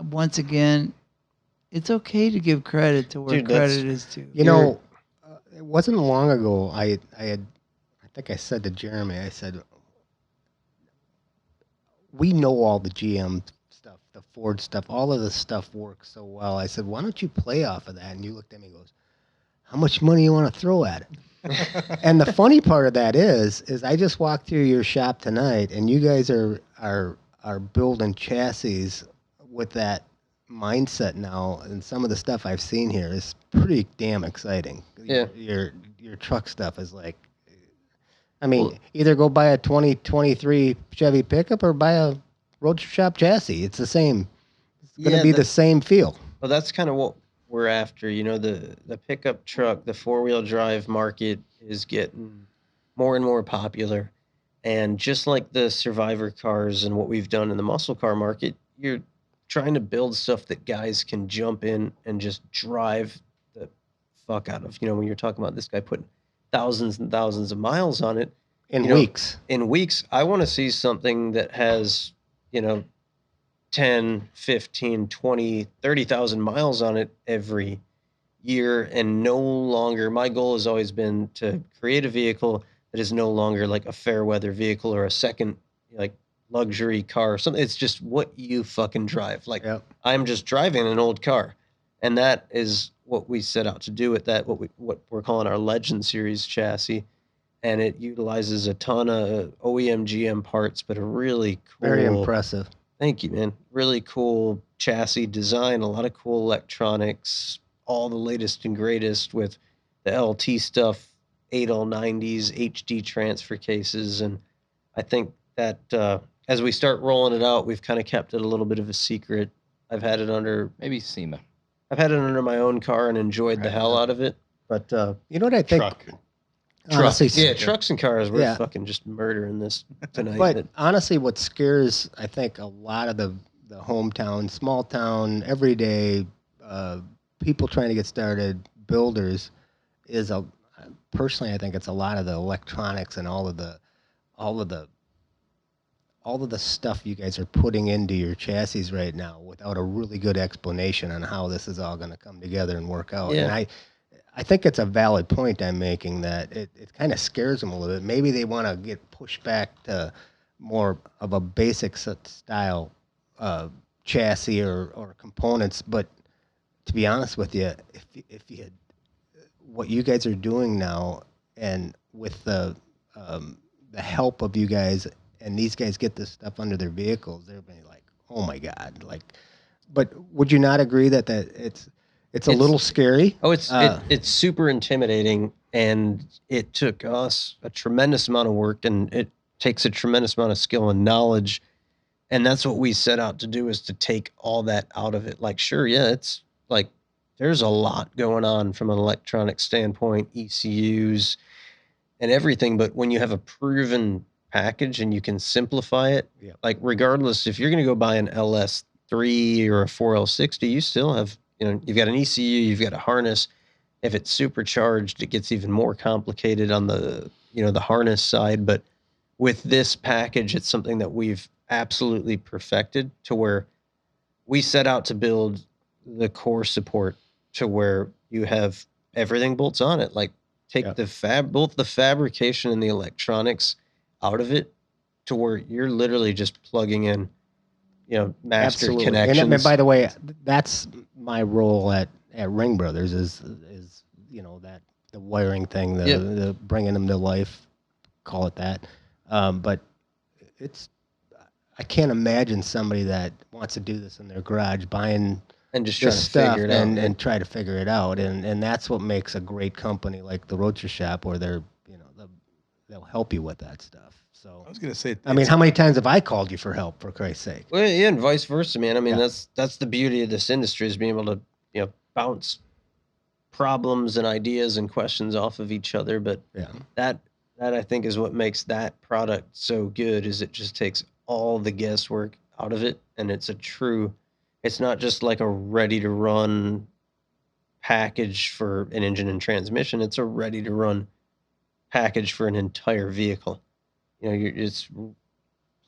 once again, it's okay to give credit to where Dude, that's- credit is due. You know, it wasn't long ago. I think I said to Jeremy, I said, we know all the GM stuff, the Ford stuff, all of this stuff works so well. I said, why don't you play off of that? And you looked at me and goes, how much money you want to throw at it? And the funny part of that is I just walked through your shop tonight, and you guys are building chassis with that mindset now, and some of the stuff I've seen here is pretty damn exciting. Yeah. Your truck stuff is like, I mean, either go buy a 2023 Chevy pickup or buy a Roadster Shop chassis. It's the same. It's going to Yeah, be the same feel. Well, that's kind of we're after. You know, the pickup truck, the four-wheel drive market is getting more and more popular. And just like the survivor cars and what we've done in the muscle car market, you're trying to build stuff that guys can jump in and just drive the fuck out of. You know, when you're talking about this guy putting thousands and thousands of miles on it, In you know, weeks. in weeks, I want to see something that has, you know, 10, 15, 20, 30,000 miles on it every year. And no longer, my goal has always been to create a vehicle that is no longer like a fair weather vehicle or a second like luxury car or something. It's just what you fucking drive. Like Yep. I'm just driving an old car. And that is what we set out to do with that, what we're calling our Legend Series chassis. And it utilizes a ton of OEM GM parts, but a really cool, Very impressive. thank you, man. Really cool chassis design, a lot of cool electronics, all the latest and greatest with the LT stuff, 8L90s, HD transfer cases. And I think that as we start rolling it out, we've kind of kept it a little bit of a secret. I've had it under Maybe SEMA. my own car and enjoyed the hell out of it. But You know what I think? Truck. Honestly, yeah, trucks and cars, we're Yeah. fucking just murdering this tonight. But honestly, what scares, I think, a lot of the hometown, small town, everyday people trying to get started, builders, is personally, I think it's a lot of the electronics and all of the stuff you guys are putting into your chassis right now without a really good explanation on how this is all going to come together and work out. Yeah. And I think it's a valid point I'm making, that it kind of scares them a little bit. Maybe they want to get pushed back to more of a basic style chassis or components. But to be honest with you, if you had, what you guys are doing now, and with the help of you guys, and these guys get this stuff under their vehicles, they're be like, oh my God. Like, but would you not agree that it's a little scary? Oh, it's super intimidating, and it took us a tremendous amount of work, and it takes a tremendous amount of skill and knowledge, and that's what we set out to do, is to take all that out of it. Like, sure, yeah, it's like there's a lot going on from an electronic standpoint, ECUs and everything, but when you have a proven package and you can simplify it, Yeah. like regardless if you're going to go buy an LS3 or a 4L60, you still have, you know, you've got an ECU, you've got a harness. If it's supercharged, it gets even more complicated on the, you know, the harness side. But with this package, it's something that we've absolutely perfected to where we set out to build the core support to where you have everything bolts on it. Like take Yeah. both the fabrication and the electronics out of it to where you're literally just plugging in, you know, master Absolutely. connections. And by the way, that's my role at Ring Brothers is you know, that the wiring thing, the bringing them to life, call it that. But I can't imagine somebody that wants to do this in their garage buying and just trying this to stuff figure it out. and try to figure it out. And that's what makes a great company like the Roadster Shop, where they're, you know, they'll help you with that stuff. So I was gonna say, I mean, how many times have I called you for help, for Christ's sake? Well, yeah, and vice versa, man. I mean, Yeah. that's the beauty of this industry, is being able to, you know, bounce problems and ideas and questions off of each other. But Yeah. that I think is what makes that product so good, is it just takes all the guesswork out of it, and it's not just like a ready to run package for an engine and transmission. It's a ready to run package for an entire vehicle. You know, it's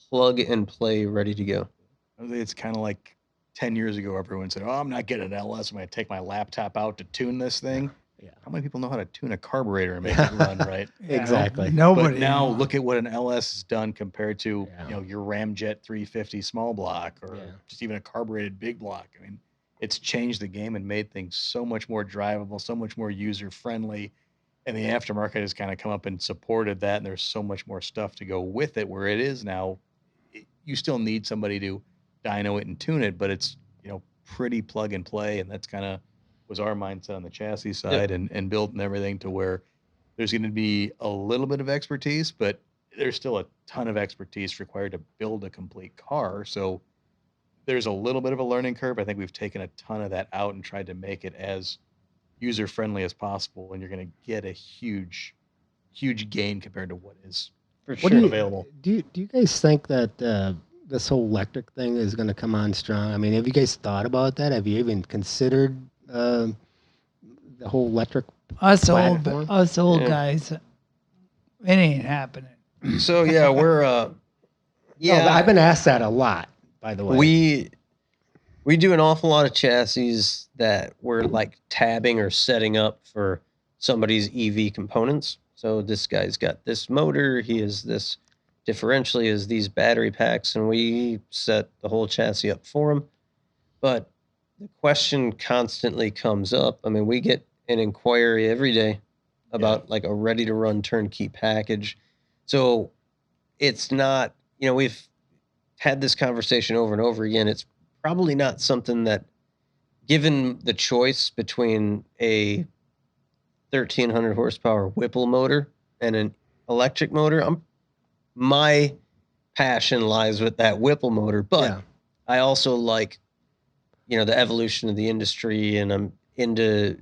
plug and play, ready to go. I think it's kind of like 10 years ago, everyone said, "Oh, I'm not getting an LS. I'm going to take my laptop out to tune this thing." Yeah. How many people know how to tune a carburetor and make it run right? Exactly. Nobody. But now anymore. look at what an LS has done compared to, Yeah. you know, your Ramjet 350 small block, or Yeah. just even a carbureted big block. I mean, it's changed the game and made things so much more drivable, so much more user friendly. And the aftermarket has kind of come up and supported that. And there's so much more stuff to go with it, where it is now, you still need somebody to dyno it and tune it, but it's, you know, pretty plug and play. And that's kind of was our mindset on the chassis side, and building everything to where there's going to be a little bit of expertise, but there's still a ton of expertise required to build a complete car. So there's a little bit of a learning curve. I think we've taken a ton of that out and tried to make it as user friendly as possible, and you're going to get a huge gain compared to what is For What do you, available. do you guys think that this whole electric thing is going to come on strong? I mean, have you guys thought about that? Have you even considered the whole electric Us platform? old Yeah. guys, it ain't happening. So yeah, we're No, I've been asked that a lot, by the way. we do an awful lot of chassis that we're like tabbing or setting up for somebody's EV components. So this guy's got this motor, he has this differential, he has these battery packs, and we set the whole chassis up for him. But the question constantly comes up. I mean, we get an inquiry every day about like a ready to run turnkey package. So it's not, we've had this conversation over and over again. It's probably not something that, given the choice between a 1300 horsepower Whipple motor and an electric motor, my passion lies with that Whipple motor. But Yeah. I also like, the evolution of the industry, and I'm into,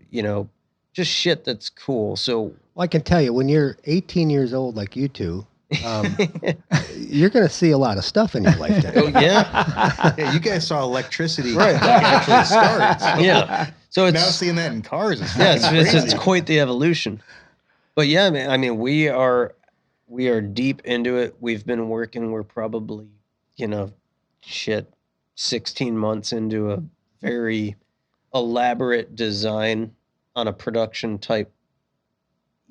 just shit that's cool. So Well, I can tell you, when you're 18 years old like you two, you're going to see a lot of stuff in your lifetime. oh yeah, Yeah, you guys saw electricity Right. like actually start. So yeah. So now it's seeing that in cars is yeah, fucking it's crazy. quite the evolution. But yeah, man, I mean, we are deep into it. We've been working. We're probably 16 months into a very elaborate design on a production type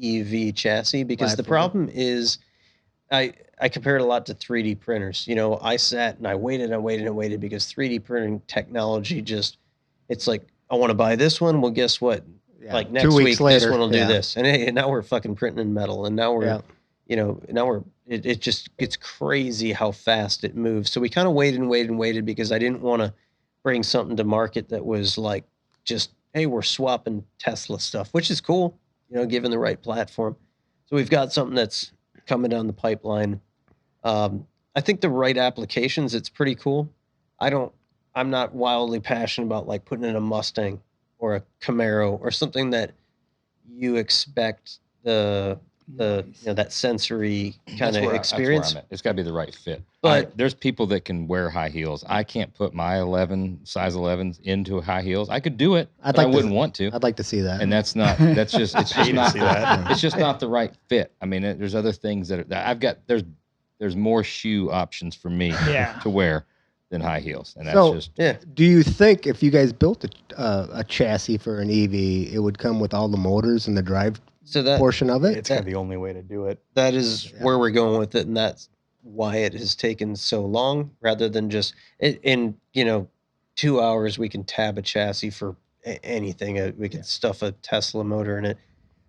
EV chassis, because the Platform. problem is I compare it a lot to 3D printers. I sat and I waited because 3D printing technology it's like, I want to buy this one. Well, guess what? Yeah. Like 2 next weeks week, later, this one will do yeah. this. And hey, now we're fucking printing in metal. And now we're, Yeah. it just gets crazy how fast it moves. So we kind of waited because I didn't want to bring something to market that was like, just, hey, we're swapping Tesla stuff, which is cool, given the right platform. So we've got something that's coming down the pipeline. I think the right applications, it's pretty cool. I'm not wildly passionate about like putting in a Mustang or a Camaro or something that you expect that sensory kind of experience. That's where I'm at. It's got to be the right fit. But there's people that can wear high heels. I can't put my size 11s into high heels. I could do it, but I wouldn't want to. I'd like to see that. And it's just not see that. it's just not the right fit. I mean, there's other things that I've got. There's more shoe options for me to wear than high heels, and that's yeah. Do you think if you guys built a chassis for an EV, it would come with all the motors and the drive So that portion of it? It's kind of the only way to do it. that is where we're going with it, and that's why it has taken so long. Rather than just in 2 hours, we can tab a chassis for anything. We can stuff a Tesla motor in it.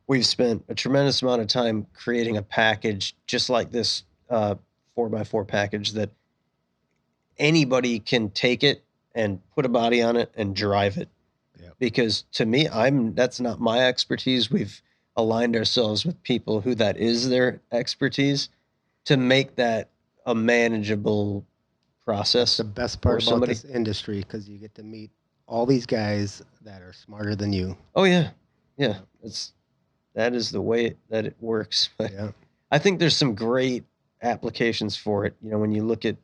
We've spent a tremendous amount of time creating a package just like this 4x4 package that anybody can take it and put a body on it and drive it. Yep. Because to me, that's not my expertise. We've aligned ourselves with people who that is their expertise to make that a manageable process. The best part for about somebody. this industry, because you get to meet all these guys that are smarter than you. Oh yeah, that is the way that it works. But Yeah. I think there's some great applications for it. When you look at,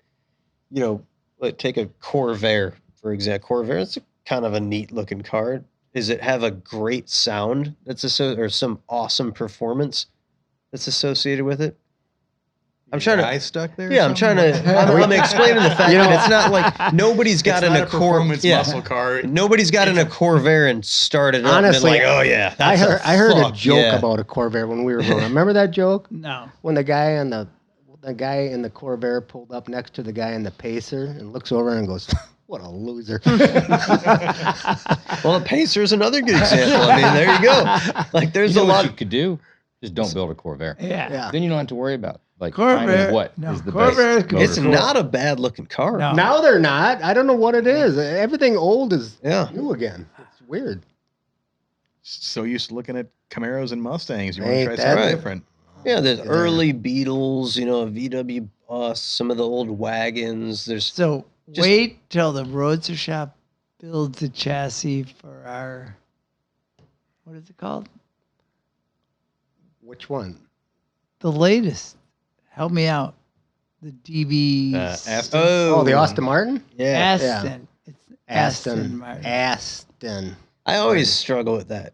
like take a Corvair for example. Corvair, it's kind of a neat looking car. Does it have a great sound or some awesome performance that's associated with it? I'm trying to. Eye stuck there. Yeah, I'm trying to. I'm explaining the fact that it's not like nobody's got It's in not a performance muscle car. Nobody's got in a Corvair and started up Honestly, and been like, oh yeah, I that's heard a fuck, joke yeah. about a Corvair when we were growing up. Remember that joke? No. When the guy in the Corvair pulled up next to the guy in the Pacer and looks over and goes, "What a loser." Well, the Pacer is another good example. I mean, there you go. Like, there's you know a lot. what you could do. Just don't build a Corvair. Yeah. Yeah. Then you don't have to worry about finding Corvair. what No, is the Corvair best could be motor It's for it. not a bad looking car. No. Now they're not. I don't know what it is. Everything old is Yeah. new again. It's weird. So used to looking at Camaros and Mustangs. You want to Ain't try that something right? different. Yeah, the Yeah. early Beetles, a VW bus, some of the old wagons. There's So Wait till the Roadster Shop builds the chassis for our, what is it called? Which one? The latest. Help me out. The DB. Aston. Oh, the Austin Martin? Yeah. Aston. It's Aston Martin. Aston. I always struggle with that,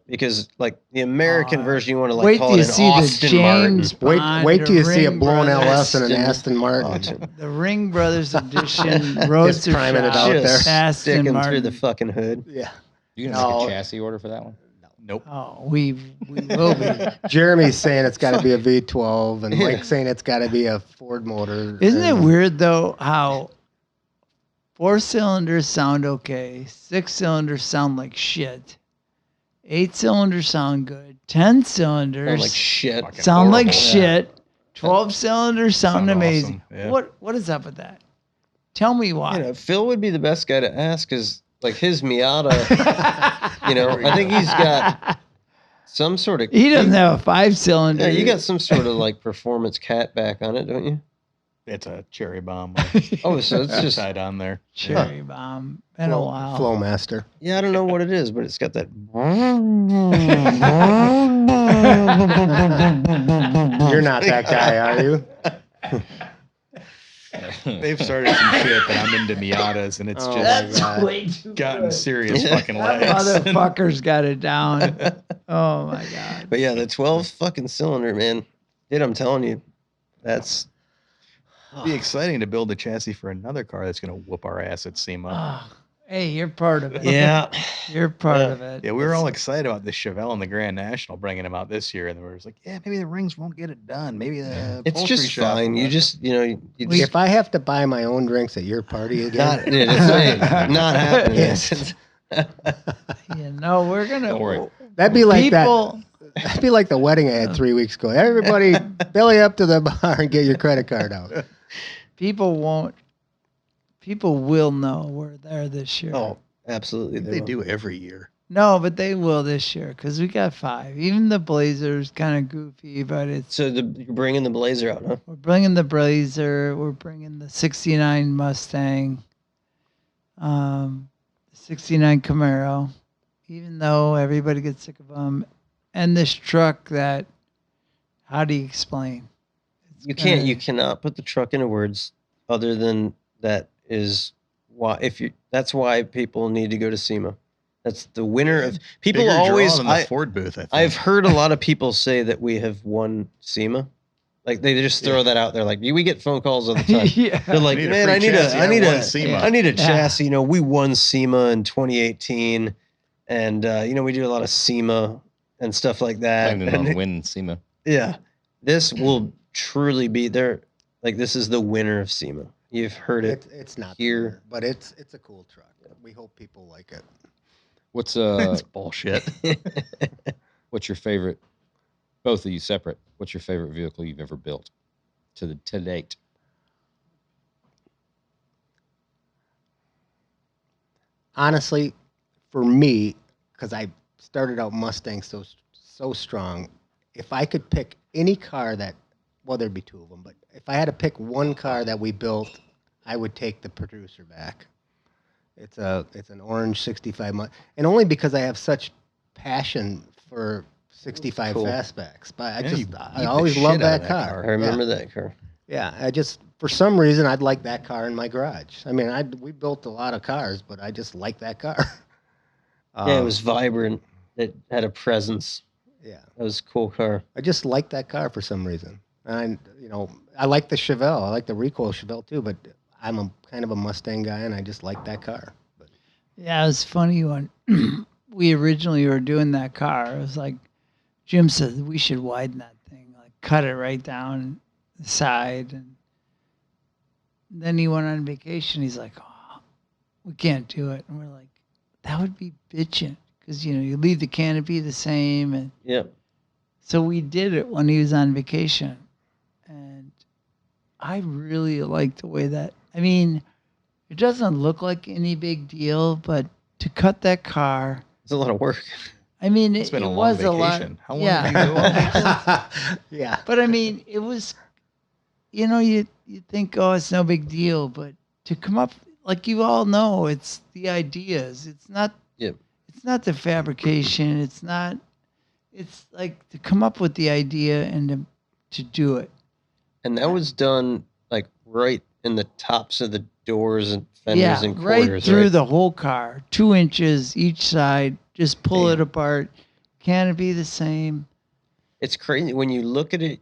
because like the American version, you want to like Wait call till it you an see the Austin James Martin. Bond. Wait till you see a Ring blown Brothers- LS and an Aston Aston Martin. Martin. The Ring Brothers edition Roadster priming it Shop. out there. Just Aston sticking Martin. through the fucking hood. Yeah. You gonna make No. a chassis order for that one? Nope. Oh, we will be. Jeremy's saying it's got to be a V12, and Mike's saying it's got to be a Ford motor. Isn't it and- weird though how 4 cylinders sound okay, 6 cylinders sound like shit, 8 cylinders sound good, 10 cylinders Sound like shit. Fucking sound like horrible. shit, 12 cylinders sound Sound amazing. awesome, yeah. What is up with that? Tell me why. Phil would be the best guy to ask, because like his Miata, I think he's got some sort of. He doesn't have a 5-cylinder. Yeah, you got some sort of like performance cat back on it, don't you? It's a cherry bomb. Oh, so it's just. tied on there. cherry bomb. Been a while. Flowmaster. Yeah, I don't know what it is, but it's got that. You're not that guy, are you? They've started some shit, but I'm into Miatas, and it's Oh, just my God. way too gotten serious Yeah. fucking That legs. motherfucker's got it down. Oh my god. But yeah, the 12 fucking cylinder, man. Dude, I'm telling you, that's. It'd be exciting to build a chassis for another car that's going to whoop our ass at SEMA. Oh, hey, you're part of it. Yeah. You're part Yeah. of it. Yeah, we were all excited about the Chevelle and the Grand National bringing them out this year, and we were just like, yeah, maybe the rings won't get it done. Maybe the It's upholstery just shop fine. will. You just, you If I have to buy my own drinks at your party again, not, dude, it's not happening. Yes. We're gonna. Don't worry. that'd be like people, that'd be like the wedding I had 3 weeks ago. Everybody, belly up to the bar and get your credit card out. people won't. People will know we're there this year. Oh, absolutely. They will. do every year. No, but they will this year because we got 5. Even the Blazer's kind of goofy, but it's. So you're bringing the Blazer out, huh? We're bringing the Blazer. We're bringing the '69 Mustang. The '69 Camaro. Even though everybody gets sick of them, and this truck that. How do you explain? It's You can't. gonna- You cannot put the truck into words other than that is why. That's why people need to go to SEMA. That's the winner of people Bigger draw always. than the Ford booth, I think. I've heard a lot of people say that we have won SEMA. Like they just throw that out there. Like we get phone calls all the time. yeah. They're like, We need a man, free I need chassis. a, I need won a, SEMA. Yeah. I need a Yeah. chassis. We won SEMA in 2018, and we do a lot of SEMA and stuff like that. Planning And on winning SEMA. yeah, this will truly be there. Like this is the winner of SEMA. You've heard it. It's not here. here, but it's a cool truck. We hope people like it. What's It's bullshit. what's your favorite? Both of you separate. What's your favorite vehicle you've ever built to date? Honestly, for me, because I started out Mustang so strong, if I could pick any car there'd be 2 of them, but if I had to pick one car that we built, I would take the Producer back. It's an orange 65 and only because I have such passion for 65 Cool. fastbacks. But Yeah, you beat I the always shit loved out of that that car. I remember that car. Yeah, I just for some reason I'd like that car in my garage. I mean, we built a lot of cars, but I just like that car. Yeah, it was vibrant. It had a presence. Yeah, That was a cool car. I just like that car for some reason. And I like the Chevelle. I like the recoil Chevelle too, but I'm a kind of a Mustang guy, and I just like that car. But Yeah, it was funny when we originally were doing that car. It was like Jim said we should widen that thing, like cut it right down the side. And then he went on vacation. He's like, "Oh, we can't do it." And we're like, "That would be bitching," because you leave the canopy the same. And Yep. so we did it when he was on vacation, and I really like the way that. I mean, it doesn't look like any big deal, but to cut that car, It's a lot of work. I mean, It's it, been it a long was a vacation. lot. How long yeah. did you go on vacation? yeah, But I mean, it was, you think, oh, it's no big deal, but to come up, like you all know, it's the ideas. It's not. Yep. It's not the fabrication. It's not. It's like to come up with the idea and to do it. And that was done like right in the tops of the doors and fenders and quarters, right through the whole car, 2 inches each side. Just pull it apart. Canopy the same. It's crazy when you look at it.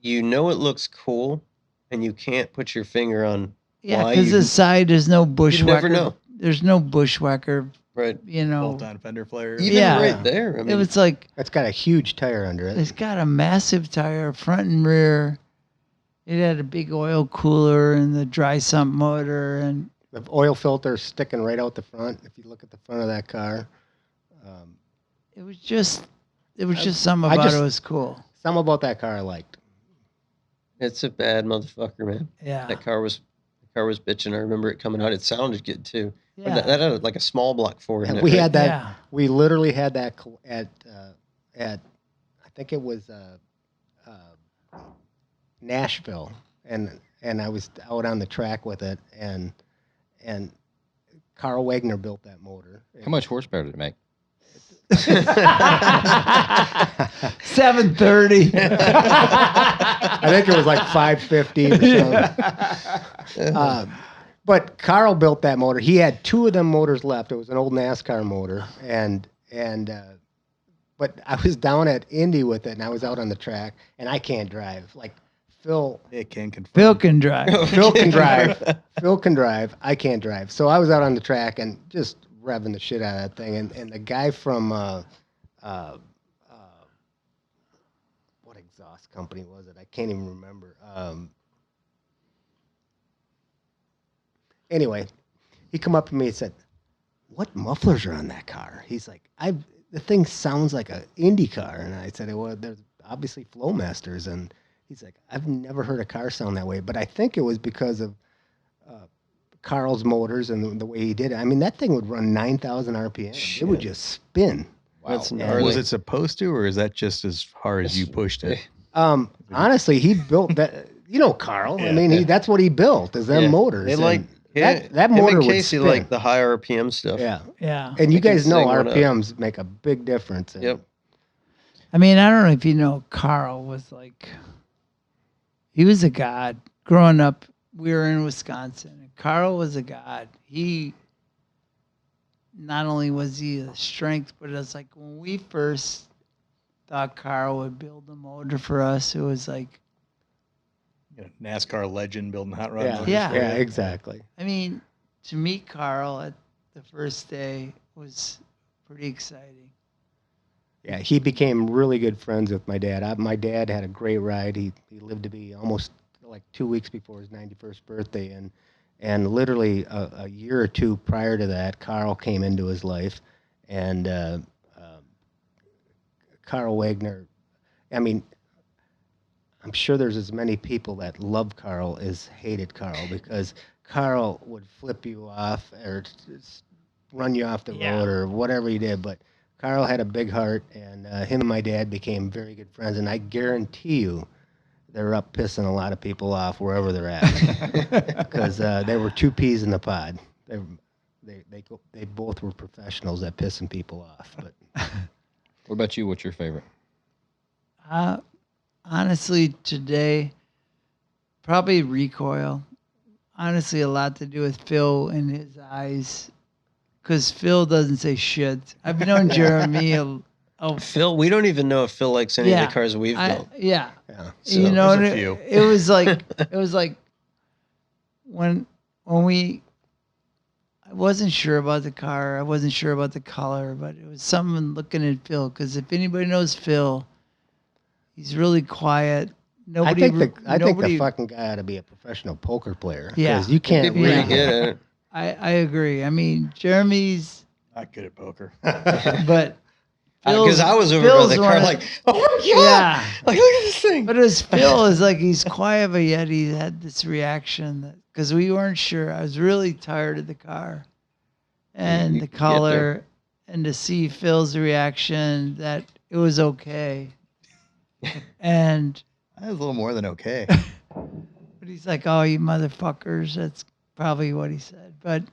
You know it looks cool, and you can't put your finger on. Yeah, why because the side there's no bushwhacker. You never know. There's no bushwhacker. Right. You know. Bolt-on fender flare. Even right there. I mean, it was like It's got a huge tire under it. it's got a massive tire, front and rear. It had a big oil cooler and the dry sump motor and The oil filter sticking right out the front. If you look at the front of that car, it was just something about it was cool. something about that car I liked. it's a bad motherfucker, man. Yeah. That car was bitching. I remember it coming out. It sounded good too. But Yeah. that had like a small block for it. And in it, we right? had that. Yeah. We literally had that at I think it was Nashville, and I was out on the track with it, and Carl Wagner built that motor. How much horsepower did it make? 730. I think it was like 550 or something. But Carl built that motor. He had 2 of them motors left. It was an old NASCAR motor, but I was down at Indy with it, and I was out on the track, and I can't drive. Like Phil can confirm. Phil can drive. Phil can drive. Phil can drive. I can't drive. So I was out on the track and just revving the shit out of that thing. And the guy from what exhaust company was it? I can't even remember. Anyway, he come up to me and said, "What mufflers are on that car?" He's like, the thing sounds like a Indy car. And I said, well, there's obviously Flowmasters. And he's like, I've never heard a car sound that way. But I think it was because of Carl's motors and the way he did it. I mean, that thing would run 9,000 RPM. Shit. It would just spin. Wow. That's gnarly. Was it supposed to, or is that just as hard as you pushed it? Honestly, he built that. You know, Carl. I mean, that's what he built is them Yeah. motors. They And like that him motor and would Casey spin. like the high RPM stuff. Yeah. Yeah. And you I can guys know sing one up. RPMs make a big difference. Yep. I mean, I don't know if you know, Carl was like, he was a god. Growing up, we were in Wisconsin. And Carl was a god. He, not only was he a strength, but it's like when we first thought Carl would build a motor for us, it was like, NASCAR legend building hot rod Yeah. motors. Yeah. Yeah, exactly. I mean, to meet Carl at the first day was pretty exciting. Yeah, he became really good friends with my dad. My dad had a great ride. He lived to be almost like 2 weeks before his 91st birthday, and literally a year or two prior to that, Carl came into his life, and Carl Wagner. I mean, I'm sure there's as many people that love Carl as hated Carl, because Carl would flip you off or run you off the road or whatever he did, but Carl had a big heart, and him and my dad became very good friends, and I guarantee you they're up pissing a lot of people off wherever they're at, because they were 2 peas in the pod. They both were professionals at pissing people off. But What about you? What's your favorite? Honestly, today, probably recoil. Honestly, a lot to do with Phil and his eyes, because Phil doesn't say shit. I've known Jeremy. Phil, we don't even know if Phil likes any of Yeah, the cars we've built. Yeah. yeah, You know, there's a and few. it was like when I wasn't sure about the car. I wasn't sure about the color, but it was something looking at Phil, because if anybody knows Phil, he's really quiet. I think the nobody- fucking guy ought to be a professional poker player. Yeah. Because you can't He'd be pretty read. good at it. I agree. I mean, Jeremy's, Not good at poker. but Because I was over Phil's by the car one- like, oh my God. Yeah. Like, look at this thing. But as Phil is like, he's quiet, but yet he had this reaction because we weren't sure. I was really tired of the car and You the get color, and to see Phil's reaction that it was okay. And That was a little more than okay. but he's like, "Oh, you motherfuckers! probably what he said. But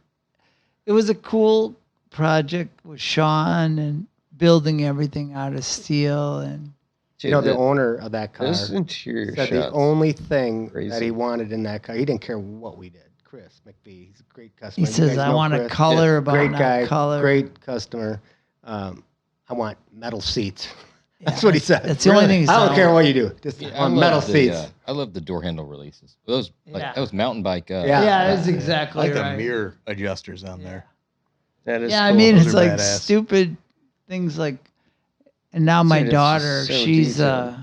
it was a cool project with Sean and building everything out of steel. And You know, the owner of that car those interior said shots. the only thing that Crazy. he wanted in that car, he didn't care what we did. Chris McVie, he's a great customer. he You says, guys I know want a Chris. color about Great not guy, color. great customer. I want metal seats. That's Yeah, what he said. That's the only thing he said. I don't care what you do. Just Yeah, want metal seats. I love the door handle releases. Those Yeah. that was mountain bike. Yeah. Yeah, that's I exactly like the right. mirror adjusters on there. That is Yeah, cool. I mean, Those it's are like badass. stupid things like, and now my Dude, it's daughter, just so she's, detailed.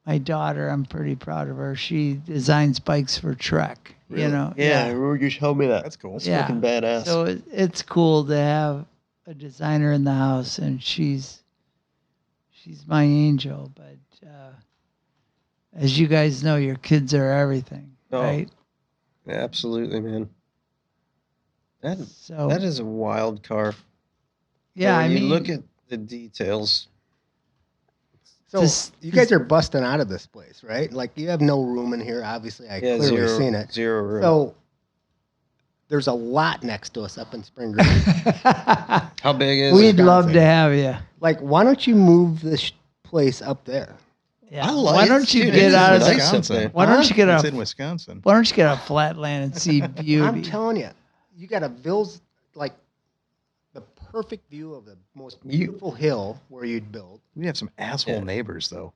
my daughter, I'm pretty proud of her. She designs bikes for Trek, Really? you know? Yeah, I remember you told me that. That's cool. That's Yeah. fucking badass. So it's cool to have a designer in the house, and she's my angel. But as you guys know, your kids are everything, Oh. right? Absolutely, man. So That is a wild car. yeah, When I mean, you look at the details. So This- you guys are busting out of this place, right? Like you have no room in here. Obviously, I Yeah, clearly zero, seen it. zero room. So there's a lot next to us up in Spring Green. How big is we'd it? love to have you. Like, why don't you move this place up there? Yeah. I like Why it. don't you Dude, get it is out of nice the, up Wisconsin. there. Why don't you get It's a in Wisconsin. Why don't you get a flatland and see beauty? I'm telling you, you got a Ville's like the perfect view of the most beautiful hill where you'd build. We have some asshole Yeah. neighbors, though.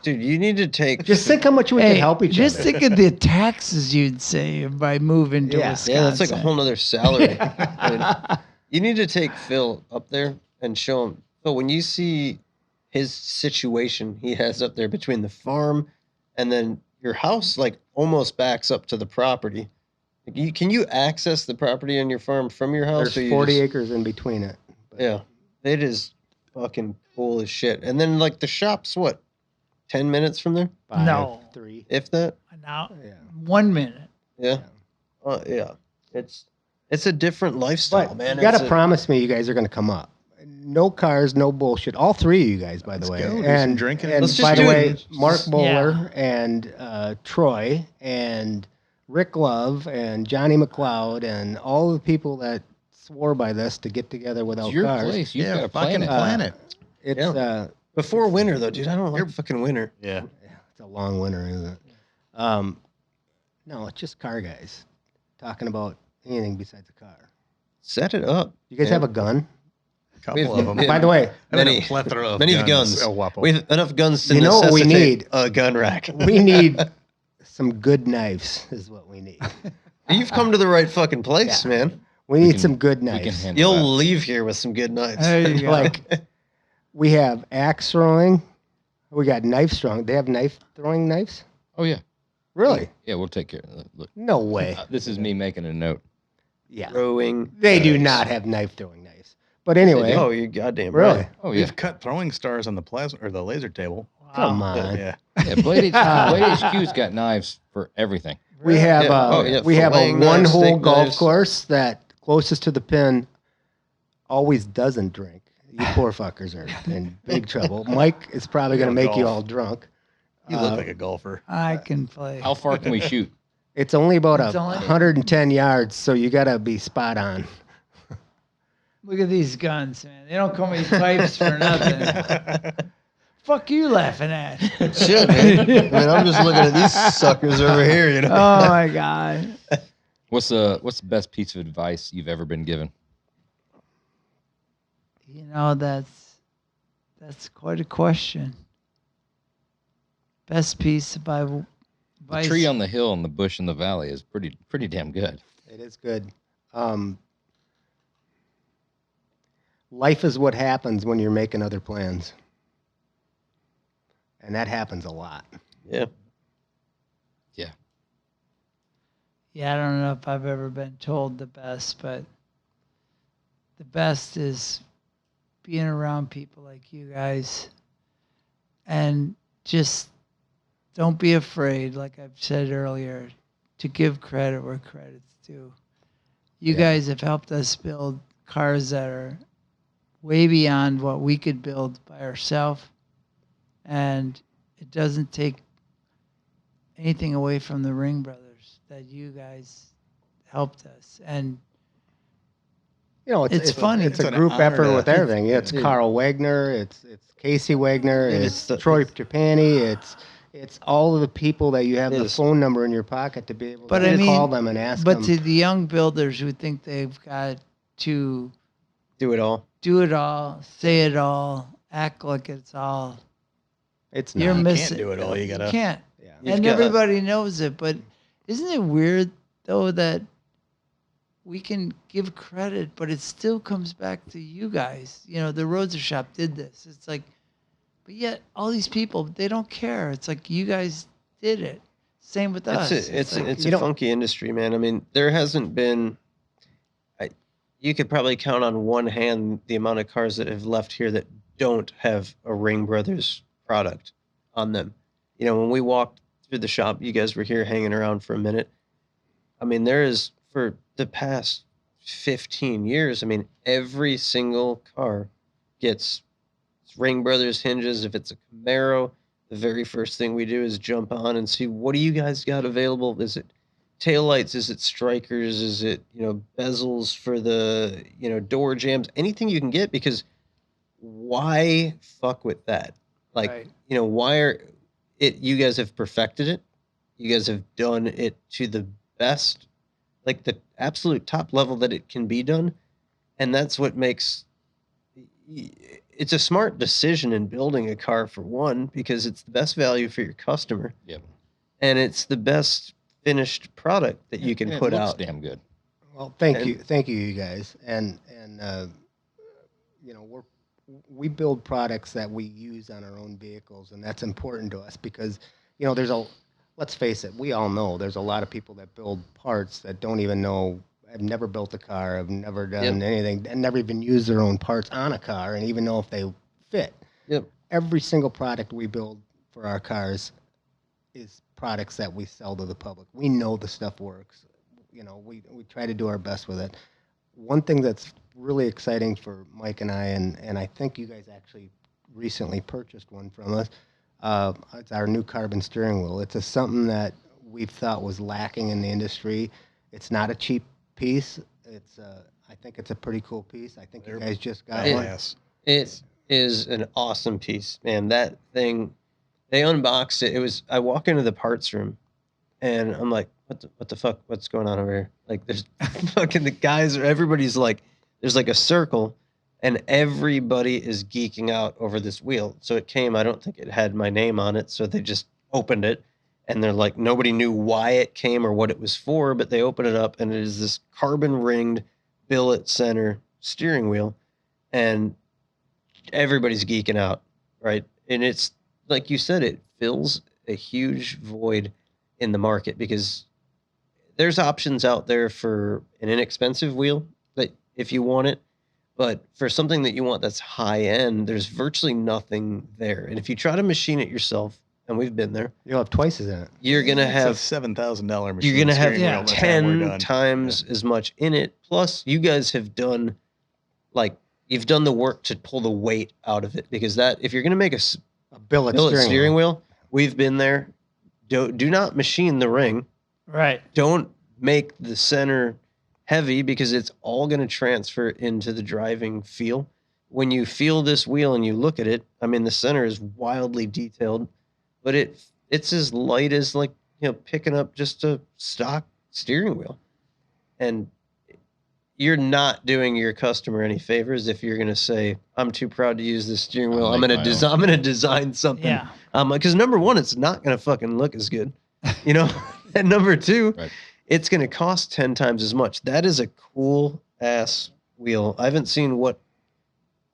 Dude, you need to take. Just think how much we Hey, can help each just other. think of the taxes you'd save by moving to Yeah. Wisconsin. Yeah, that's like a whole nother salary. Dude, you need to take Phil up there and show him. Phil, when you see his situation he has up there between the farm and then your house, like almost backs up to the property. Like, can you access the property on your farm from your house? There's or you 40 just- acres in between it. But Yeah, it is fucking cool as shit. And then like the shop's what, 10 minutes from there, five, No. 3. if that. Now, Yeah. 1 minute. Yeah, yeah. It's a different lifestyle, But man. you got It's to a- promise me you guys are going to come up. No cars, no bullshit. All three of you guys, by the Let's way. go, do some And, drinking. and Let's just by the do way, it. Mark Just- Bowler and Troy and Rick Love and Johnny McLeod and all the people that swore by this to get together without It's your cars. place. You've Yeah, got to fucking plan it. plan it. It's Yeah. Before winter, though, dude. I don't like fucking winter. Yeah. it's a long winter, isn't it? No, it's just car guys talking about anything besides a car. Set it up. You guys Yeah. have a gun? A couple of them. Yeah. By the way, Many- a plethora of many guns. guns. El Guapo. We have enough guns to You know what we necessitate need? a gun rack. we need some good knives is what we need. You've come to the right fucking place, man. We need can- some good We can knives. handle You'll that. leave here with some good knives. There you go. Like we have axe throwing. We got knife throwing. They have knife throwing knives? Oh yeah, Really? yeah. We'll take care of that. Look, No way. this is me making a note. Yeah. Throwing. They do knives. not have knife throwing knives. But anyway, Oh, you goddamn really? right. Oh yeah, We've cut throwing stars on the plasma or the laser table. Come Wow. on. Yeah. yeah. Blade HQ's got knives for everything. We have Yeah. Oh, yeah, we have a filleting knives, one-hole steak golf knives. course that closest to the pin always doesn't drink. You poor fuckers are in big trouble. Mike is probably going to make you golf. all drunk. You look like a golfer. I can play. How far can we shoot? It's only about It's only- 110 yards, so you got to be spot on. Look at these guns, man. They don't come with pipes for nothing. Fuck you laughing at? Shit, man. I mean, I'm just looking at these suckers over here, you know. Oh my god. What's the best piece of advice you've ever been given? You know, that's quite a question. Best piece of The advice. tree on the hill and the bush in the valley is pretty damn good. It is good. Life is what happens when you're making other plans. And that happens a lot. Yeah. Yeah, I don't know if I've ever been told the best, but the best is being around people like you guys and just don't be afraid, like I've said earlier, to give credit where credit's due. You guys have helped us build cars that are way beyond what we could build by ourselves. And it doesn't take anything away from the Ring Brothers that you guys helped us. And You know, It's funny. It's It's a an group honor effort to- with everything. It's Dude. Carl Wagner. It's Casey Wagner. And It's it's Troy Trapani. It's all of the people that you have It the is. phone number in your pocket to be able But to I mean, call them and ask but them. to the young builders who think they've got to Do it all. do it all, say it all, act like it's all, It's you're not. You missing. can't do it all. You gotta. can't. Yeah. You've And got- everybody knows it. But isn't it weird though that we can give credit, but it still comes back to you guys. You know, the Roadster Shop did this. It's like, but yet all these people, they don't care. It's like you guys did it. Same with us. It's like, a you know- funky industry, man. I mean, there hasn't been. You could probably count on one hand the amount of cars that have left here that don't have a Ring Brothers product on them. You know, when we walked through the shop, you guys were here hanging around for a minute. I mean, there is for the past 15 years. I mean, every single car gets Ring Brothers hinges. If it's a Camaro, the very first thing we do is jump on and see what do you guys got available. Is it taillights? Is it strikers? Is it, you know, bezels for the, you know, door jambs? Anything you can get, because why fuck with that? Like, Right. you know, why are it? You guys have perfected it. You guys have done it to the best, like the absolute top level that it can be done, and that's what makes. It's a smart decision in building a car, for one, because it's the best value for your customer. Yep. And it's the best finished product that you can And it put looks out. damn good. Well, And- thank you, you guys, and you know, we build products that we use on our own vehicles, and that's important to us because, you know, let's face it, we all know there's a lot of people that build parts that don't even know, have never built a car, have never done anything, and never even used their own parts on a car, and even know if they fit. Yep. Every single product we build for our cars is products that we sell to the public. We know the stuff works. You know, we try to do our best with it. One thing that's really exciting for Mike and I think you guys actually recently purchased one from us. It's our new carbon steering wheel. It's something that we thought was lacking in the industry. It's not a cheap piece. I think it's a pretty cool piece. I think you guys just got one. Yes. It is an awesome piece, man. That thing, they unboxed it. I walk into the parts room and I'm like, what the fuck? What's going on over here? Like, there's fucking the guys, everybody's like, there's like a circle and everybody is geeking out over this wheel. So it came, I don't think it had my name on it. So they just opened it and they're like, nobody knew why it came or what it was for, but they open it up and it is this carbon ringed billet center steering wheel. And everybody's geeking out, right? And it's like you said, it fills a huge void in the market because there's options out there for an inexpensive wheel that if you want it, but for something that you want that's high end, there's virtually nothing there. And if you try to machine it yourself, and we've been there, You'll have twice as in it. you're gonna It's a have $7,000 machine. you're gonna have steering wheel by the time we're 10 done. times as much in it. Plus, you guys have done you've done the work to pull the weight out of it, because that if you're gonna make a A billet steering wheel, we've been there. Do not machine the ring. Right. Don't make the center heavy because it's all going to transfer into the driving feel. When you feel this wheel and you look at it, I mean, the center is wildly detailed, but it's as light as picking up just a stock steering wheel. And you're not doing your customer any favors if you're going to say, I'm too proud to use this steering wheel. I'm going to design something. Yeah. Because number one, it's not going to fucking look as good, and number two, Right. it's going to cost 10 times as much. That is a cool ass wheel. I haven't seen what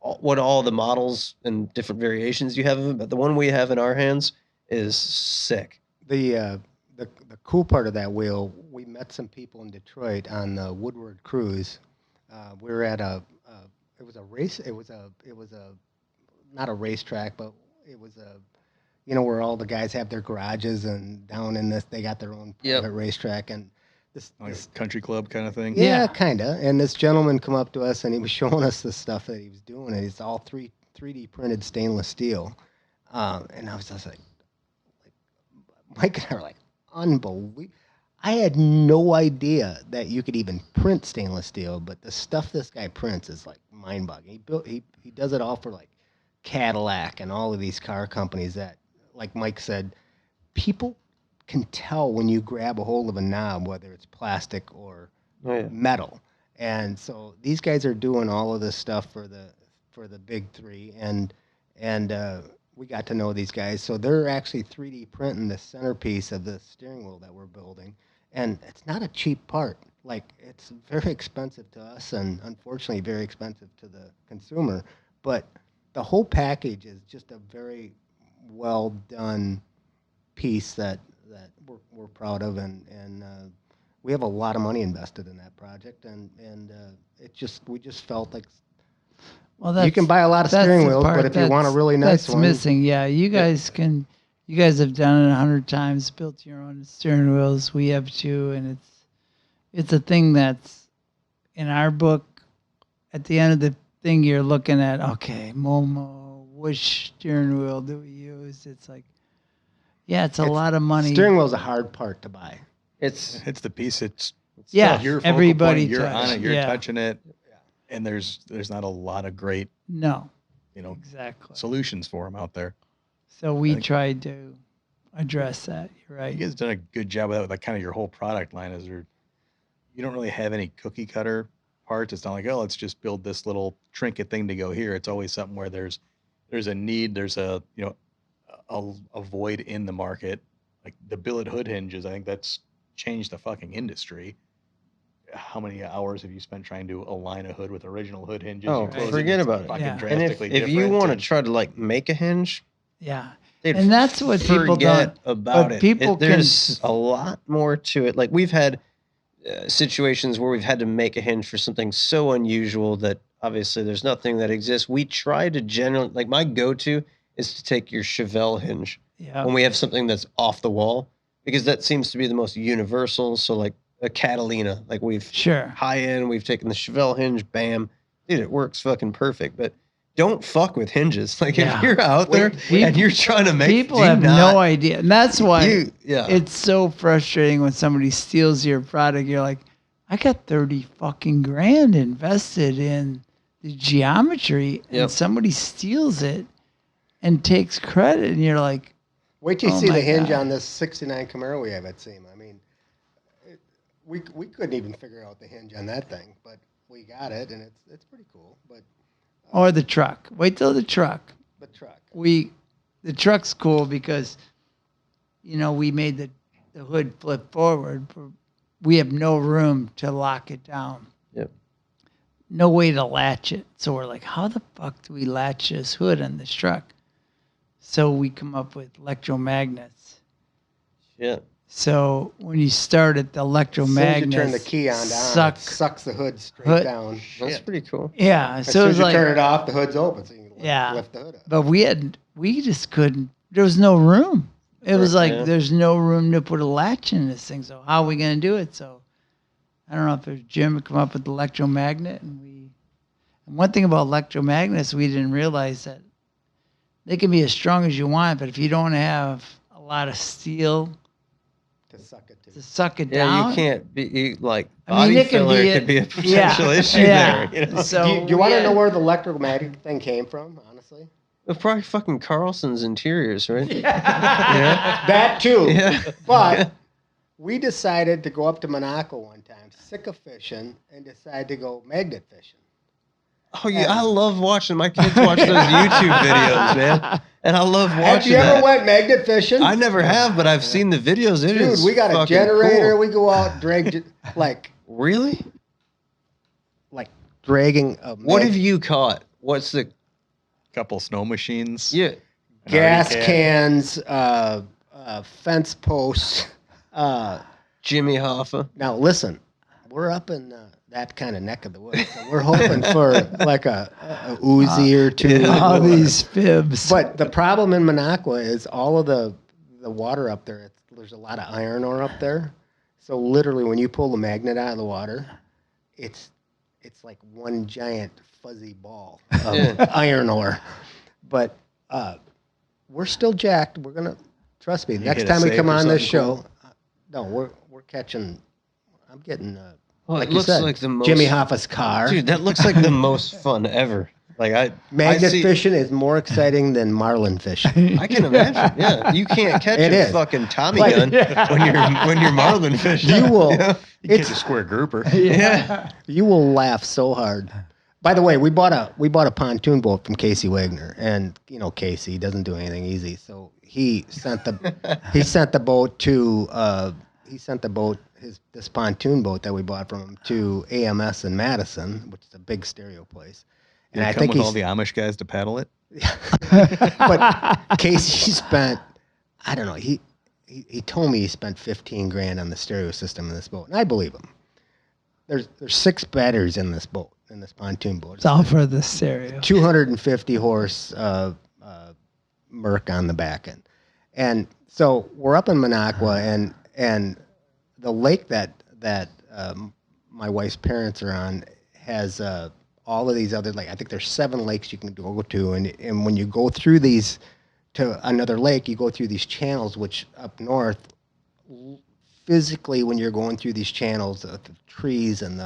all the models and different variations you have of it, but the one we have in our hands is sick. The cool part of that wheel, we met some people in Detroit on the Woodward Cruise. We were at it was a race. It was not a racetrack, but it was where all the guys have their garages, and down in this they got their own private racetrack, and this Like a country club kind of thing. yeah, Yeah. kind of. And this gentleman come up to us and he was showing us the stuff that he was doing, and it's all 3D printed stainless steel. And I was just like Mike and I were like, unbelievable. I had no idea that you could even print stainless steel, but the stuff this guy prints is like mind-boggling. He does it all for like Cadillac and all of these car companies that, like Mike said, people can tell when you grab a hold of a knob whether it's plastic or metal. And so these guys are doing all of this stuff for the big three, and we got to know these guys. So they're actually 3D printing the centerpiece of the steering wheel that we're building, and it's not a cheap part. Like, it's very expensive to us, and unfortunately very expensive to the consumer. But the whole package is just a very well done piece that we're proud of, and we have a lot of money invested in that project, and we just felt like, well, you can buy a lot of steering wheels, but if you want a really nice that's one, missing. Yeah, you guys have done it 100 times, built your own steering wheels. We have too, and it's a thing that's in our book. At the end of the thing, you're looking at, okay, Momo, which steering wheel do we use? It's like, yeah, it's a lot of money. Steering wheel's a hard part to buy. It's the piece. It's everybody your focal point, you're touch. on it. You're Yeah. touching it, and there's not a lot of great exactly solutions for them out there. So we tried to address that. You're right. You guys done a good job with that. With like kind of your whole product line is you don't really have any cookie cutter parts. It's not like, oh, let's just build this little trinket thing to go here. It's always something where there's a need, there's a void in the market. Like the billet hood hinges, I think that's changed the fucking industry. How many hours have you spent trying to align a hood with original hood hinges? Oh, You close forget it's about it. fucking Yeah. And drastically if you different, want to and- try to like make a hinge, Yeah. dude, And that's what people forget don't. about but it. people There's a lot more to it. Like we've had situations where we've had to make a hinge for something so unusual that obviously there's nothing that exists. We try to generally, like my go-to is to take your Chevelle hinge when we have something that's off the wall, because that seems to be the most universal. So like a Catalina, like high end, we've taken the Chevelle hinge, bam, dude, it works fucking perfect. But don't fuck with hinges. Like if you're out there and you're trying to make, people have no idea, and that's why it's so frustrating when somebody steals your product. You're like, I got 30 fucking grand invested in the geometry, and somebody steals it and takes credit, and you're like, wait till you see the hinge on this '69 Camaro we have at SEMA. I mean, we couldn't even figure out the hinge on that thing, but we got it, and it's pretty cool. But or the truck. Wait till the truck. The truck. The truck's cool because, we made the hood flip forward. We have no room to lock it down. Yep. No way to latch it. So we're like, how the fuck do we latch this hood on this truck? So we come up with electromagnets. Yeah. So when you start it, the electromagnets you turn the key on down, it sucks the hood straight down. That's pretty cool. Yeah. As So soon it as was you like, turn it off, the hood's open. So you can lift the hood up. But we just couldn't. There was no room. It was like there's no room to put a latch in this thing. So how are we going to do it? So I don't know if there's Jim would come up with the electromagnet, and one thing about electromagnets, we didn't realize that they can be as strong as you want, but if you don't have a lot of steel to suck it down, you can't be like I mean, body it can filler be could be a potential issue there. So do you want to know where the electromagnet thing came from? Honestly, it was probably fucking Carlson's interiors, right? That too. Yeah. But we decided to go up to Monaco one time, sick of fishing, and decided to go magnet fishing. Oh yeah, I love watching my kids watch those YouTube videos, man, and I love watching. Have you ever went magnet fishing? I never have, but I've seen the videos. Dude, we got a generator. Cool. We go out drag like really, like dragging. What have you caught? What's the couple snow machines? Yeah, gas cans, fence posts. Jimmy Hoffa. Now listen, we're up in that kind of neck of the woods. So we're hoping for like a Uzi or two. All these fibs. But the problem in Monaco is all of the water up there. There's a lot of iron ore up there. So literally, when you pull the magnet out of the water, it's like one giant fuzzy ball of iron ore. But we're still jacked. We're gonna trust me. Next time we come on this show, no, we're we're catching. I'm getting Well, like it you looks said, like the most Jimmy Hoffa's car. Dude, that looks like the most fun ever. Like I Magnet see, fishing is more exciting than marlin fishing. I can imagine. Yeah, you can't catch It a is. fucking Tommy Like- gun when you're marlin fishing. You will. know? You catch It's a square grouper. Yeah. you will laugh so hard. By the way, we bought a pontoon boat from Casey Wagner, and you know Casey doesn't do anything easy, so he sent the boat to this pontoon boat that we bought from him to AMS in Madison, which is a big stereo place. And I I come think with he's all the Amish guys to paddle it. but Casey spent, I don't know, he told me he spent $15,000 on the stereo system in this boat, and I believe him. There's 6 batteries in this boat, in this pontoon boat. It's all for the stereo. 250 horse Merc on the back end, and so we're up in Minocqua, and the lake that my wife's parents are on has all of these other, like I think there's 7 lakes you can go to, and when you go through these to another lake, you go through these channels, which up north, physically when you're going through these channels, the trees and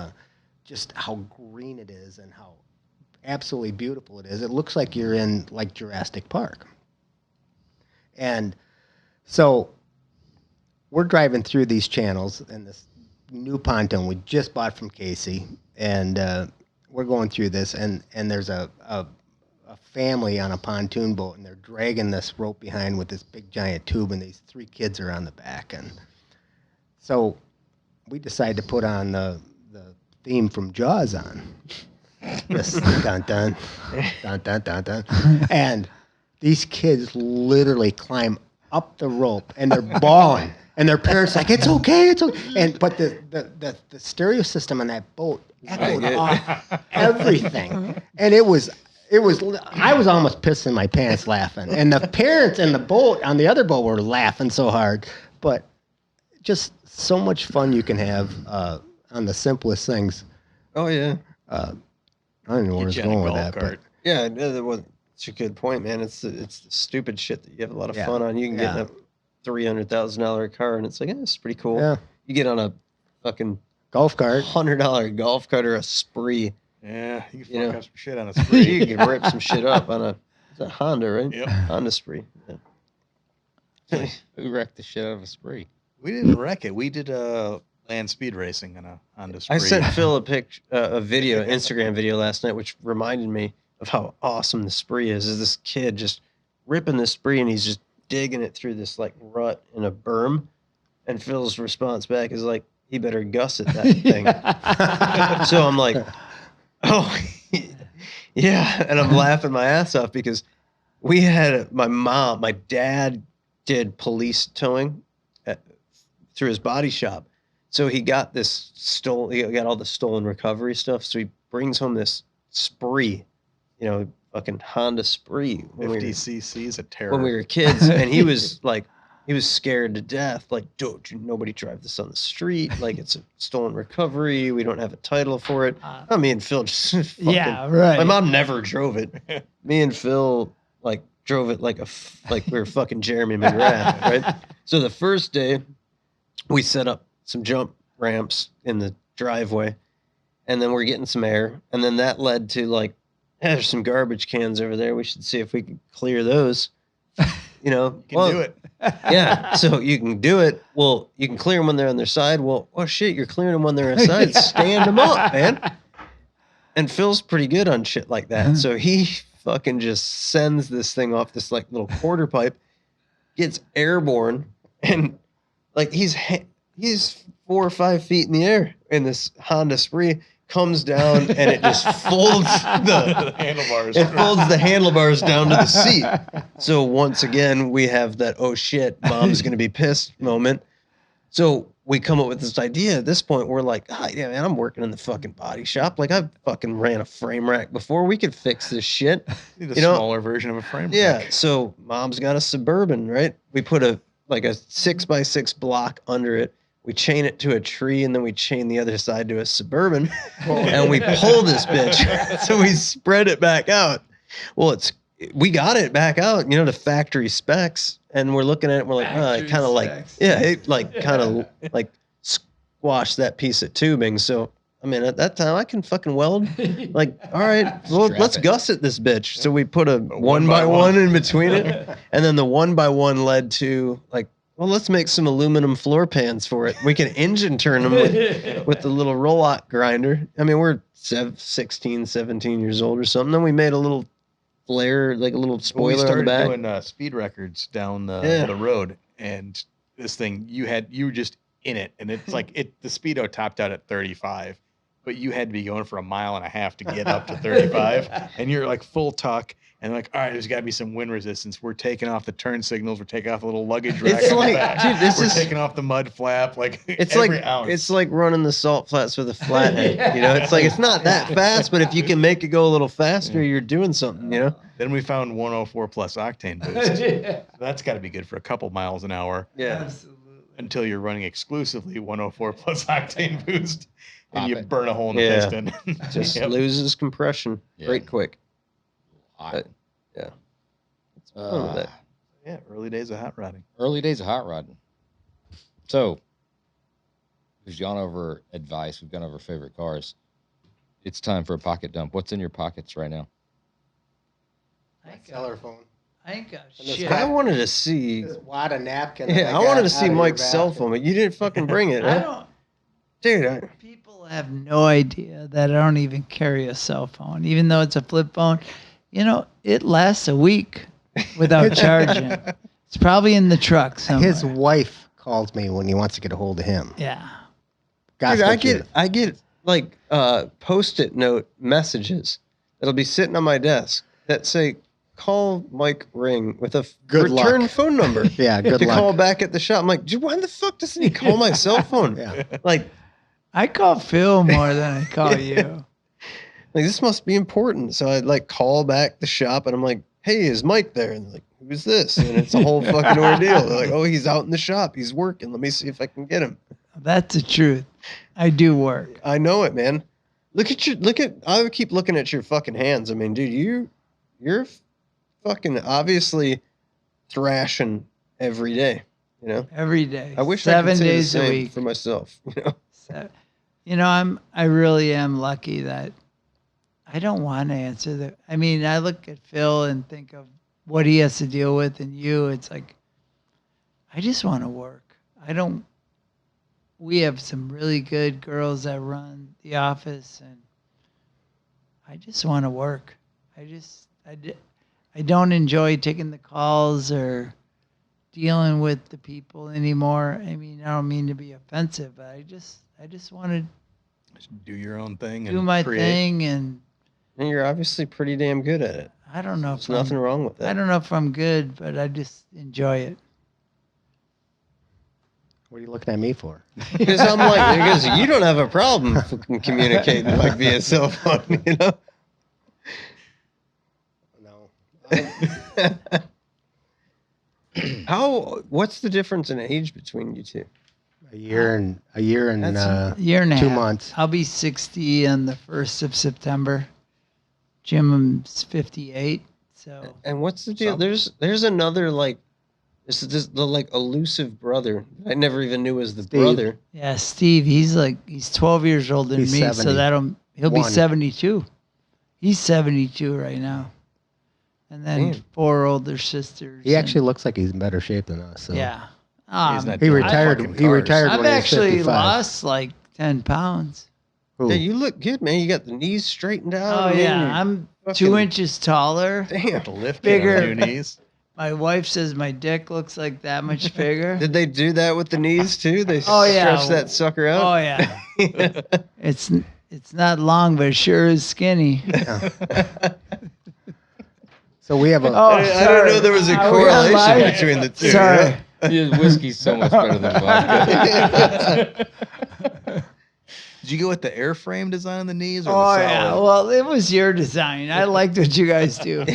just how green it is and how absolutely beautiful it is. It looks like you're in like Jurassic Park. And so we're driving through these channels in this new pontoon we just bought from Casey, and we're going through this, and there's a family on a pontoon boat, and they're dragging this rope behind with this big giant tube, and these 3 kids are on the back. And so we decided to put on the theme from Jaws on. This dun dun dun dun dun dun, and these kids literally climb up the rope, and they're bawling, and their parents like, "It's okay, it's okay." But the stereo system on that boat echoed off everything, and it was. I was almost pissing my pants laughing, and the parents in the boat on the other boat were laughing so hard. But just so much fun you can have on the simplest things. Oh yeah. I don't know where it's Get you on a going with golf that, cart. Yeah, it's a good point, man. It's the stupid shit that you have a lot of Yeah. fun on. You can get in Yeah. a $300,000 car, and it's like, it's pretty cool. Yeah. You get on a fucking golf cart. $100 golf cart or a spree. Yeah, you can You fuck know. up some shit on a spree. You can rip some shit up on it's a Honda, right? Yep. Honda spree. Yeah. Who wrecked the shit out of a spree? We didn't wreck it. We did land speed racing on a Honda spree. I sent Phil a video, Instagram video last night, which reminded me of how awesome the spree is. Is this kid just ripping the spree, and he's just digging it through this like rut in a berm, and Phil's response back is like, "He better gusset that thing." So I'm like, "Oh, yeah," and I'm laughing my ass off because we had my dad did police towing through his body shop. So he got he got all the stolen recovery stuff. So he brings home this spree, fucking Honda spree. 50 cc is a terror. When we were kids, and he was scared to death. Like, don't nobody drive this on the street. Like, it's a stolen recovery. We don't have a title for it. Me and Phil just fucking, Yeah, right. My mom never drove it. Me and Phil drove it like we were fucking Jeremy McGrath, right? So the first day, we set up some jump ramps in the driveway, and then we're getting some air, and then that led to there's some garbage cans over there. We should see if we can clear those. You can do it. Yeah, so you can do it. Well, you can clear them when they're on their side. Well, oh shit, you're clearing them when they're on their side. Stand them up, man. And Phil's pretty good on shit like that. So he fucking just sends this thing off this little quarter pipe, gets airborne, and he's 4 or 5 feet in the air in this Honda spree, comes down, and it just folds the handlebars. It folds the handlebars down to the seat. So once again, we have that, oh shit, mom's gonna be pissed moment. So we come up with this idea. At this point, we're like, yeah, man, I'm working in the fucking body shop. I've fucking ran a frame rack before. We could fix this shit. Need a smaller version of a frame rack. Yeah. So mom's got a Suburban, right? We put a 6x6 block under it. We chain it to a tree, and then we chain the other side to a Suburban, and we pull this bitch. So we spread it back out. Well, we got it back out, the factory specs, and we're looking at it. And we're like, it kind of wash that piece of tubing. So, I mean, at that time, I can fucking weld. Like, all right, well, Strap let's it. gusset this bitch. So we put a one by by one. one in between it. And then the 1x1 led to, like, well, let's make some aluminum floor pans for it. We can engine turn them with the little roll-out grinder. I mean, we're 16, 17 years old or something. Then we made a little flare, like a little we spoiler on the started back. doing speed records down Yeah. the road, and this thing you were just in it, and it's like the speedo topped out at 35, but you had to be going for 1.5 miles to get up to 35, and you're like full tuck, and like, all right, there's got to be some wind resistance. We're taking off the turn signals. We're taking off the little luggage rack. It's on the like, back. dude, this we're is taking off the mud flap. Like it's every like ounce. it's like running the salt flats with a flathead. You know, it's like it's not that fast, but if you can make it go a little faster, you're doing something. You know. Then we found 104 plus octane boost. That's got to be good for a couple miles an hour. Yeah. Absolutely. Until you're running exclusively 104 plus octane boost, and Pop you it. burn a hole in the Yeah. piston. Just Yep. loses compression Yeah. right quick. Hot. Yeah. What's wrong with that? Yeah, early days of hot rodding. Early days of hot rodding. So, we've gone over advice. We've gone over favorite cars. It's time for a pocket dump. What's in your pockets right now? Cellar phone. I ain't got And this shit. I wanted to see. This wad of napkin. that Yeah, I got wanted to out see of your Mike's cell basket. phone, but you didn't fucking bring it, I huh? don't. Dude. People have no idea that I don't even carry a cell phone, even though it's a flip phone. You know, it lasts a week without charging. It's probably in the truck somewhere. His wife calls me when he wants to get a hold of him. Yeah. Gospel truth. I get like post-it note messages that'll be sitting on my desk that say, "Call Mike Ring with a Good return luck." phone number." Yeah, good to luck. call back at the shop. I'm like, dude, why the fuck doesn't he call my cell phone? Yeah. Like I call Phil more than I call you. this must be important. So I like call back the shop and I'm like, "Hey, is Mike there?" And they're like, "Who's this?" And it's a whole fucking ordeal. They're like, "Oh, he's out in the shop. He's working. Let me see if I can get him." That's the truth. I do work. I know it, man. I would keep looking at your fucking hands. I mean, dude, you're fucking obviously thrashing every day, you know? Every day. I wish 7 I could say days the a same week. for myself, you know? So, you know, I really am lucky that I don't want to answer the. I mean, I look at Phil and think of what he has to deal with, and you. It's like, I just want to work. I don't. We have some really good girls that run the office, and I just want to work. I don't enjoy taking the calls or dealing with the people anymore. I mean, I don't mean to be offensive, but I just want to Just do your own thing. do and my create. thing, and And you're obviously pretty damn good at it. I don't know There's if nothing wrong with that. I don't know if I'm good, but I just enjoy it. What are you looking at me for? Because you don't have a problem fucking communicating like via cell phone, you know? No. What's the difference in age between you two? A year and That's A year and a 2 half. months. I'll be 60 on the 1st of September. Jim's 58. So And what's the deal? There's another like this the like elusive brother I never even knew was the Steve. brother. yeah, Steve, he's 12 years older than He's me, so 70. he'll be One. 72. He's 72 right now. And then Damn. 4 older sisters. He and- actually looks like he's in better shape than us. So. yeah. He's not He doing retired. fucking He cars. retired I've when he was actually 55. lost like 10 pounds. Who? Yeah, you look good, man. You got the knees straightened out. Oh I mean, yeah, you're I'm fucking- 2 inches taller. Damn. To lift Bigger. on your knees. My wife says my dick looks like that much bigger. Did they do that with the knees too? They Oh, yeah. stretch that sucker Oh out. yeah, it's not long, but it sure is skinny. So we have a. Oh, I didn't sorry. know there was a Are we on correlation live? between the two. Sorry. Yeah, whiskey's so much better than vodka. Did you go with the airframe design on the knees or Oh the yeah, solid? well it was your design. I liked what you guys do.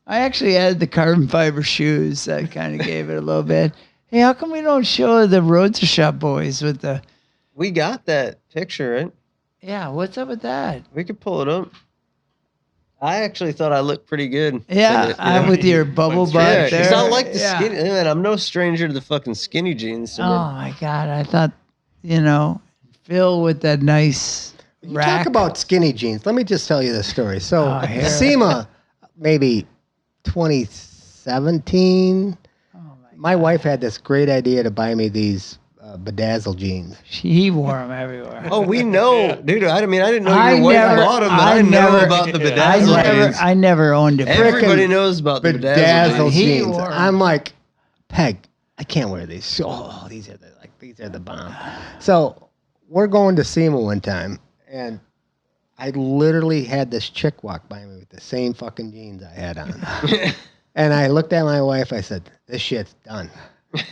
I actually had the carbon fiber shoes that kind of gave it a little bit. Hey, how come we don't show the Roadster Shop boys with the? We got that picture, right? Yeah, what's up with that? We could pull it up. I actually thought I looked pretty good. Yeah, in it, you I'm know? with your bubble butt Yeah, there. because I like the Yeah. skinny. Man, I'm no stranger to the fucking skinny jeans. So Oh my god, I thought, Phil with that nice You rack. talk about skinny jeans. Let me just tell you this story. So here. SEMA, maybe 2017. My wife had this great idea to buy me these bedazzled jeans. He wore them everywhere. Oh, we know, dude. I mean, I didn't know I your wife never- bought them, but I I know never- about the bedazzled jeans. I never owned it. Everybody knows about the bedazzled Bedazzled jeans. He jeans. wore 'em. I'm like, Peg, I can't wear these. Oh, these are the bomb. So we're going to SEMA one time, and I literally had this chick walk by me with the same fucking jeans I had on. And I looked at my wife. I said, "This shit's done."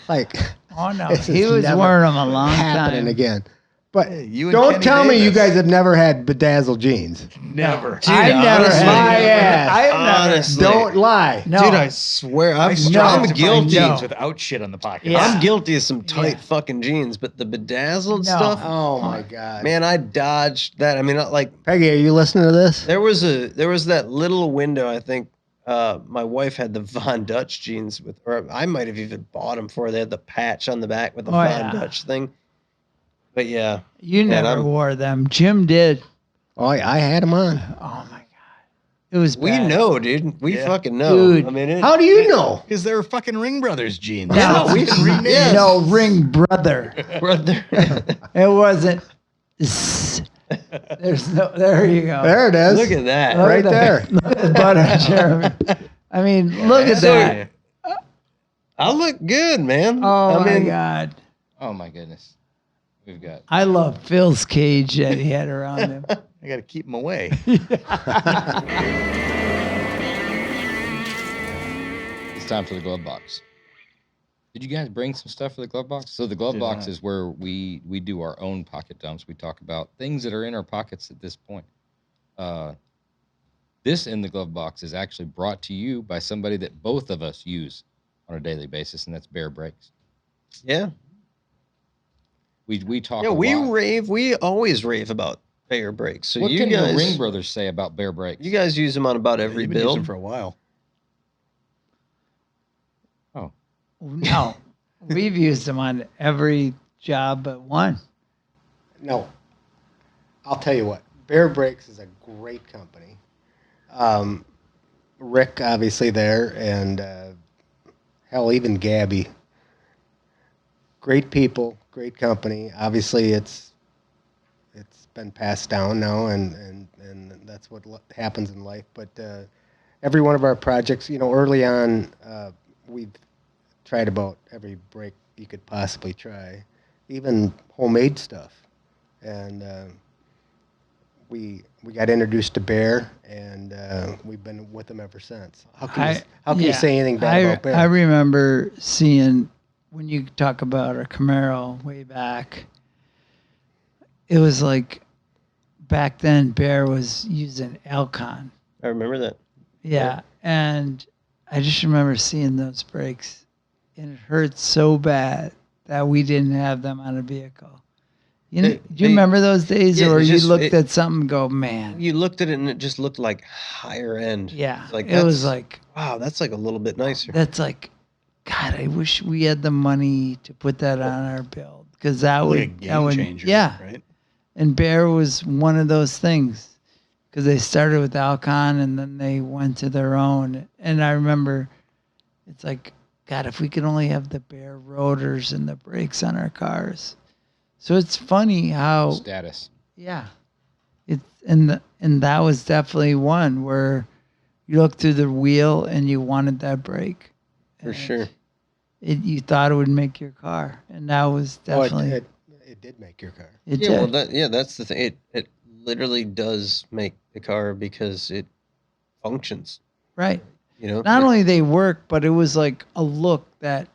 Like, Oh no, this he is was never wearing them a long happening time. again. But you and don't Kenny tell me you Davis. guys have never had bedazzled jeans. Never. Dude, I never honestly, had. My ass. I have never. Honestly. Don't lie. No. Dude, I swear, I'm No. guilty. jeans without shit on the pocket. Yeah. I'm guilty of some tight Yeah. fucking jeans, but the bedazzled No. stuff, Oh my God. man, I dodged that. I mean, like Peggy, are you listening to this? there was that little window. I think my wife had the Von Dutch jeans with, or I might have even bought them for. They had the patch on the back with the Oh, Von yeah. Dutch thing. But yeah, You Man, never I'm- wore them. Jim did. Oh, I had them on. Oh my god, it was. we bad. know, dude. We Yeah. fucking know. Dude. I mean, How do you know? Because they were fucking Ring Brothers jeans. No, we renamed. Yeah. No, Ring Brother. brother. It wasn't. There's no. There you go. There it is. Look at that. Look right at the- there. Look at the butter, Jeremy. I mean, look at So- that. I look good, man. Oh I my mean, god. Oh my goodness. We've got I love Phil's cage that he had around him. I got to keep them away. It's time for the glove box. Did you guys bring some stuff for the glove box? So the glove Did box not. is where we do our own pocket dumps. We talk about things that are in our pockets at this point. This in the glove box is actually brought to you by somebody that both of us use on a daily basis, and that's Bear Brakes. yeah. We talk. Yeah, a we lot. rave. We always rave about Bear Brakes. So What you can guys, the Ring Brothers say about Bear Brakes? you guys use them on about every You've been using build. for a while. No, we've used them on every job but one. No. I'll tell you what. Bear Brakes is a great company. Rick, obviously, there, and hell, even Gabby. Great people, great company. Obviously, it's been passed down now, and that's what happens in life. But every one of our projects, early on, we've tried about every brake you could possibly try, even homemade stuff. And we got introduced to Bear, and we've been with them ever since. How can you say anything bad about Bear? I remember seeing when you talk about a Camaro way back. It was like back then Bear was using Alcon. I remember that. Yeah, and I just remember seeing those brakes, and it hurt so bad that we didn't have them on a vehicle. Do you remember those days, Yeah, or it's you just- looked at something and go, man? You looked at it and it just looked like higher end. Yeah, It's like it was that's- like wow, that's like a little bit nicer. that's like, God, I wish we had the money to put that on our build because that Like a would game that would changer. yeah. Right? And Bear was one of those things because they started with Alcon and then they went to their own. And I remember, it's like, God, if we could only have the Bear rotors and the brakes on our cars. So it's funny how Status. yeah, it's and that was definitely one where you looked through the wheel and you wanted that brake. For And sure. you thought it would make your car, and that was Oh, definitely it did make your car. it Yeah, did. well that's the thing. It literally does make the car because it functions. Right. Not Not only they work, but it was like a look that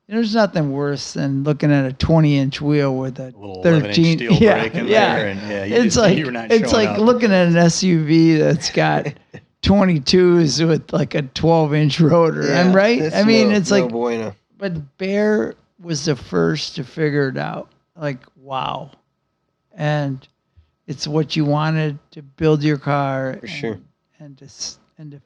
there's nothing worse than looking at a 20-inch wheel with a A little 13 11-inch steel yeah, brake in yeah. there. And yeah, you It's just, like you're not it's showing like up. looking at an SUV that's got 22s with like a 12-inch rotor. I'm right. it's I mean, no- it's no like, bueno. but Bear was the first to figure it out. Like, wow, and it's what you wanted to build your car For sure. and to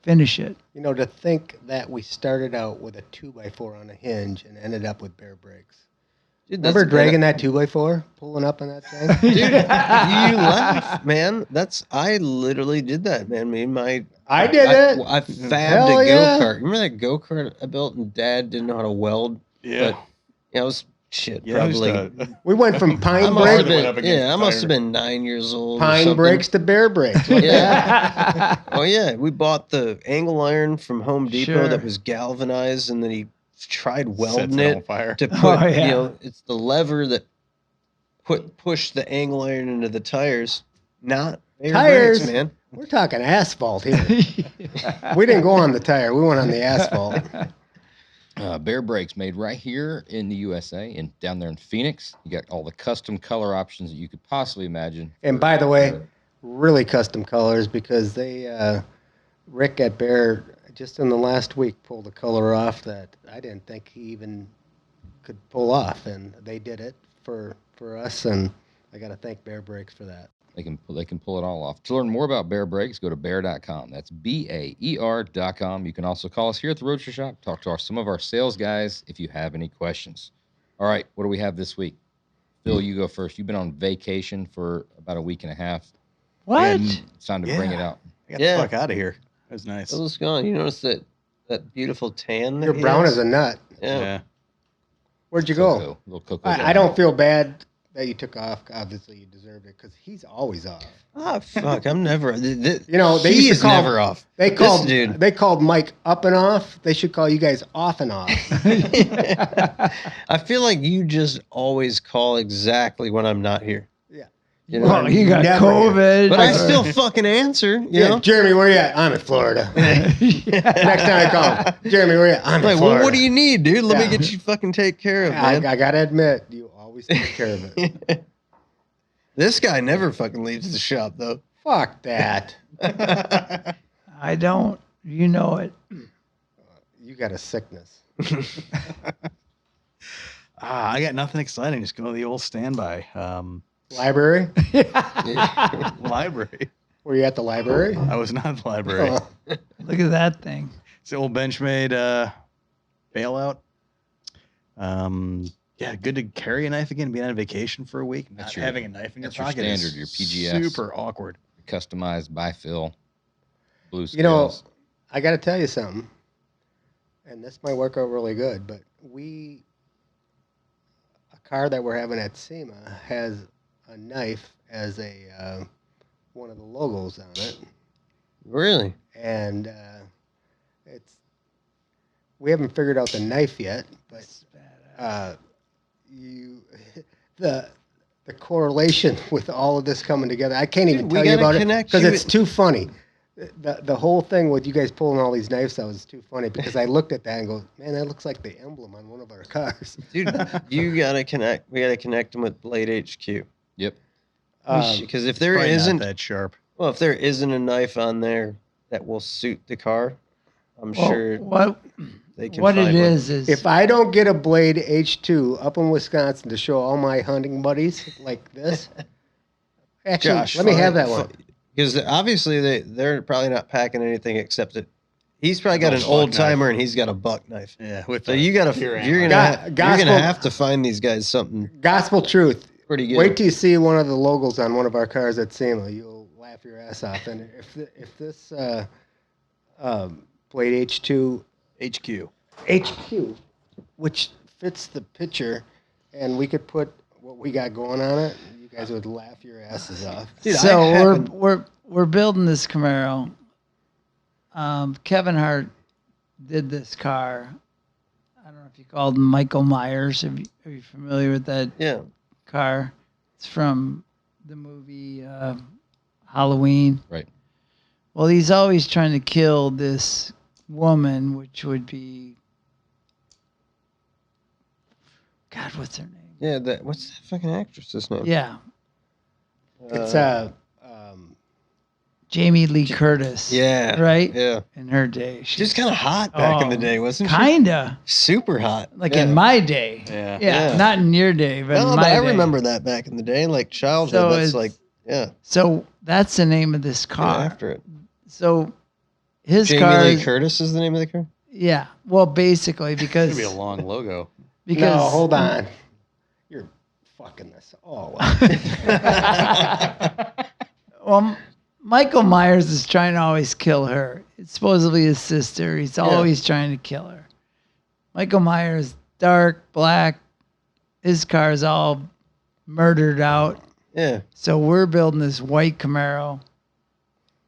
finish it. To think that we started out with a 2x4 on a hinge and ended up with Bear Brakes. Dude, that's Remember dragging that 2x4, pulling up on that thing? Dude, you laugh, man. I literally did that, man. I did it. I fabbed Hell a yeah. go-kart. Remember that go-kart I built and Dad didn't know how to weld? Yeah. But, I was Yeah, I used probably. to- We went from I pine must have Hard went up been, against I the must have tire. been 9 years old. or something. brakes to bear brakes. Yeah. Oh yeah, we bought the angle iron from Home Depot Sure. that was galvanized, and then he tried Sets welding it on it fire. to put. Oh, yeah. It's the lever that push the angle iron into the tires. Not air Tires? brakes, man. We're talking asphalt here. We didn't go on the tire. We went on the asphalt. Bear Brakes made right here in the USA and down there in Phoenix. You got all the custom color options that you could possibly imagine. And by the way, really custom colors because they, Rick at Bear, just in the last week, pulled a color off that I didn't think he even could pull off. And they did it for us. And I got to thank Bear Brakes for that. They can pull it all off. To learn more about Bear Brakes, go to bear.com. That's BAER.com. You can also call us here at the Roadster Shop. Talk to some of our sales guys if you have any questions. All right, what do we have this week? Phil, you go first. You've been on vacation for about a week and a half. What? It's time to bring it out. I got Yeah. the fuck out of here. That was nice. What was going on? You notice that beautiful tan? That You're he brown has? as a nut. Yeah. Where'd you go? Cocoa, little cocoa. I don't feel bad that you took off. Obviously, you deserved it because he's always off. Ah, fuck. I'm never. You know, they he used to is call- never off. They This called dude. they called Mike up and off. They should call you guys off and off. I feel like you just always call exactly when I'm not here. Yeah. You know, Well, you got Never COVID. but I or- still fucking answer. You Yeah, know. Jeremy, where you at? I'm in Florida. Next time I call him, Jeremy, where you at? I'm in Like, Florida. well, what do you need, dude? Let Yeah. me get you fucking take care of, I man. gotta admit, you always take care of it. This guy never fucking leaves the shop though. Fuck that. I don't. You know it. You got a sickness. I got nothing exciting. Just go to the old standby. Library? Library. Were you at the library? I was not at the library. Oh, Look at that thing. It's the old Benchmade bailout. Yeah, good to carry a knife again, being on vacation for a week, not That's your- having a knife in your that's your pocket. is standard, your PGS. Super awkward. Customized by Phil. Blue scales. You know, I got to tell you something, and this might work out really good, but a car that we're having at SEMA has a knife as a one of the logos on it, Really? and we haven't figured out the knife yet, but the correlation with all of this coming together, I can't even Dude, we tell you gotta about it connect because you it's too funny. The whole thing with you guys pulling all these knives out was too funny because I looked at that and go, man, that looks like the emblem on one of our cars. Dude, you gotta connect. We gotta connect them with Blade HQ. Yep. Because if there Probably not isn't, that sharp. well, if there isn't a knife on there that will suit the car, I'm Well, sure what they can. what find it one. is If I don't get a Blade H2 up in Wisconsin to show all my hunting buddies like this, actually, Josh, let me have that one. Because obviously they're probably not packing anything except that he's probably got an Buck old knife. timer and he's got a buck knife. Yeah, with So the you gotta pure you're antler. gonna you're Gospel- gonna have to find these guys something Gospel truth. pretty good. Wait till you see one of the logos on one of our cars at SEMA. You'll laugh your ass off. And if this Blade H2 HQ. HQ, which fits the picture, and we could put what we got going on it, you guys would laugh your asses off. Dude, so I happen- we're building this Camaro. Kevin Hart did this car. I don't know if you called him Michael Myers. Are you familiar with that Yeah. car? It's from the movie Halloween. Right. Well, he's always trying to kill this woman, which would be God. What's her name? Yeah, what's that fucking actress's name? Yeah, It's Jamie Lee Curtis. Yeah. right. Yeah. In her day, She was kind of hot back in the Oh, day, wasn't she? kinda Super hot. like yeah. in my day. Yeah. Yeah, not in your day, but No, in but my I day. remember that back in the day, like childhood. So That's it's- like, yeah, So that's the name of this yeah, car. after it. So his Jamie car. Lee Curtis is the name of the car? Yeah. Well, basically It's because gonna be a long logo. because no, hold on. fucking this all Well, Michael Myers is trying to always kill her. It's supposedly his sister. He's always trying to kill her. Michael Myers, dark, black. His car is all murdered out. Yeah. So we're building this white Camaro,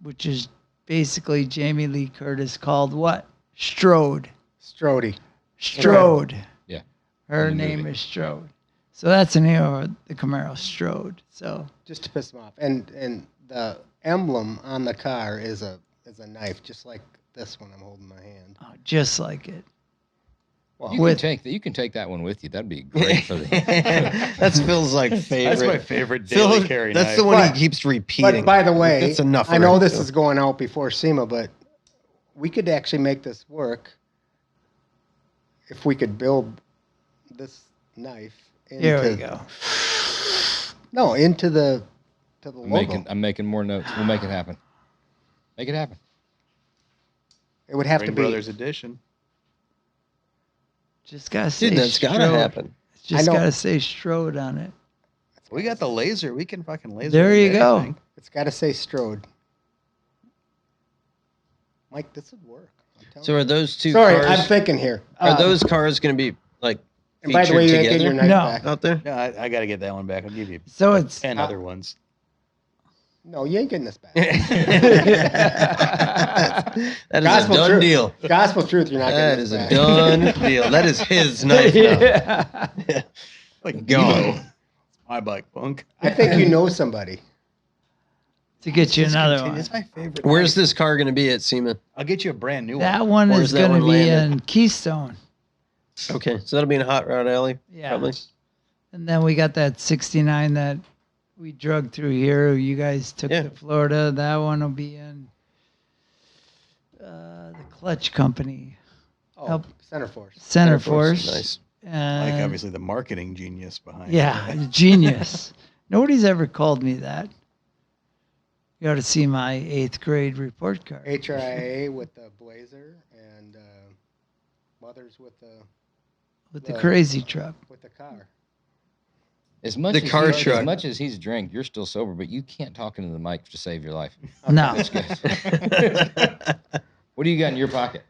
which is basically Jamie Lee Curtis called what? Strode. Strody. Strode. Yeah. Her In the name movie. is Strode. So that's the name of the Camaro, Strode. So Just to piss them off. And the emblem on the car is a knife, just like this one I'm holding in my hand. just like it. Well, You can take that one with you. That'd be great for the. That's Phil's like favorite. That's my favorite daily Phil, carry that's knife. the one But- he keeps repeating. But by the way, That's enough. I know already, this Phil. is going out before SEMA, but we could actually make this work if we could build this knife into, Here we go. No, into the logo. I'm making more notes. We'll make it happen. Make it happen. It would have Ring to be. Brothers edition. Just gotta say Dude, that's gotta Strode. happen. Just I know. gotta say Strode on it. We got the laser. We can fucking laser. There you into go. anything. It's got to say Strode. Mike, this would work. I'm telling So you. are those two Sorry, cars? I'm thinking here. Are those cars going to be like And by the way, featured you ain't getting your together knife No. back. out there? No, I got to get that one back. I'll give you So it's 10 other ones. No, you ain't getting this back. that is Gospel a done truth. deal. Gospel truth, you're not That getting is this a back. done deal. That is his knife now. yeah. Like, Go. It's my bike, punk. I think you know somebody. to get you another Continue. one. It's my favorite. Where's knife. this car going to be at SEMA? I'll get you a brand new That one. one Where's is that going to one be landed? in Keystone. Okay, so that'll be in Hot Rod Alley, Yeah. probably. And then we got that 69 that we drug through here. You guys took Yeah. to Florida. That one will be in the Clutch Company, Oh, Help. Center Force. Center Force, Force. nice. And Like, obviously, the marketing genius behind yeah, it. genius. Nobody's ever called me that. You ought to see my 8th grade report card. HRIA with the Blazer and Mothers with the crazy truck. car. As much The as car he- truck. As much as he's drank, you're still sober, but you can't talk into the mic to save your life. No. That's good. What do you got in your pocket?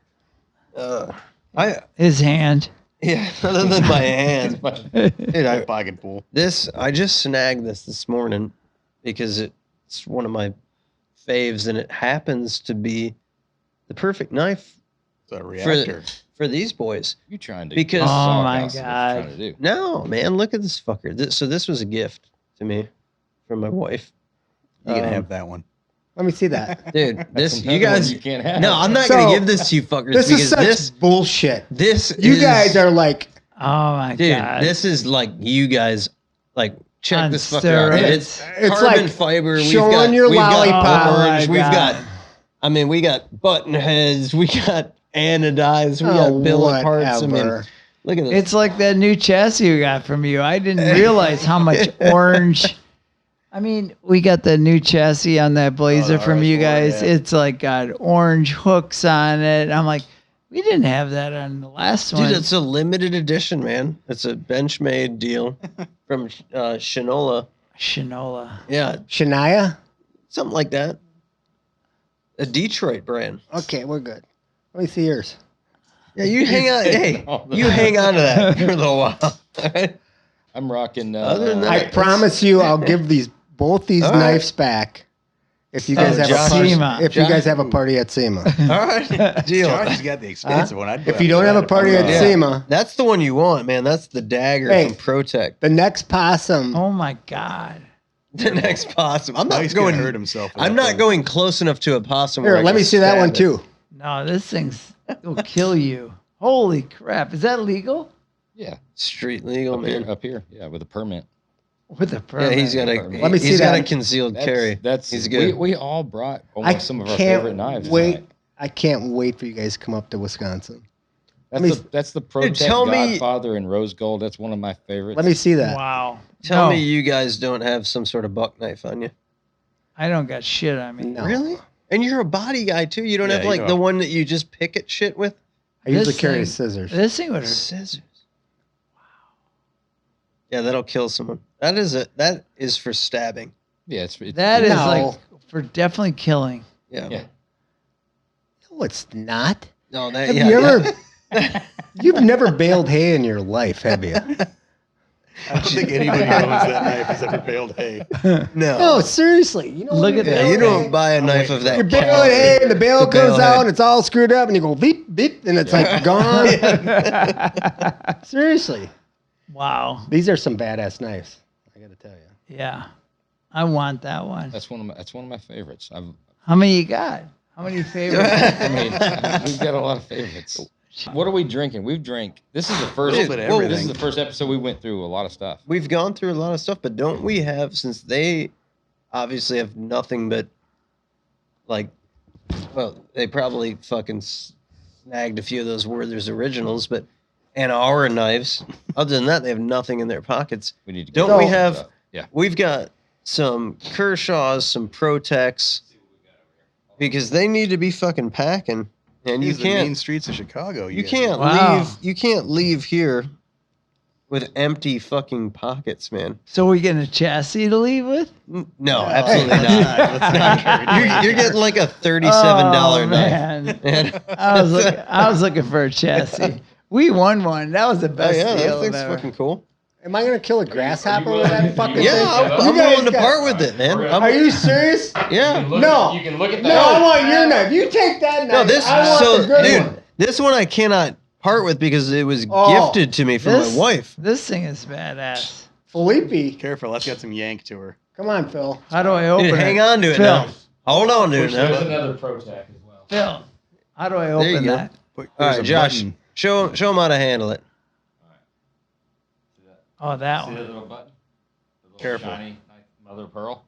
His hand. Yeah, other than my hand. Dude, My pocket pool. I just snagged this morning because it's one of my faves and it happens to be the perfect knife It's a reactor. for these boys. You're trying to. Because- piss Oh off my us, is what you're trying God. to do. No, man, look at this fucker. So this was a gift to me from my wife. You can Um, have that one. Let me see that. Dude, this That's you another one guys. you can't have. No, I'm not So, gonna give this to you fuckers This because is such bullshit. this You is, guys are like, Oh my dude. God. This is like you guys like check On this fucker out. steroids. It's It's carbon like fiber. showing your we've lollipop. got Oh my orange. We've God. got. I mean, we got button heads. We got anodized. We got billet parts. I mean, whatever. look at this. It's like that new chassis we got from you. I didn't realize how much orange. I mean, we got the new chassis on that Blazer the from you RS4, guys. yeah. It's like got orange hooks on it. I'm like, we didn't have that on the last Dude, one. it's a limited edition, man. It's a Benchmade deal from Shinola. Shinola. Yeah, Shania? something like that. A Detroit brand. Okay, we're good. Let me see yours. Yeah, you hang on. Hey, all the- you hang on to that for a little while. All right? I'm rocking. Other than that, I Nice. promise you, I'll give both these All right. knives back if you guys have Josh. a party. SEMA. If you Josh. guys have a party at SEMA. All right, deal. Josh has got the expensive one. I'd If you don't have a party at Yeah. SEMA, That's the one you want, man. That's the dagger Hey. from ProTech. the next possum. Oh my God. The next possum. I'm not He's going. gonna hurt himself. with I'm that not thing. going close enough to a possum. Here, where I let can me see that stab one it. too. No, this thing's will kill you. Holy crap. Is that legal? Yeah, Street legal, up here, man. up here. Yeah, with a permit. With a Yeah, permit. he's got a. Let me see he's got a that. concealed carry. That's He's good. We all brought I almost some of our favorite can't knives. wait. tonight. I can't wait for you guys to come up to Wisconsin. That's me- that's the Dude, ProTech tell me- Godfather in rose gold. That's one of my favorites. Let me see that. Wow. Tell No, me you guys don't have some sort of buck knife on you. I don't got shit on me. No. Really? And you're a body guy too. You don't Yeah, have you like know. the one that you just pick at shit with. I usually This carry thing- scissors. This thing would hurt. Scissors. Yeah, that'll kill someone. That is for stabbing. Yeah, it's That is No. like for definitely killing. Yeah. Yeah. No, it's not. No, that Have yeah. you yeah. ever? You've never baled hay in your life, have you? I don't think anybody who owns that knife has ever baled hay. No. No, seriously. You know, Look when at you're that. Yeah, you baling don't buy a knife of hay, that. You're baling quality. hay, and the bale To bale comes out, hay. and it's all screwed up, and you go beep beep, and it's like gone. Seriously, Wow. these are some badass knives. I got to tell you. Yeah. I want that one. That's one of my favorites. How many you got? How many favorites? I mean, we've got a lot of favorites. What are we drinking? We've drank. This is the first. little bit of This everything. is the first episode we went through a lot of stuff. We've gone through a lot of stuff, but don't we have, since they obviously have nothing but, like, well, they probably fucking snagged a few of those Werther's originals, and our knives. Other than that, they have nothing in their pockets. We need to. Don't get we some have- stuff. Yeah. We've got some Kershaws, some Protecs, because they need to be fucking packing, and you These are the main can't. streets of Chicago. You guys can't Wow. leave. You can't leave here with empty fucking pockets, man. So we're getting a chassis to leave with? No, absolutely not. Let's not encourage You're getting like a $37 Oh, knife. man. Man. I was looking for a chassis. We won one. That was the Oh best yeah, deal that thing's ever. fucking cool. Am I gonna kill a grasshopper with that fucking Yeah, thing? I'm You guys willing to got- part with it, man. Are you serious? Yeah. No. You can look at No, I want your knife. You take that knife. No, this I want so the good dude, one. this one I cannot part with because it was Oh, gifted to me from This- my wife. This thing is badass. Felipe, Careful, that's got some yank to her. come on, Phil. How do I open Dude, it? hang on to it Phil, now. Hold on to it now. another ProTech as well. Phil, how do I There you open go. that? But All there's right, a Josh, button. show him how to handle it. Oh, that See one. that little button? The little Careful. shiny nice mother of pearl.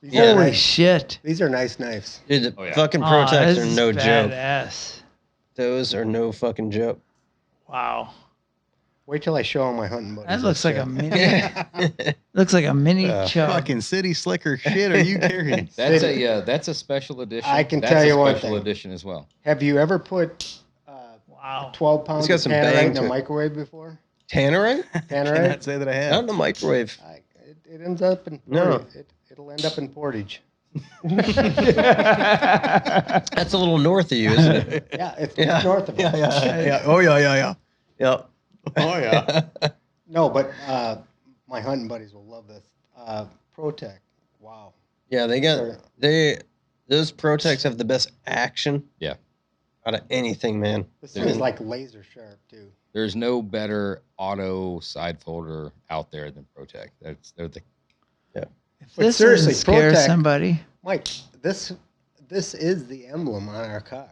These Yeah. are Holy nice. shit. These are nice knives. Dude, the Oh, yeah. fucking Oh, Protecs this are is no joke. badass. Those are no fucking joke. Wow. Wait till I show him my hunting buddies. That looks like a mini. Yeah. Looks like a mini chug. Fucking city slicker shit. Are you serious? That's a special edition. I can That's tell a you one special thing. edition as well. Have you ever put Wow. 12 pounds got of some tannerite bang in to a it. microwave before? Tannerite? Cannot Tannerite? say that I Not have. in the microwave. It ends up in No. Portage. It'll end up in Portage. That's a little north of you, isn't it? Yeah, it's Yeah. north of Yeah, us. yeah. Oh, yeah. Yep. Oh yeah. No, but my hunting buddies will love this. Protect. Wow. Yeah, those Protecs have the best action. Yeah. Out of anything, man. This thing is like laser sharp too. There's no better auto side folder out there than ProTech. They're the If But this seriously, doesn't scare Protect- somebody. Mike, this is the emblem on our car.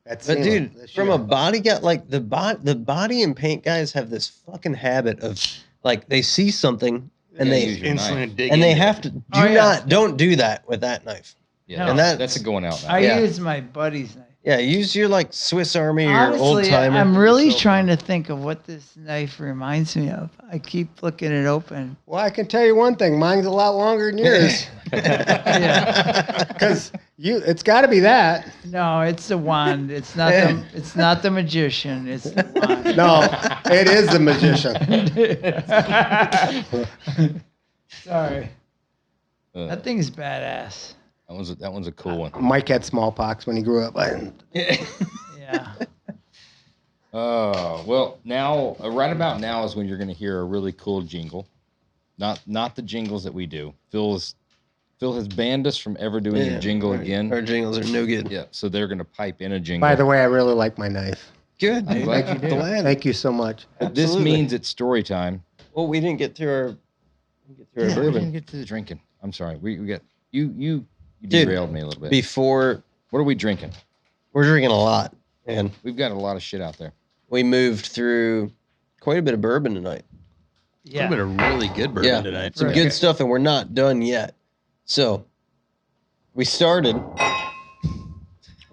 That's But SEMA dude, this from year. a body guy, like the body and paint guys have this fucking habit of like they see something and Yeah, they use your Instantly knife. dig and they into have it. to Oh, yeah. don't do that with that knife. Yeah, No. And that's a going out knife. I Yeah. use my buddy's knife. Yeah, use your like Swiss Army or your old Honestly, timer. I'm really So trying to think of what this knife reminds me of. I keep flicking it open. Well, I can tell you one thing. Mine's a lot longer than yours. Yeah. Because it's got to be that. No, it's the wand. It's not the. It's not the magician. It's the wand. No, it is the magician. Sorry. Uh, That thing is badass. that one's a cool one. Mike had smallpox when he grew up. Yeah. Oh well, now right about now is when you're going to hear a really cool jingle. Not the jingles that we do. Phil has banned us from ever doing a jingle again. Our jingles are no good. Yeah, so they're going to pipe in a jingle. By the way, I really like my knife. Good, I'm dude. glad you did. Thank you so much. This Absolutely. means it's story time. Well, we didn't get through our Yeah, we didn't bourbon get to the drinking. I'm sorry. We got you Dude, derailed me a little bit. before. What are we drinking? We're drinking a lot, and We've got a lot of shit out there. we moved through quite a bit of bourbon tonight. A Yeah. little bit of really good bourbon Yeah. tonight. Some Right. good stuff, and we're not done yet. So we started.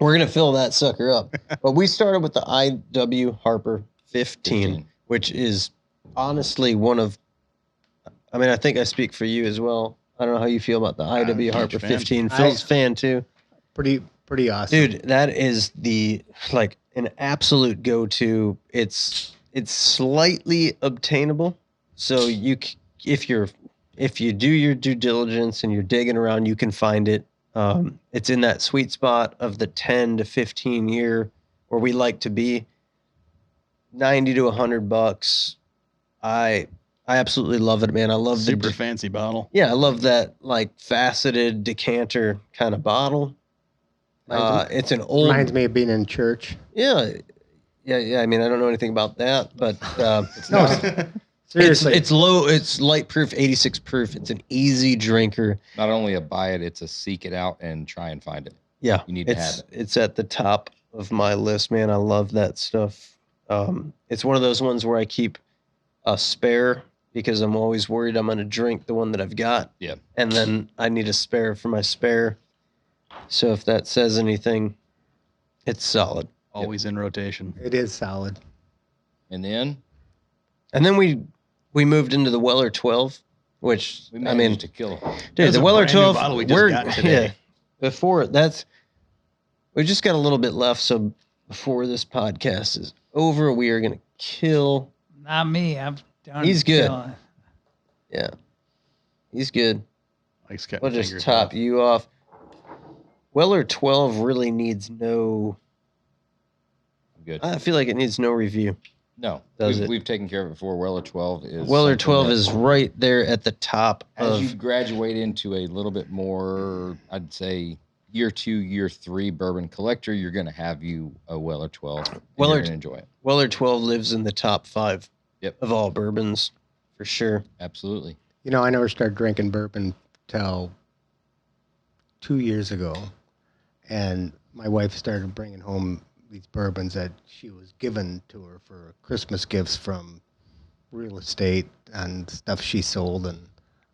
We're gonna fill that sucker up, but we started with the IW Harper 15, which is honestly one of. I mean, I think I speak for you as well. I don't know how you feel about the IW huge Harper fan. 15. Phil's fan too, Pretty awesome. dude. That is the an absolute go-to. It's slightly obtainable, So if you do your due diligence and you're digging around, you can find it. It's in that sweet spot of the 10 to 15 year where we like to be. 90 to $100. I absolutely love it, man. I love Super fancy bottle. Yeah, I love that like faceted decanter kind of bottle. It's an old. Reminds me of being in church. Yeah. I mean, I don't know anything about that, but Seriously, it's low. It's light proof, 86 proof. It's an easy drinker. Not only a buy it, it's a seek it out and try and find it. Yeah, You need to have it. It's at the top of my list, man. I love that stuff. It's one of those ones where I keep a spare because I'm always worried I'm going to drink the one that I've got. Yeah. And then I need a spare for my spare. So if that says anything, it's solid. Always in rotation. it is solid. And then And then we moved into the Weller 12, which we I managed mean, to kill. dude, That's the a Weller brand new 12. bottle we just got today. Before we just got a little bit left. So before this podcast is over, we are gonna kill. Not me. I'm done. He's good. killing. Yeah, he's good. Like Scott We'll just fingers top off. you off. Weller 12 really needs no. Good. I feel like it needs no review. No, Does it? we've taken care of it before. Weller 12 is Weller something 12 that, is right there at the top as of. you graduate into a little bit more, I'd say year 2, year 3 bourbon collector, you're going to have you a Weller 12. And Weller- you're going to enjoy it. Weller 12 lives in the top 5 Yep. of all bourbons, for sure. Absolutely. You know, I never started drinking bourbon till 2 years ago, and my wife started bringing home these bourbons that she was given to her for Christmas gifts from real estate and stuff she sold and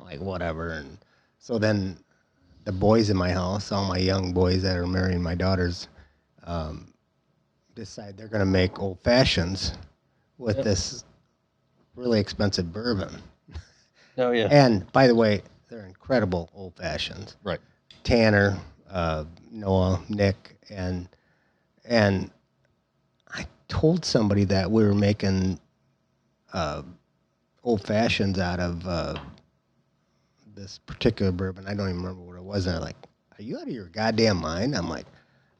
like whatever. And so then the boys in my house, all my young boys that are marrying my daughters, decide they're going to make old fashions with this really expensive bourbon. Oh, yeah. And by the way, they're incredible old fashions. Right. Tanner, Noah, Nick, and I told somebody that we were making old fashions out of this particular bourbon. I don't even remember what it was. And they're like, "Are you out of your goddamn mind?" I'm like,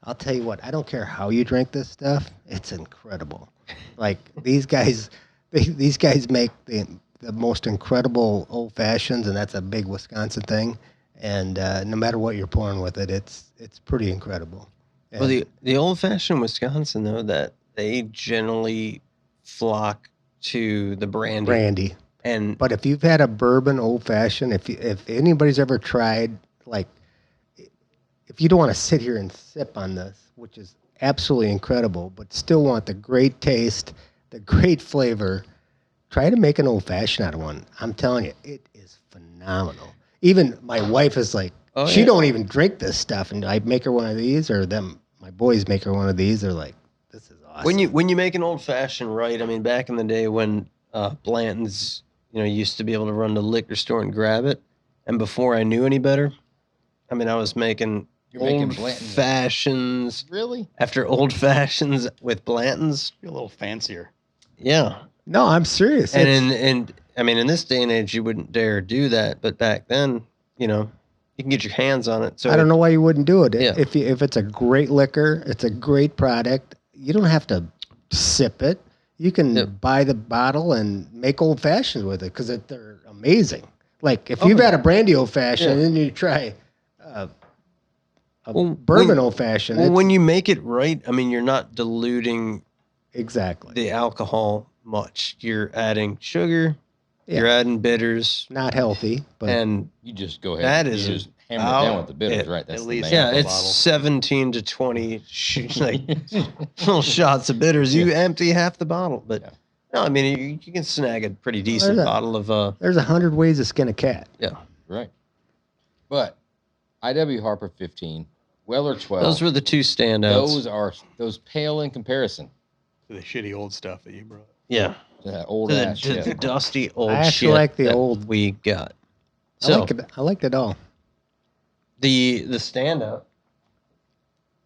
"I'll tell you what. I don't care how you drink this stuff. It's incredible. Like these guys, these guys make the most incredible old fashions, and that's a big Wisconsin thing. And no matter what you're pouring with it, it's pretty incredible." And Well, the old fashioned Wisconsin, though, that they generally flock to the brandy. And But if you've had a bourbon old fashioned, if anybody's ever tried, like, if you don't want to sit here and sip on this, which is absolutely incredible, but still want the great taste, the great flavor, try to make an old fashioned out of one. I'm telling you, it is phenomenal. Even my wife is like, Oh, she yeah. don't even drink this stuff, and I make her one of these, or my boys make her one of these. They're like, this is awesome. when you make an old fashioned right, I mean, back in the day when Blanton's, used to be able to run to the liquor store and grab it, and before I knew any better, I mean, I was making You're making old Blanton's. fashions Really? after old fashions with Blanton's. Be a little fancier. Yeah, No, I'm serious. and It's- I mean, in this day and age, you wouldn't dare do that, but back then, you can get your hands on it. So I don't know why you wouldn't do it. Yeah. If it's a great liquor, it's a great product. You don't have to sip it. You can Yep. buy the bottle and make old fashions with it because they're amazing. Like if Oh, you've yeah. had a brandy old fashioned Yeah. and then you try a Well, bourbon when- old fashioned. Well, when you make it right, I mean, you're not diluting exactly the alcohol much. You're adding sugar, you're Yeah. adding bitters, not healthy, but and You just go ahead. That you is just hammer it about down with the bitters, it. right? That's At the least, main yeah, the it's bottle. 17 to 20 like little shots of bitters. You empty half the bottle, but Yeah. no, I mean, you can snag a pretty decent There's a- bottle of there's 100 ways to skin a cat. Right. But IW Harper 15, Weller 12. Those were the two standouts. Those pale in comparison The shitty old stuff that you brought. Yeah, to that old to ass the shit. dusty old I actually shit like the that old- we got. I So liked it all. the standout,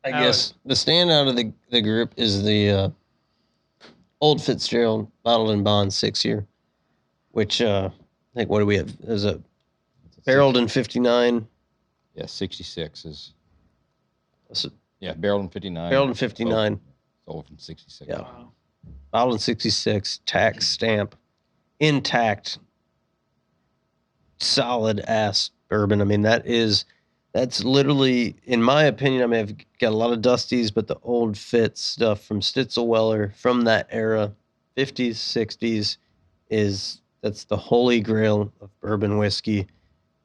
I guess, the standout of the group is the old Fitzgerald bottled and bond 6-year which like what do we have? There's a barreled in 59. Yeah, 66 is. So Yeah, barreled in 59. barreled in 59. Sold in 66. Yeah. Bottled in 66. Tax stamp. Intact. Solid ass bourbon. I mean, that's literally, in my opinion, I mean, I've got a lot of Dusties, but the old Fitz stuff from Stitzelweller from that era, 50s, 60s, that's the holy grail of bourbon whiskey,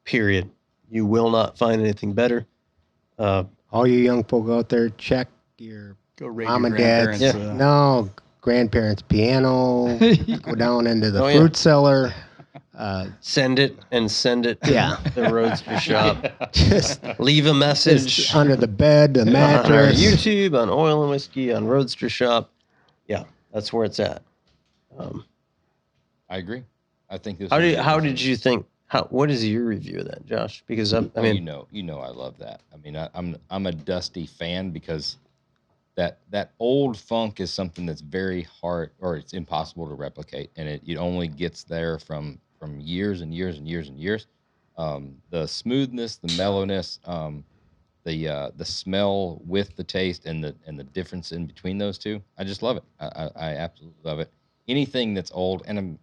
period. You will not find anything better. All you young folk out there, check your Go raid mom your and dad's. grandparents. No, grandparents' piano. Go down into the Oh, yeah. fruit cellar. Send it Yeah. to the Roadster shop. Just Leave a message Just under the bed, the on our mattress. YouTube, on Oil and Whiskey, on Roadster Shop. Yeah, that's where it's at. I agree. I think this. How did you think? What is your review of that, Josh? Because I mean, you know, I love that. I mean, I'm a Dusty fan because that old funk is something that's very hard, or it's impossible to replicate, and it only gets there from years and years and years and years. The smoothness, the mellowness, the smell with the taste, and the difference in between those two, I just love it. I absolutely love it. Anything that's old, and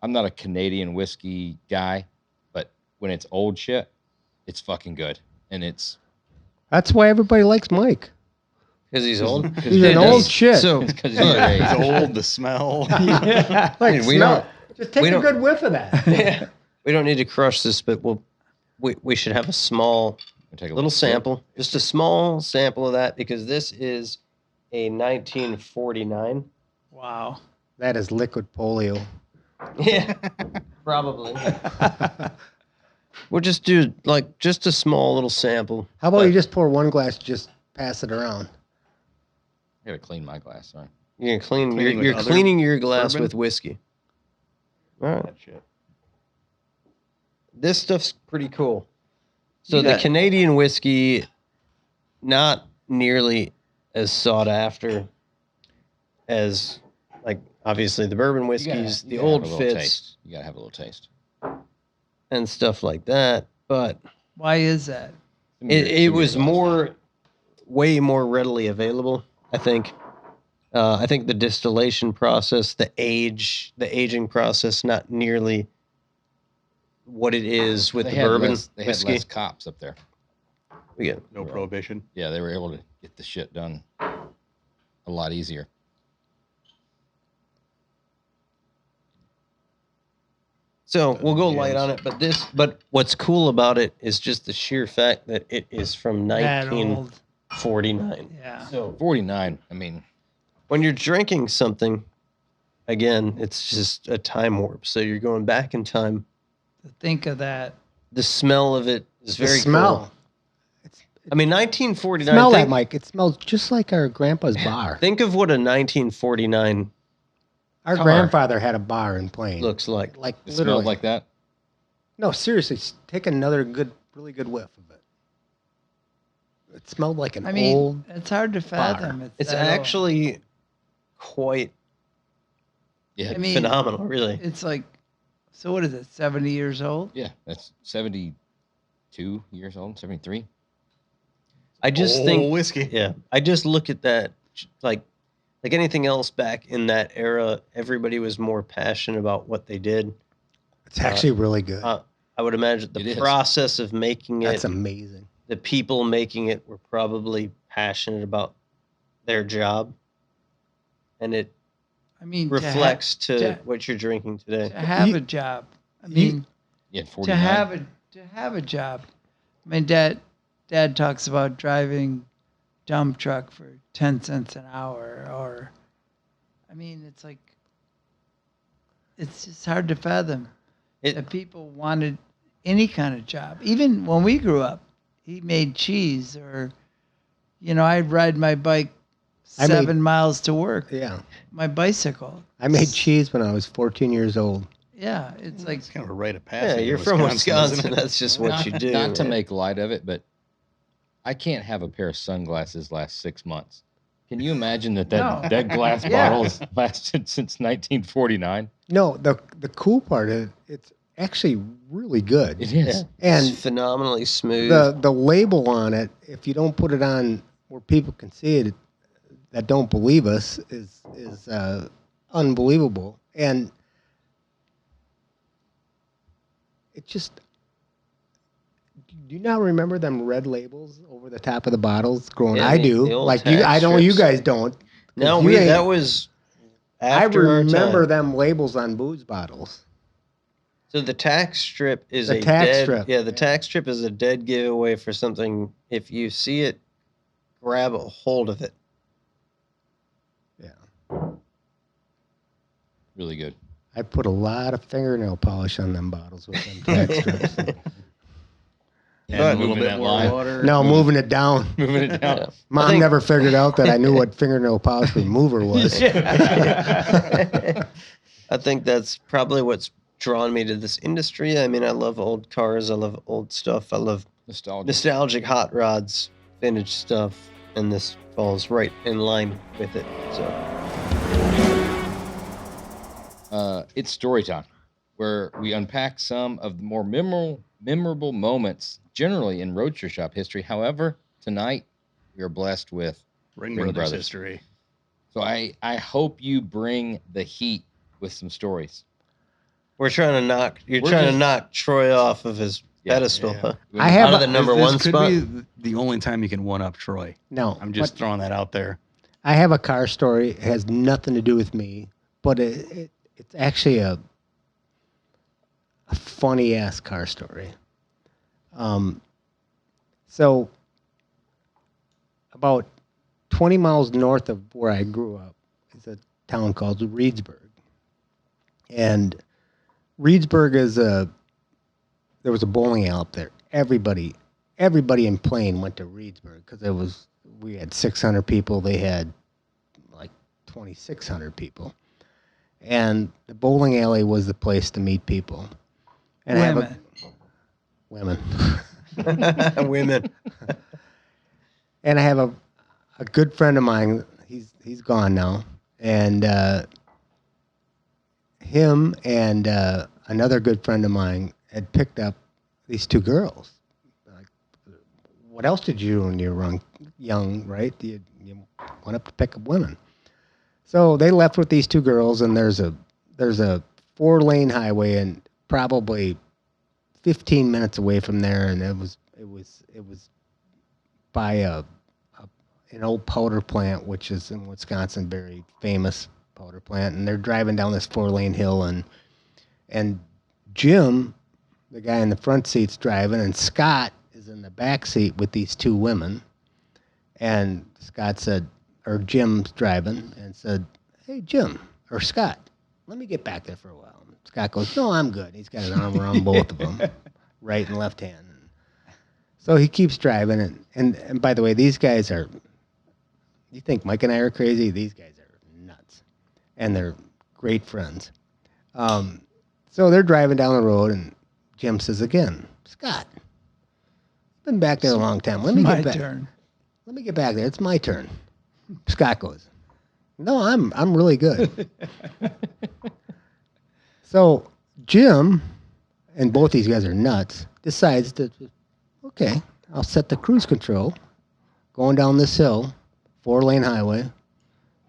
I'm not a Canadian whiskey guy, but when it's old shit, it's fucking good, and it's That's why everybody likes Mike. because he's old. He's an old shit. So because It's old, the smell. Yeah, like Dude, we smell. don't- Just take we a don't- good whiff of that. yeah, we don't need to crush this, but we should have a small take a little sample, just a small sample of that, because this is a 1949. Wow. That is liquid polio. Yeah, probably. We'll just do like just a small little sample. How about But you just pour one glass, just pass it around? I gotta clean my glass. Sorry. You're Cleaning with you're other cleaning your glass bourbon? with whiskey. All right. That shit. This stuff's pretty cool. So You the got- Canadian whiskey, not nearly as sought after as, like, obviously the bourbon whiskeys, the old Fitz, You gotta have a little taste. and stuff like that. But Why is that? it was way more readily available, I think. I think the distillation process, the aging process, not nearly what it is with the bourbon They had whiskey. less cops up there. We get No prohibition. Yeah, they were able to get the shit done a lot easier. So we'll go Yes. light on it, but what's cool about it is just the sheer fact that it is from That old. 1949. Yeah. So 49. I mean, when you're drinking something, again, it's just a time warp. So you're going back in time. To think of that. The smell of it is The very smell. cool. I mean, 1949. Smell that, think, Mike. It smells just like our grandpa's bar. think of what a 1949 Our car. grandfather had a bar in Plain. looks like. Like it literally. smelled like that. No, seriously, take another really good whiff of it. It smelled like an I mean, old. it's hard to fathom. It's that old. actually quite Yeah. I mean, phenomenal, really. It's like, so what is it? 70 years old? Yeah, that's 72 years old, 73. I just Old think, whiskey. yeah, I just look at that like anything else back in that era. Everybody was more passionate about what they did. It's actually really good. I would imagine It the is. process of making That's it, amazing. the people making it were probably passionate about their job, and it I mean, reflects to to- what you're drinking today. to have You- a job. I you- mean, Yeah, to 49. have a job. I mean, dad talks about driving dump truck for 10 cents an hour, or I mean, it's like it's just hard to fathom It- that people wanted any kind of job. Even when we grew up, he made cheese, or I'd ride my bike I made- 7 miles to work. Yeah. My bicycle. I made cheese when I was 14 years old. Yeah, it's like It's kind of a rite of Yeah, passage. you're in from isn't Wisconsin. it? That's just what not, you do. Not to man. make light of it, but I can't have a pair of sunglasses last 6 months Can you imagine that No. that glass Yeah. bottles lasted since 1949? No, the cool part is it's actually really good. It is. Yeah. And It's phenomenally smooth. the label on it, if you don't put it on where people can see it, that don't believe us is unbelievable. And it just, do you not remember them red labels over the top of the bottles growing? Yeah, I the do. old Like you, tax I know you strips. guys don't. 'cause No, you ain't- that was I after our remember time. them labels on booze bottles. So the tax strip is The a tax dead. strip. Yeah, the tax strip is a dead giveaway for something. If you see it, grab a hold of it. Yeah. Really good. I put a lot of fingernail polish on them bottles with them tax strips. And a little moving bit that more line. water. No, moving it down. Moving it down. Yeah. Mom think- never figured out that I knew what fingernail polish remover was. I think that's probably what's drawn me to this industry. I mean, I love old cars. I love old stuff. I love Nostalgia. nostalgic hot rods, vintage stuff, and this falls right in line with it. So It's story time, where we unpack some of the more memorable moments generally in Roadster Shop history. However, tonight we are blessed with Ring Ring Brothers Brothers. history. So I hope you bring the heat with some stories. we're trying to knock. You're We're trying just- to knock Troy off of his pedestal. yeah. Huh? I have Out of a- the number This one could spot. be the only time you can one up Troy. No, I'm just but throwing that out there. I have a car story. It has nothing to do with me, but it's actually a funny ass car story. So about 20 miles north of where I grew up is a town called Reedsburg, and Reedsburg there was a bowling alley up there. Everybody in Plain went to Reedsburg because we had 600 people. They had like 2,600 people, and the bowling alley was the place to meet people. And Women. women. And I have a good friend of mine. He's gone now, and him and another good friend of mine had picked up these two girls. Like, what else did you do when you were young, right? You went up to pick up women. So they left with these two girls, and there's a 4-lane highway, and probably 15 minutes away from there, and it was by an old powder plant, which is in Wisconsin, very famous powder plant. And they're driving down this 4-lane hill, and Jim, the guy in the front seat's driving, and Scott is in the back seat with these two women. And Scott said, or Jim's driving, and said, "Hey, Jim, or Scott, let me get back there for a while." And Scott goes, "No, I'm good." He's got his arm around both of them, right and left hand. So he keeps driving, and by the way, these guys are, you think Mike and I are crazy? These guys are nuts, and they're great friends. So they're driving down the road, and Jim says again, "Scott, I've been back there a long time. Let me My get back. turn. Let me get back there. It's my turn." Scott goes, "No, I'm really good." So Jim, and both these guys are nuts, decides to, okay, I'll set the cruise control, going down this hill, 4-lane highway,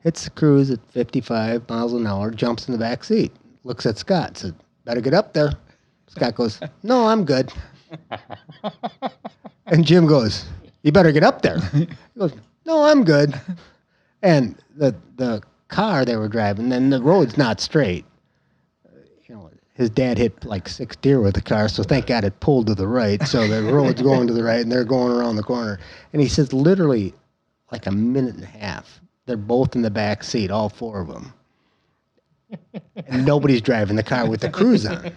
hits the cruise at 55 miles an hour, jumps in the back seat, looks at Scott, said, "Better get up there." Scott goes, "No, I'm good." And Jim goes, "You better get up there." He goes, "No, I'm good." And the car they were driving, and the road's not straight. His dad hit like 6 deer with the car, so thank God it pulled to the right. So the road's going to the right, and they're going around the corner. And he says, literally, like a minute and a half, they're both in the back seat, all 4 of them. And nobody's driving the car with the cruise on.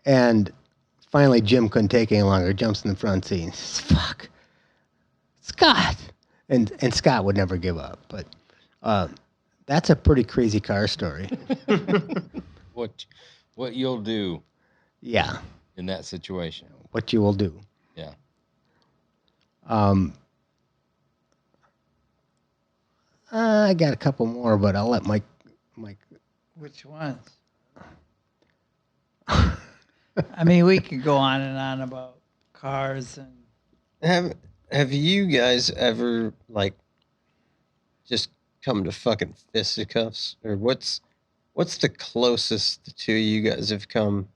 And finally, Jim couldn't take it any longer. Jumps in the front seat and says, "Fuck, Scott." And Scott would never give up. But that's a pretty crazy car story. What you'll do Yeah, in that situation. what you will do. Yeah. I got a couple more, but I'll let Mike. Which ones? I mean, we could go on and on about cars and Have you guys ever like just come to fucking fisticuffs, or what's the closest the two of you guys have come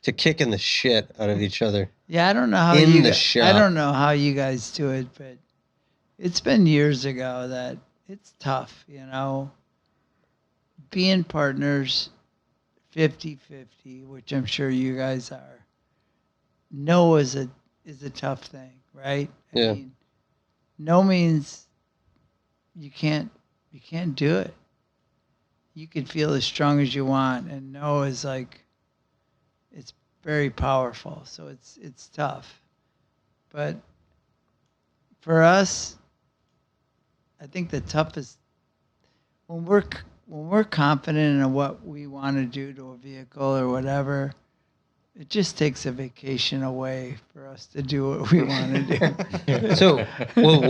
to kicking the shit out of each other? yeah, I don't know how In you the guys, shop. I don't know how you guys do it, but it's been years ago that it's tough, you know. Being partners 50-50, which I'm sure you guys are. No is a tough thing, right? Yeah. I mean, no means you can't do it. You could feel as strong as you want, and no is like it's very powerful. So it's tough. But for us, I think the toughest when we're confident in what we want to do to a vehicle or whatever, it just takes a vacation away for us to do what we want to do. So, well,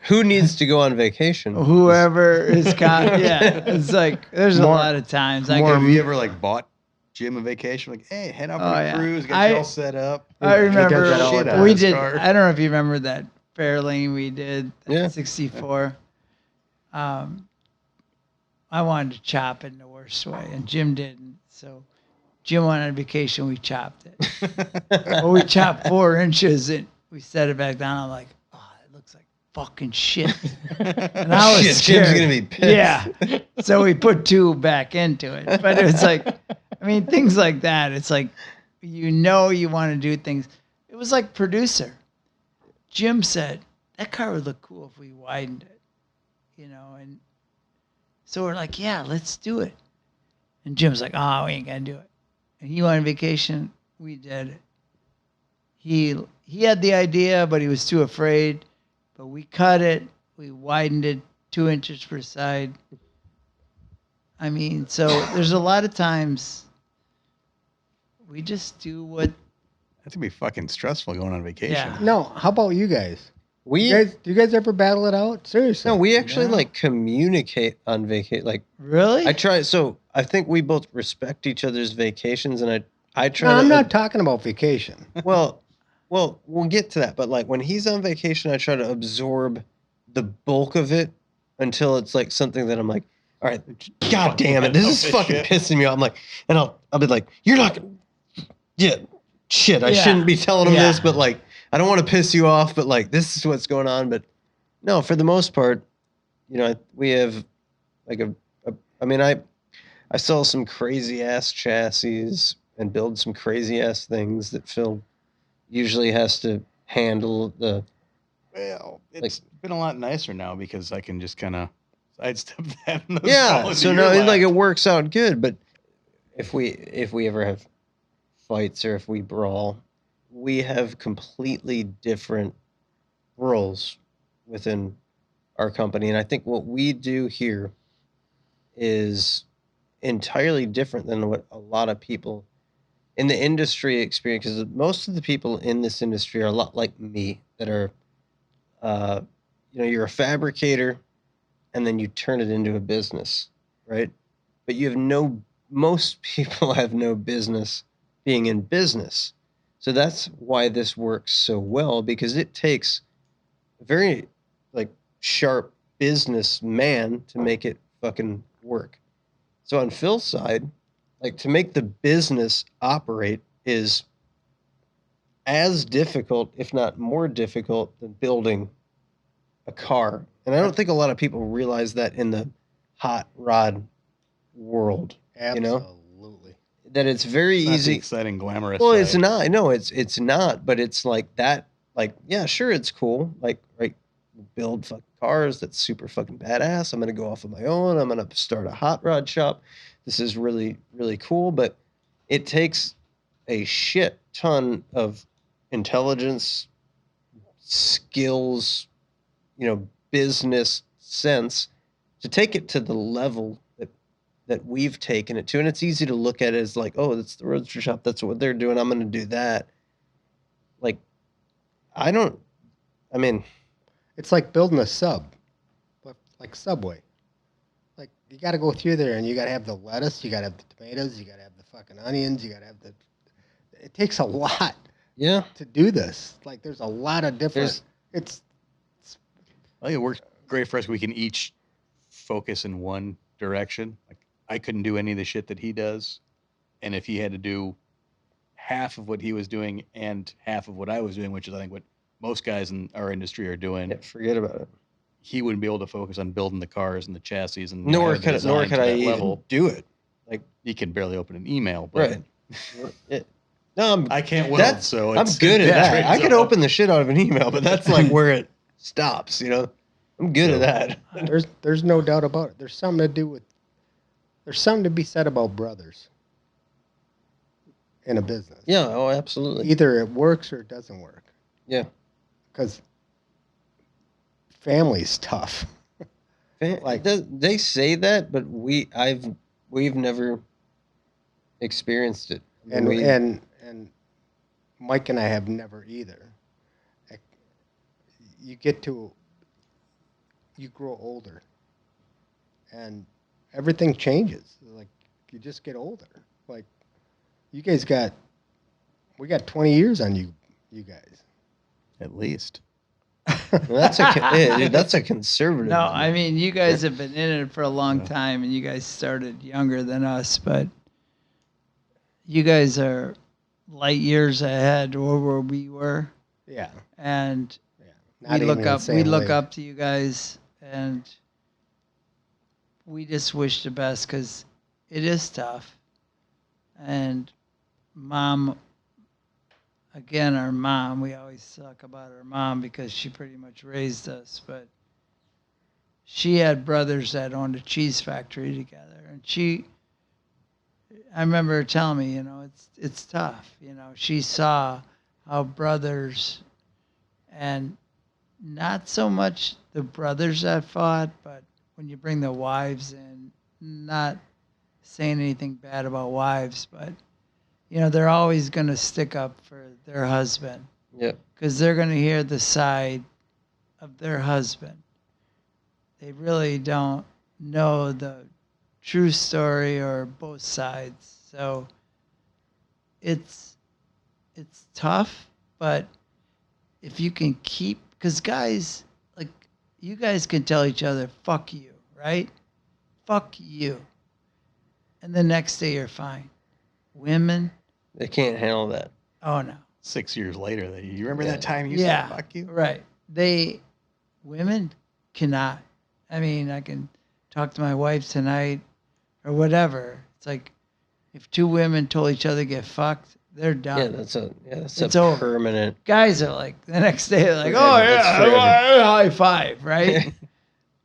who needs to go on vacation? Whoever is yeah, it's like there's a lot of times Have you ever like bought Jim a vacation? Like, hey, head out for a cruise, get you all set up. I remember that all the time. we did. I don't know if you remember that Fairlane we did. Yeah. 64. I wanted to chop it in the worst way, and Jim didn't. So Jim went on vacation. We chopped it. Well, we chopped 4 inches, and we set it back down. I'm like, oh, it looks like fucking shit. And I was Shit, scared. Jim's gonna be pissed. Yeah. So we put 2 back into it. But it was like, I mean, things like that. It's like, you know, you want to do things. It was like producer. Jim said, that car would look cool if we widened it, you know, and so we're like, yeah, let's do it. And Jim's like, oh, we ain't gonna do it. And he went on vacation. We did it. He had the idea, but he was too afraid. But we cut it. We widened it 2 inches per side. I mean, so there's a lot of times we just do what. That's gonna be fucking stressful going on vacation. Yeah. No, how about you guys? Do We you guys ever battle it out? Seriously? no, we actually No. like communicate on vacation. Like Really? I try. So I think we both respect each other's vacations, and I try. No, to, I'm not talking about vacation. Well, we'll get to that. But like when he's on vacation, I try to absorb the bulk of it until it's like something that I'm like, all right, God damn it, this is fucking pissing me off. I'm like, and I'll be like, you're not gonna, yeah, shit, I Yeah. shouldn't be telling him Yeah. this, but like, I don't want to piss you off, but like, this is what's going on. But no, for the most part, you know, we have like I mean, I sell some crazy ass chassis and build some crazy ass things that Phil usually has to handle the. Well, it's been a lot nicer now because I can just kind of sidestep that. And Yeah, fall so into no, your it's like lap. it works out good. But if we ever have fights or if we brawl, we have completely different roles within our company, and I think what we do here is entirely different than what a lot of people in the industry experience. Because most of the people in this industry are a lot like me, that are, you know, you're a fabricator, and then you turn it into a business, right? But most people have no business being in business. So that's why this works so well, because it takes a very like sharp businessman to make it fucking work. So on Phil's side, like to make the business operate is as difficult, if not more difficult, than building a car. And I don't think a lot of people realize that in the hot rod world, you know, Absolutely. that it's very It's not the easy. exciting, glamorous. Well, it's side. not. No, it's not. But it's like that. Like, yeah, sure, it's cool. Like, right, build fucking cars. That's super fucking badass. I'm gonna go off on my own. I'm gonna start a hot rod shop. This is really, really cool. But it takes a shit ton of intelligence, skills, you know, business sense to take it to the level that we've taken it to. And it's easy to look at it as like, oh, that's the roadster shop. That's what they're doing. I'm going to do that. Like, I mean, It's like building a sub. like Subway. Like you got to go through there and you got to have the lettuce, you got to have the tomatoes, you got to have the fucking onions, you got to have the. It takes a lot Yeah. to do this. Like there's a lot of different. It's I think it works great for us. We can each focus in one direction. Like I couldn't do any of the shit that he does, and if he had to do half of what he was doing and half of what I was doing, which is I think what most guys in our industry are doing, Yeah, forget about it. he wouldn't be able to focus on building the cars and the chassis and Nor have the could design to I that even level. do it. Like He can barely open an email, but right. No, I can't weld, that's so I'm it's, good at it that. trades I could off. open the shit out of an email, but that's like where it stops. You know, I'm good at that. there's no doubt about it. There's something to be said about brothers in a business. Yeah. Oh, absolutely. Either it works or it doesn't work. Yeah. Because family's tough. Like they say that, but we've never experienced it. And Mike and I have never either. You grow older, and everything changes. Like you just get older. Like we got 20 years on you guys. At least. That's that's a conservative. No, I mean, you guys have been in it for a long time, and you guys started younger than us, but you guys are light years ahead of where we were, Yeah. and Not even the we same look way. up to you guys, and we just wish the best because it is tough. And Mom, again, our mom, we always talk about our mom because she pretty much raised us, but she had brothers that owned a cheese factory together, and I remember her telling me, it's tough. She saw how brothers, and not so much the brothers that fought, but when you bring the wives in, not saying anything bad about wives, but they're always going to stick up for their husband. Yeah. Because they're going to hear the side of their husband. They really don't know the true story or both sides. So it's tough, but if you can because guys, like you guys can tell each other, fuck you, right? Fuck you. And the next day you're fine. Women, They can't handle that. oh no. 6 years later, you remember Yeah. that time you Yeah, said fuck you? right. Women cannot. I mean, I can talk to my wife tonight or whatever. It's like if two women told each other to get fucked, they're done. Yeah, that's It's a over. permanent. Guys are like the next day, they're like, Yeah, oh that's yeah, forever. high five, right?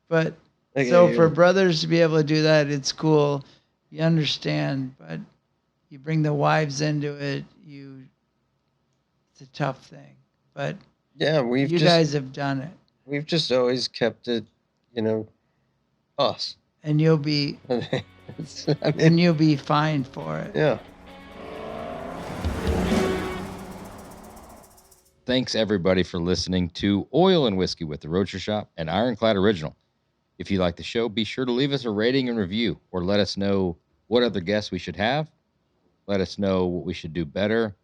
But Like, so you're- for brothers to be able to do that, it's cool. You understand, but you bring the wives into it. It's a tough thing, but yeah, you guys have done it, we've just always kept it, us. and you'll be I mean, you'll be fine for it. yeah. Thanks everybody for listening to Oil and Whiskey with the Roadshow Shop and Ironclad Original. If you like the show, be sure to leave us a rating and review, or let us know what other guests we should have. Let us know what we should do better.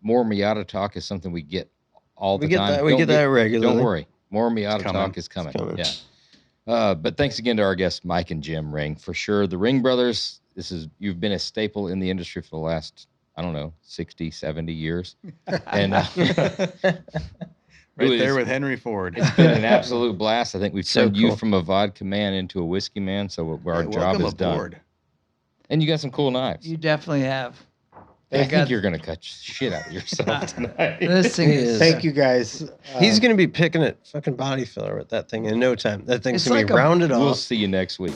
More Miata talk is something we get all the time. We get that regularly. Don't worry. More Miata coming. talk is coming. It's coming. Yeah. But thanks again to our guests, Mike and Jim Ring. For sure. The Ring brothers, you've been a staple in the industry for the last, 60, 70 years. And Right there with Henry Ford. it's been an absolute blast. I think we've So turned you cool. from a vodka man into a whiskey man. So our Hey, job welcome is done. aboard. And you got some cool knives. You definitely have. I think got- you're going to cut shit out of yourself tonight. This thing He is. is. Thank you guys. He's gonna be picking at fucking body filler with that thing in no time. That thing's It's gonna like be a- rounded We'll off. see you next week.